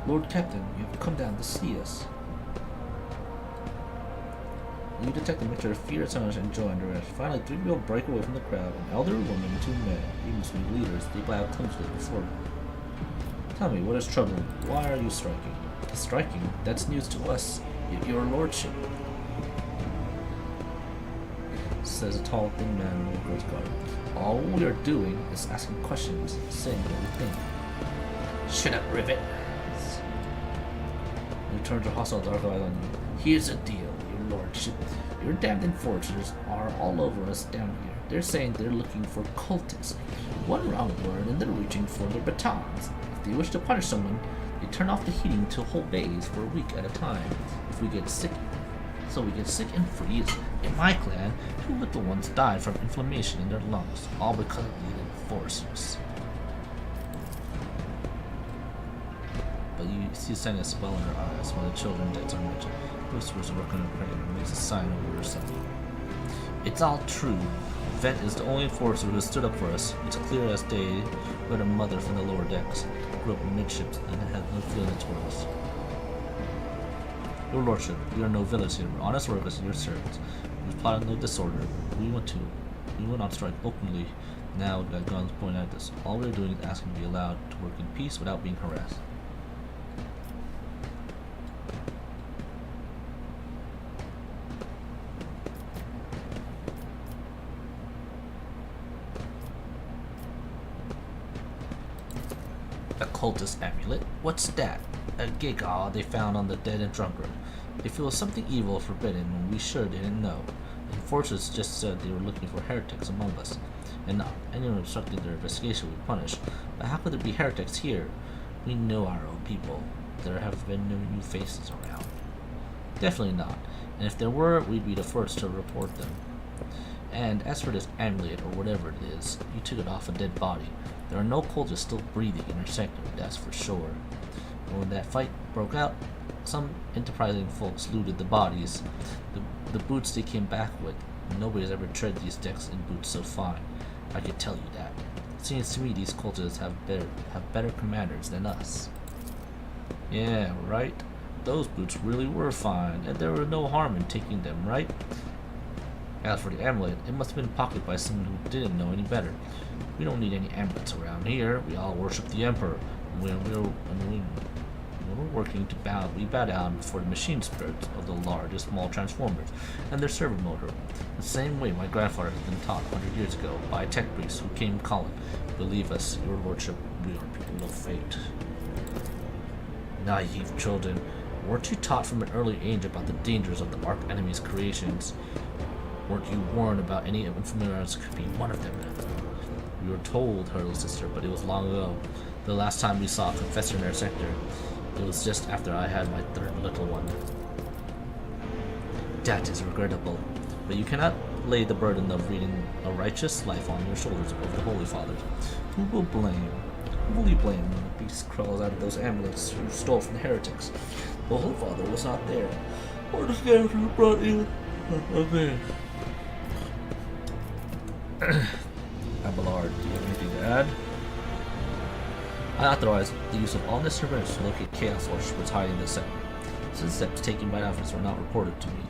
Lord Captain, you have come down to see us. You detect a mixture of fear, silence, and joy under it. Finally, three people break away from the crowd. An elderly woman and two men, even some leaders, they bow clumsily before you. Tell me, what is troubling? Why are you striking? Striking? That's news to us, your lordship, says a tall, thin man in a growth guard. All we are doing is asking questions, saying what we think. Shut up, Rivet. He turns a hostile dark eye on you. Here's the deal, your lordship. Your damned enforcers are all over us down here. They're saying they're looking for cultists. One wrong word and they're reaching for their batons. If they wish to punish someone, they turn off the heating to whole bays for a week at a time. If we get sick, so we get sick and freeze. In my clan, 2 little ones died from inflammation in their lungs, all because of the enforcers. But you see sadness well in her eyes when the children dead are mentioned. Whispers are working on her prayer and makes a sign over herself. It's all true. Vent is the only enforcer who has stood up for us. It's clear as day. We had a mother from the lower decks, grew up in midships, and had no feeling toward us. Your lordship, we are no villains here. We're honest workers and your servants. We plot no disorder. We will not strike openly now we've got guns pointed at us. All we're doing is asking to be allowed to work in peace without being harassed. A cultist amulet? What's that? A gigaw they found on the dead and drunkard. If it was something evil or forbidden, we sure didn't know. The enforcers just said they were looking for heretics among us, and anyone obstructing their investigation would be punished. But how could there be heretics here? We know our own people. There have been no new faces around. Definitely not. And if there were, we'd be the first to report them. And as for this amulet, or whatever it is, you took it off a dead body. There are no cultists still breathing in our sector, that's for sure. And when that fight broke out, some enterprising folks looted the bodies, the boots they came back with. Nobody's ever tread these decks in boots so fine. I could tell you that. It seems to me these cultists have better commanders than us. Yeah, right? Those boots really were fine, and there was no harm in taking them, right? As for the amulet, it must have been pocketed by someone who didn't know any better. We don't need any amulets around here. We all worship the Emperor. When we're working to bow down before the machine spirits of the large and small transformers and their servo motor. The same way my grandfather has been taught 100 years ago by a tech priest who came calling. Believe us, your lordship, we are people of fate. Naive children, weren't you taught from an early age about the dangers of the Arch Enemy's creations? Weren't you warned about any unfamiliars could be one of them? We were told, her little sister, but it was long ago. The last time we saw a confessor in our sector, it was just after I had my third little one. That is regrettable, but you cannot lay the burden of leading a righteous life on your shoulders above the Holy Fathers. Who will blame? Who will you blame when the beast crawls out of those amulets you stole from the heretics? The Holy Father was not there, or the scavenger who brought you a man. Abelard, do you have anything to add? I authorized the use of all necessary measures to locate Chaos Worshippers hiding in the sector. Since steps taken by the officers were not reported to me.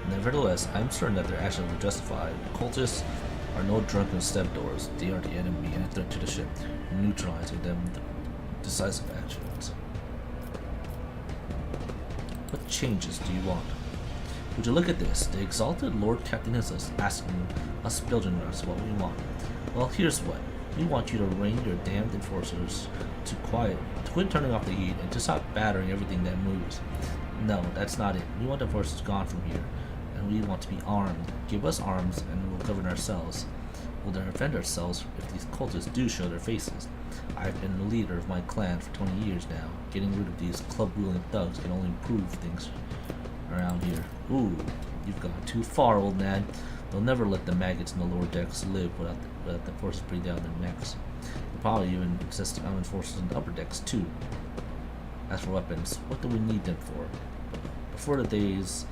Nevertheless, I am certain that their actions were justified. The cultists are no drunken stepdoors. They are the enemy and a threat to the ship, neutralizing them with decisive actions. What changes do you want? Would you look at this? The exalted Lord Captain is asking us Bilderers what we want. Well, here's what. We want you to rein your damned enforcers to quit turning off the heat, and to stop battering everything that moves. No, that's not it. We want the enforcers gone from here, and we want to be armed. Give us arms, and we'll govern ourselves. We'll defend ourselves if these cultists do show their faces. I've been the leader of my clan for 20 years now. Getting rid of these club-wielding thugs can only improve things around here. Ooh, you've gone too far, old man. They'll never let the maggots in the lower decks live without the forces bring down their necks. They'll probably even exist to forces in the upper decks too. As for weapons, what do we need them for? Before the days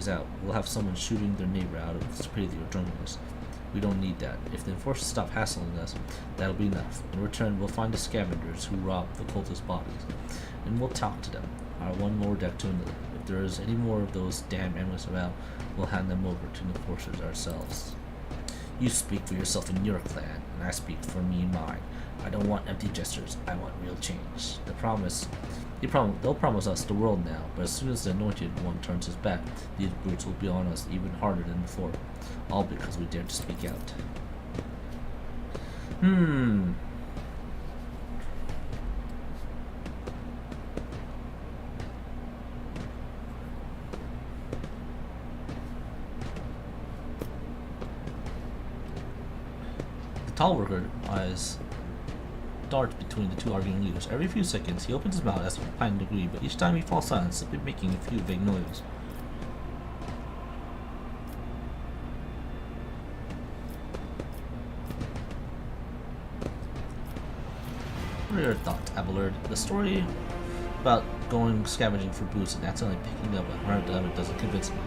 out, we'll have someone shooting their neighbor out of stupidity or drunkenness. We don't need that. If the enforcers stop hassling us, that'll be enough. In return, we'll find the scavengers who robbed the cultist bodies, and we'll talk to them, our one lower deck to another. If there is any more of those damn amulets about, we'll hand them over to the enforcers ourselves. You speak for yourself and your clan, and I speak for me and mine. I don't want empty gestures, I want real change. They'll promise us the world now, but as soon as the anointed one turns his back, these brutes will be on us even harder than before. All because we dared to speak out. The tall worker eyes dart between the two arguing leaders. Every few seconds, he opens his mouth as if planning to agree, but each time he falls silent, simply making a few vague noises. What are your thoughts, Abelard? The story about going scavenging for boots and accidentally picking up 100 of it doesn't convince me.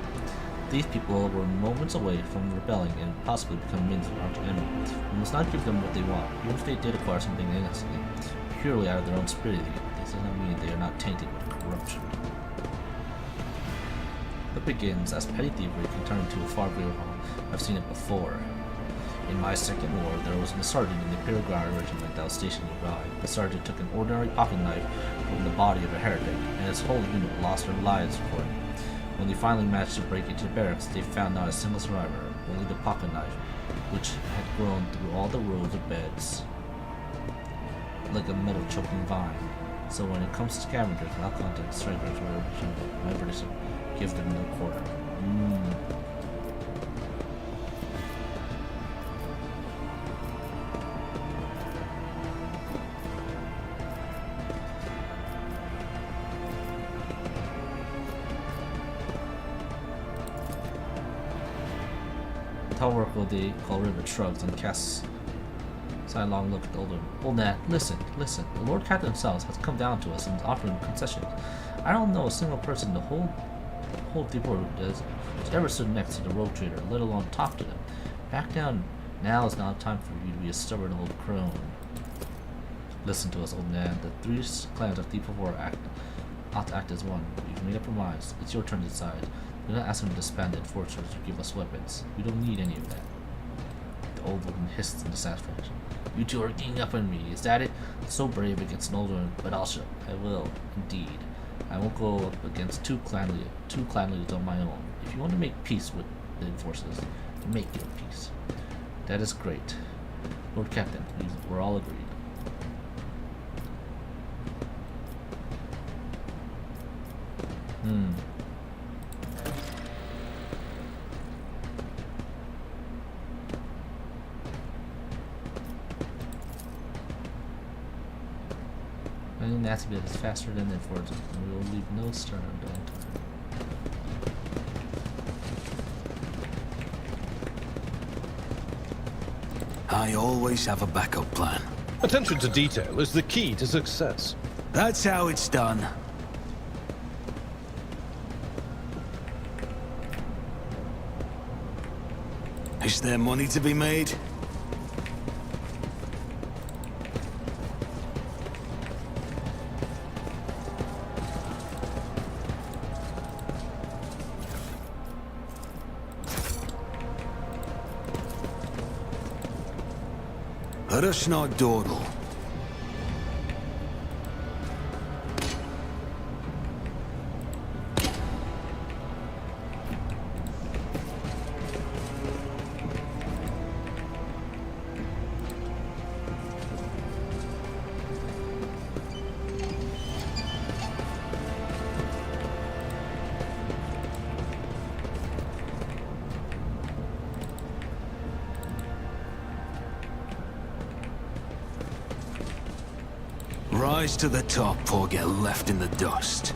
These people were moments away from rebelling and possibly becoming minions of our enemy. We must not give them what they want, even if they did acquire something innocently, purely out of their own stupidity. This doesn't mean they are not tainted with corruption. It begins as petty thievery can turn into a far greater harm. I've seen it before. In my second war, there was a sergeant in the Imperial Guard regiment that was stationed nearby. The sergeant took an ordinary pocket knife from the body of a heretic, and his whole unit lost their lives for it. When they finally managed to break into the barracks, they found not a single survivor, only the pocket knife, which had grown through all the rows of beds like a metal choking vine. So when it comes to scavengers, malcontent strikers were my British give them no quarter. Oracle they call Rivet shrugs and casts sidelong look at the older. Old Nat, listen. The Lord Captain himself has come down to us and is offering concessions. I don't know a single person in the whole Deepwater who ever stood next to the rogue trader, let alone talk to them. Back down. Now is not time for you to be a stubborn old crone. Listen to us, old man. The three clans of Deepwater ought to act as one. You've made up your minds. It's your turn to decide. Do not ask them to disband the enforcers or give us weapons. We don't need any of that. The old woman hissed in dissatisfaction. You two are ganging up on me, is that it? So brave against an older one, but I'll show. I will, indeed. I won't go up against two clan leaders on my own. If you want to make peace with the enforcers, make your peace. That is great. Lord Captain, we're all agreed. I think that's bit is faster than the enforcers, and we will leave no stone unturned. I always have a backup plan. Attention to detail is the key to success. That's how it's done. Is there money to be made? Let us not dawdle. Rise to the top or get left in the dust.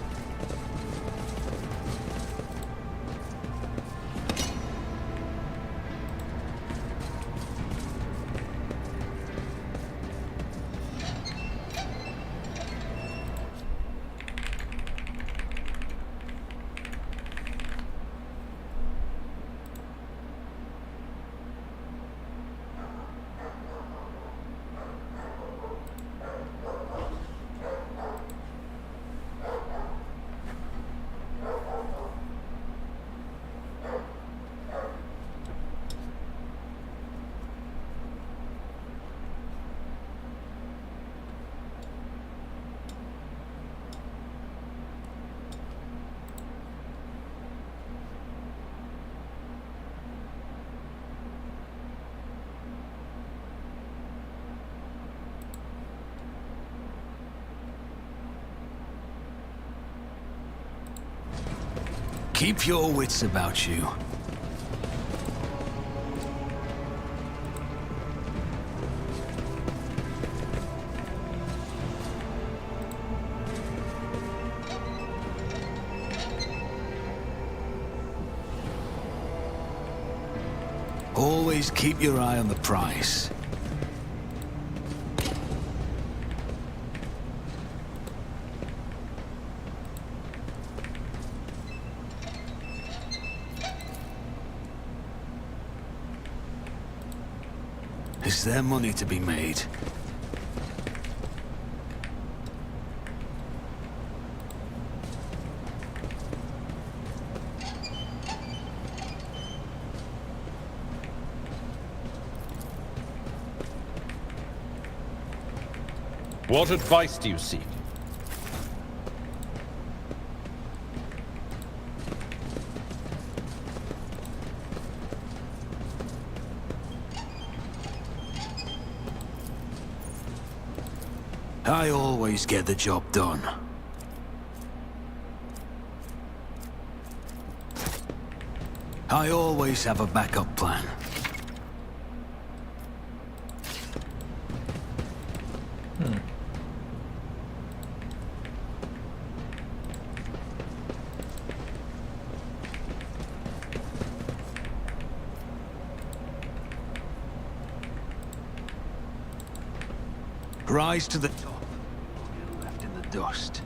Keep your wits about you. Always keep your eye on the prize. Is there money to be made? What advice do you seek? I always get the job done. I always have a backup plan. Rise to the top, or get left in the dust.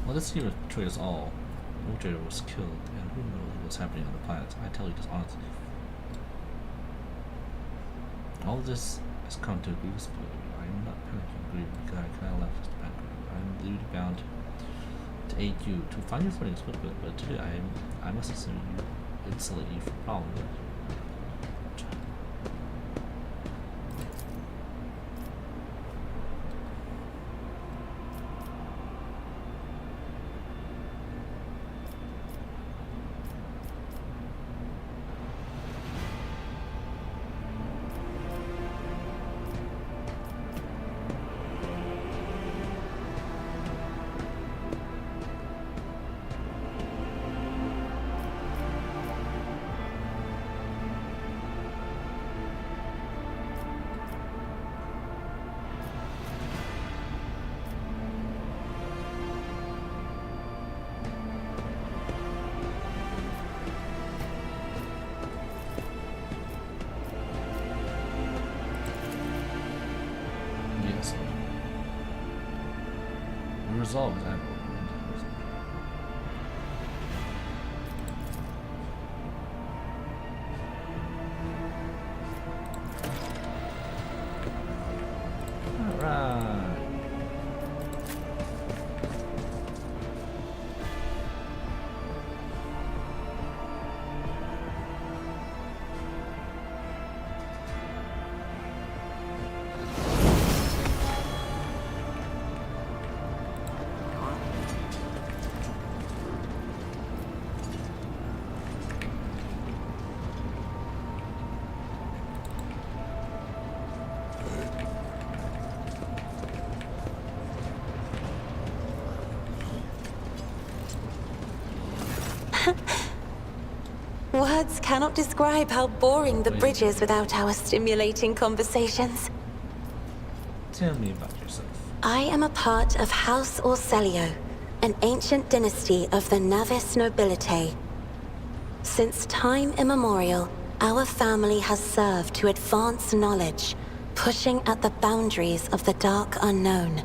Well, this hero betrays all. No traitor was killed, and who knows what's happening on the planet. I tell you this honestly. All this has come to a grievous blow. I am not panicking, grieving, because I cannot left this background. I am duty bound to aid you to find your footing, but today I must assume you insulate you from problems. Resolve that. Alright. Words cannot describe how boring the bridge is without our stimulating conversations. Tell me about yourself. I am a part of House Orselio, an ancient dynasty of the Navis nobility. Since time immemorial, our family has served to advance knowledge, pushing at the boundaries of the dark unknown.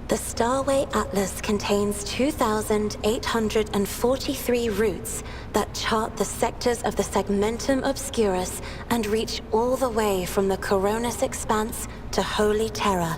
The Starway Atlas contains 2,843 routes that chart the sectors of the Segmentum Obscurus and reach all the way from the Coronis Expanse to Holy Terra.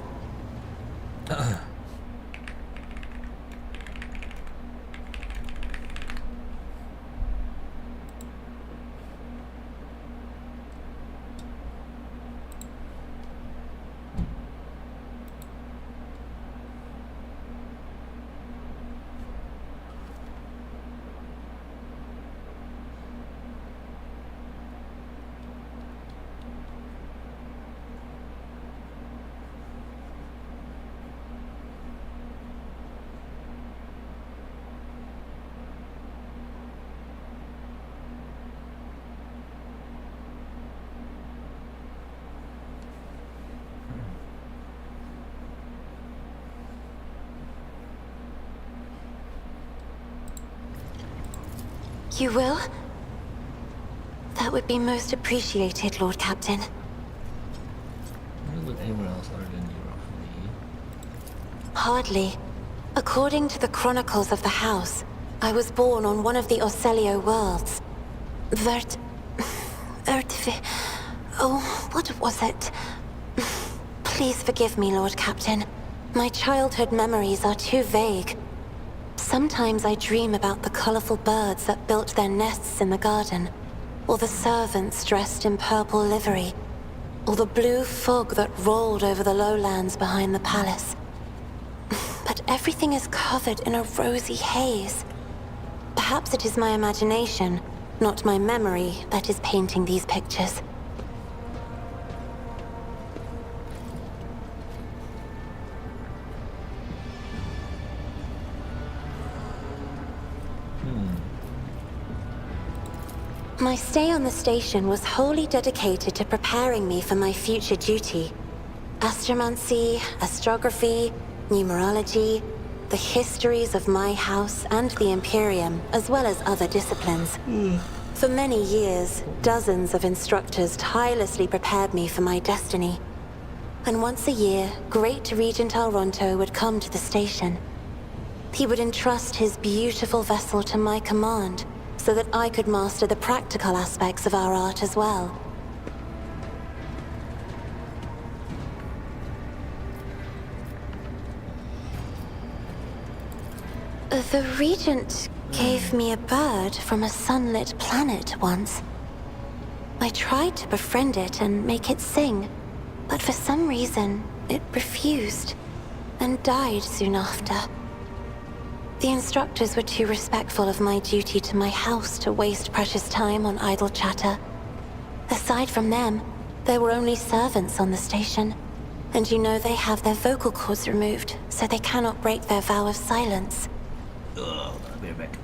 You will? That would be most appreciated, Lord Captain. I don't live anywhere else other than Europe. Hardly. According to the chronicles of the house, I was born on one of the Orselio worlds. Oh, what was it? Please forgive me, Lord Captain. My childhood memories are too vague. Sometimes I dream about the colorful birds that built their nests in the garden, or the servants dressed in purple livery, or the blue fog that rolled over the lowlands behind the palace. But everything is covered in a rosy haze. Perhaps it is my imagination, not my memory, that is painting these pictures. My stay on the station was wholly dedicated to preparing me for my future duty. Astromancy, astrography, numerology, the histories of my house and the Imperium, as well as other disciplines. For many years, dozens of instructors tirelessly prepared me for my destiny. And once a year, Great Regent Alronto would come to the station. He would entrust his beautiful vessel to my command, so that I could master the practical aspects of our art as well. The Regent gave me a bird from a sunlit planet once. I tried to befriend it and make it sing, but for some reason, it refused, and died soon after. The instructors were too respectful of my duty to my house to waste precious time on idle chatter. Aside from them, there were only servants on the station, and you know they have their vocal cords removed, so they cannot break their vow of silence. Ugh, I'll be right back.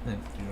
Thank you.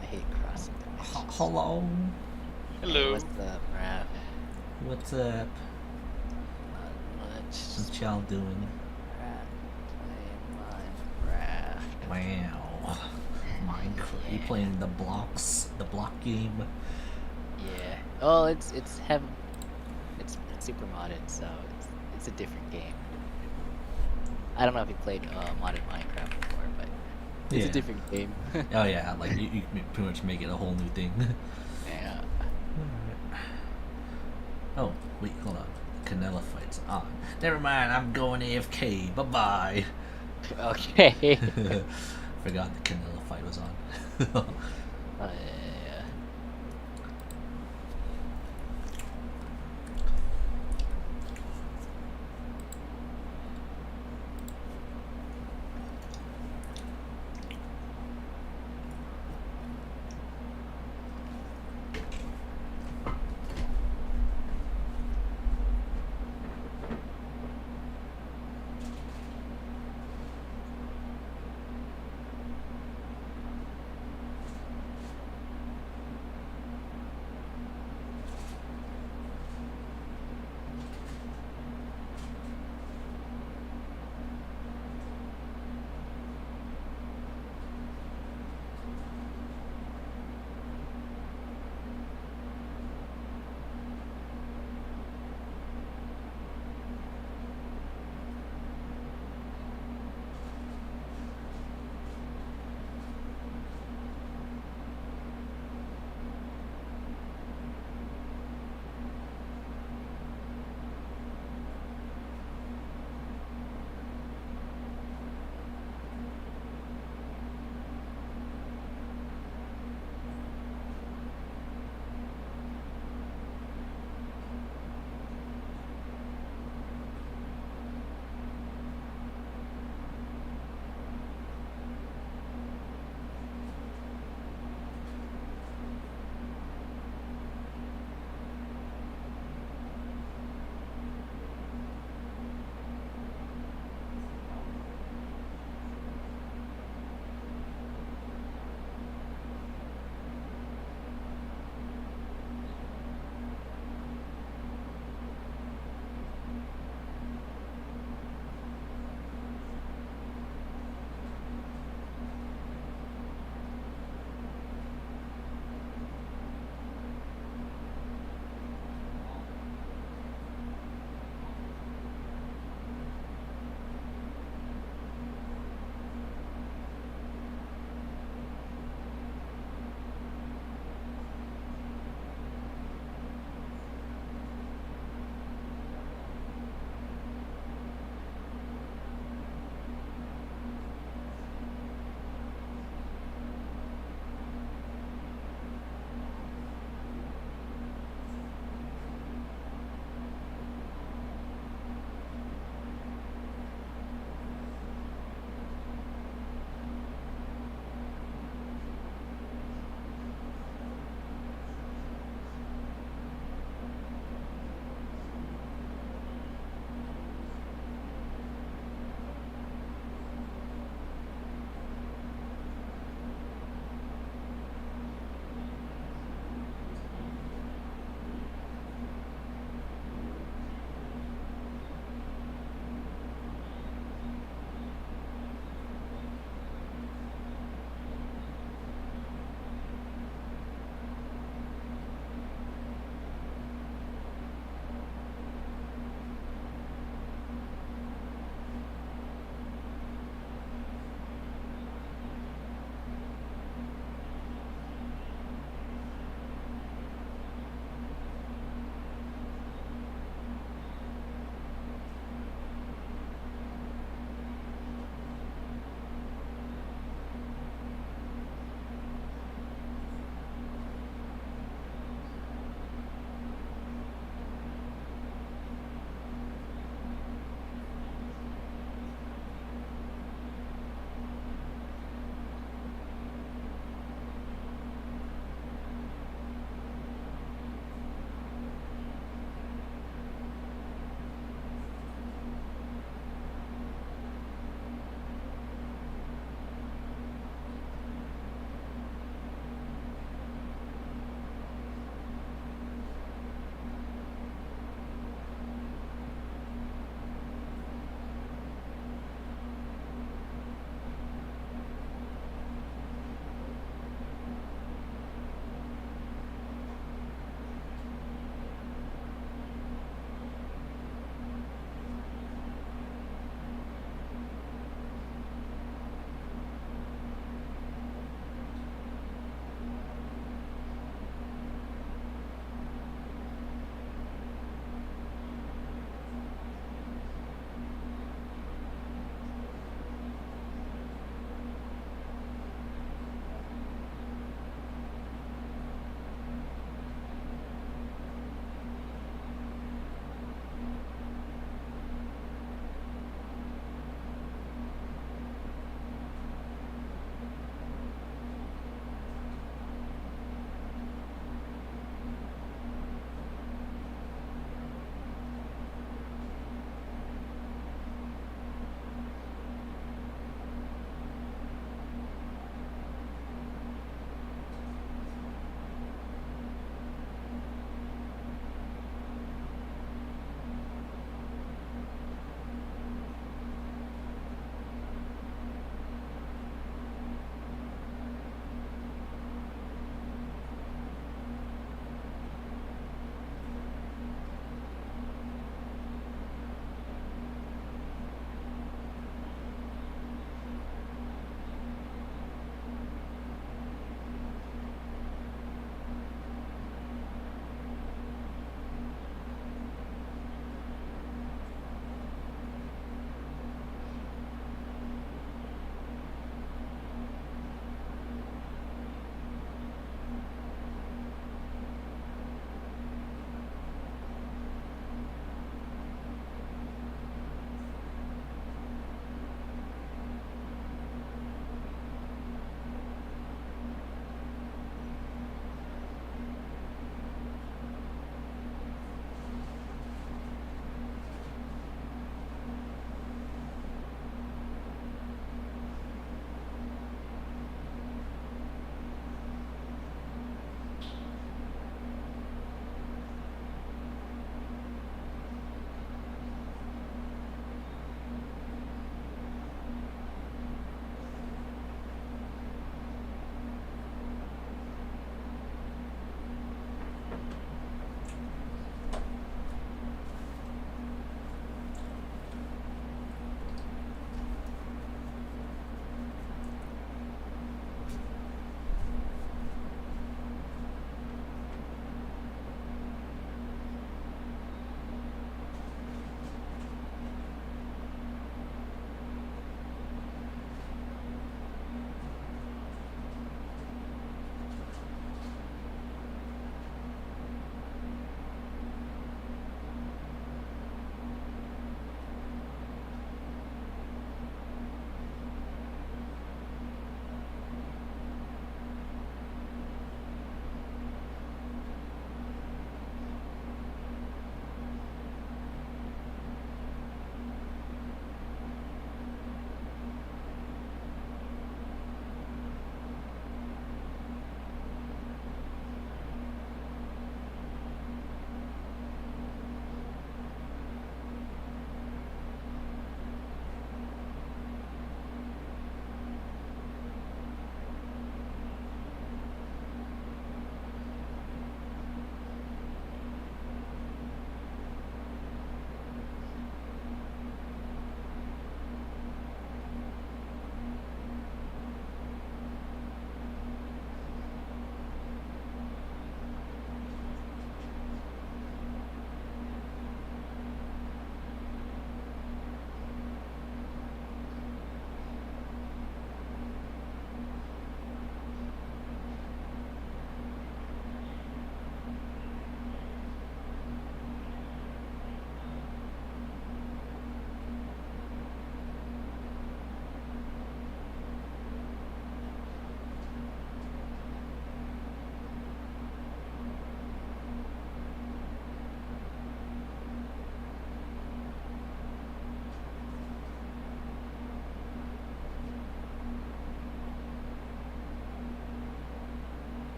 I hate crossing dimensions. Hello. Hello. What's up, Raph? What's up? Not much. What y'all doing? Playing Minecraft. Wow. Minecraft. You playing the block game? Yeah. Oh, it's super modded, so it's a different game. I don't know if you played modded Minecraft before, but it's a different game. Oh yeah, like you pretty much make it a whole new thing. Yeah. Oh wait, hold on. Canela fight's on. Never mind, I'm going AFK. Bye bye. Okay. Forgot the Canela fight was on. Yeah.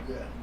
again.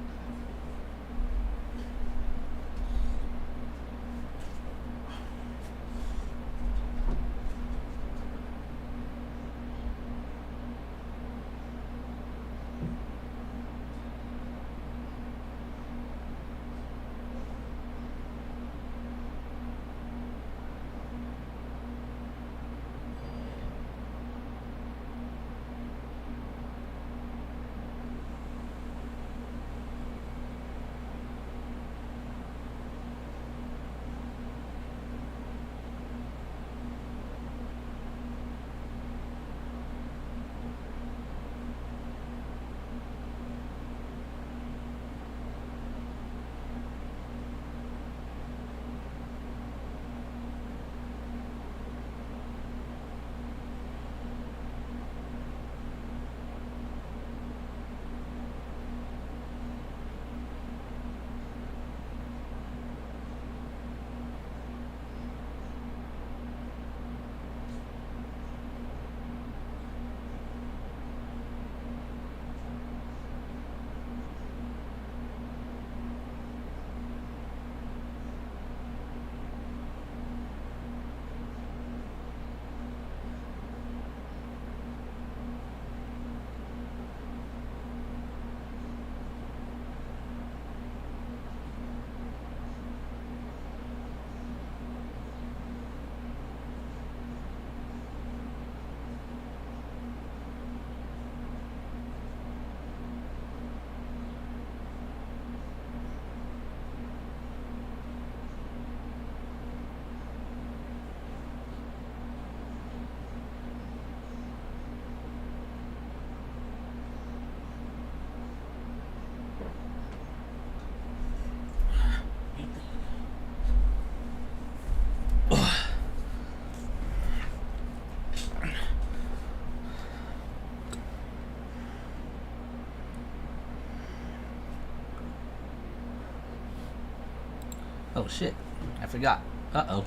Oh shit, I forgot. Uh-oh.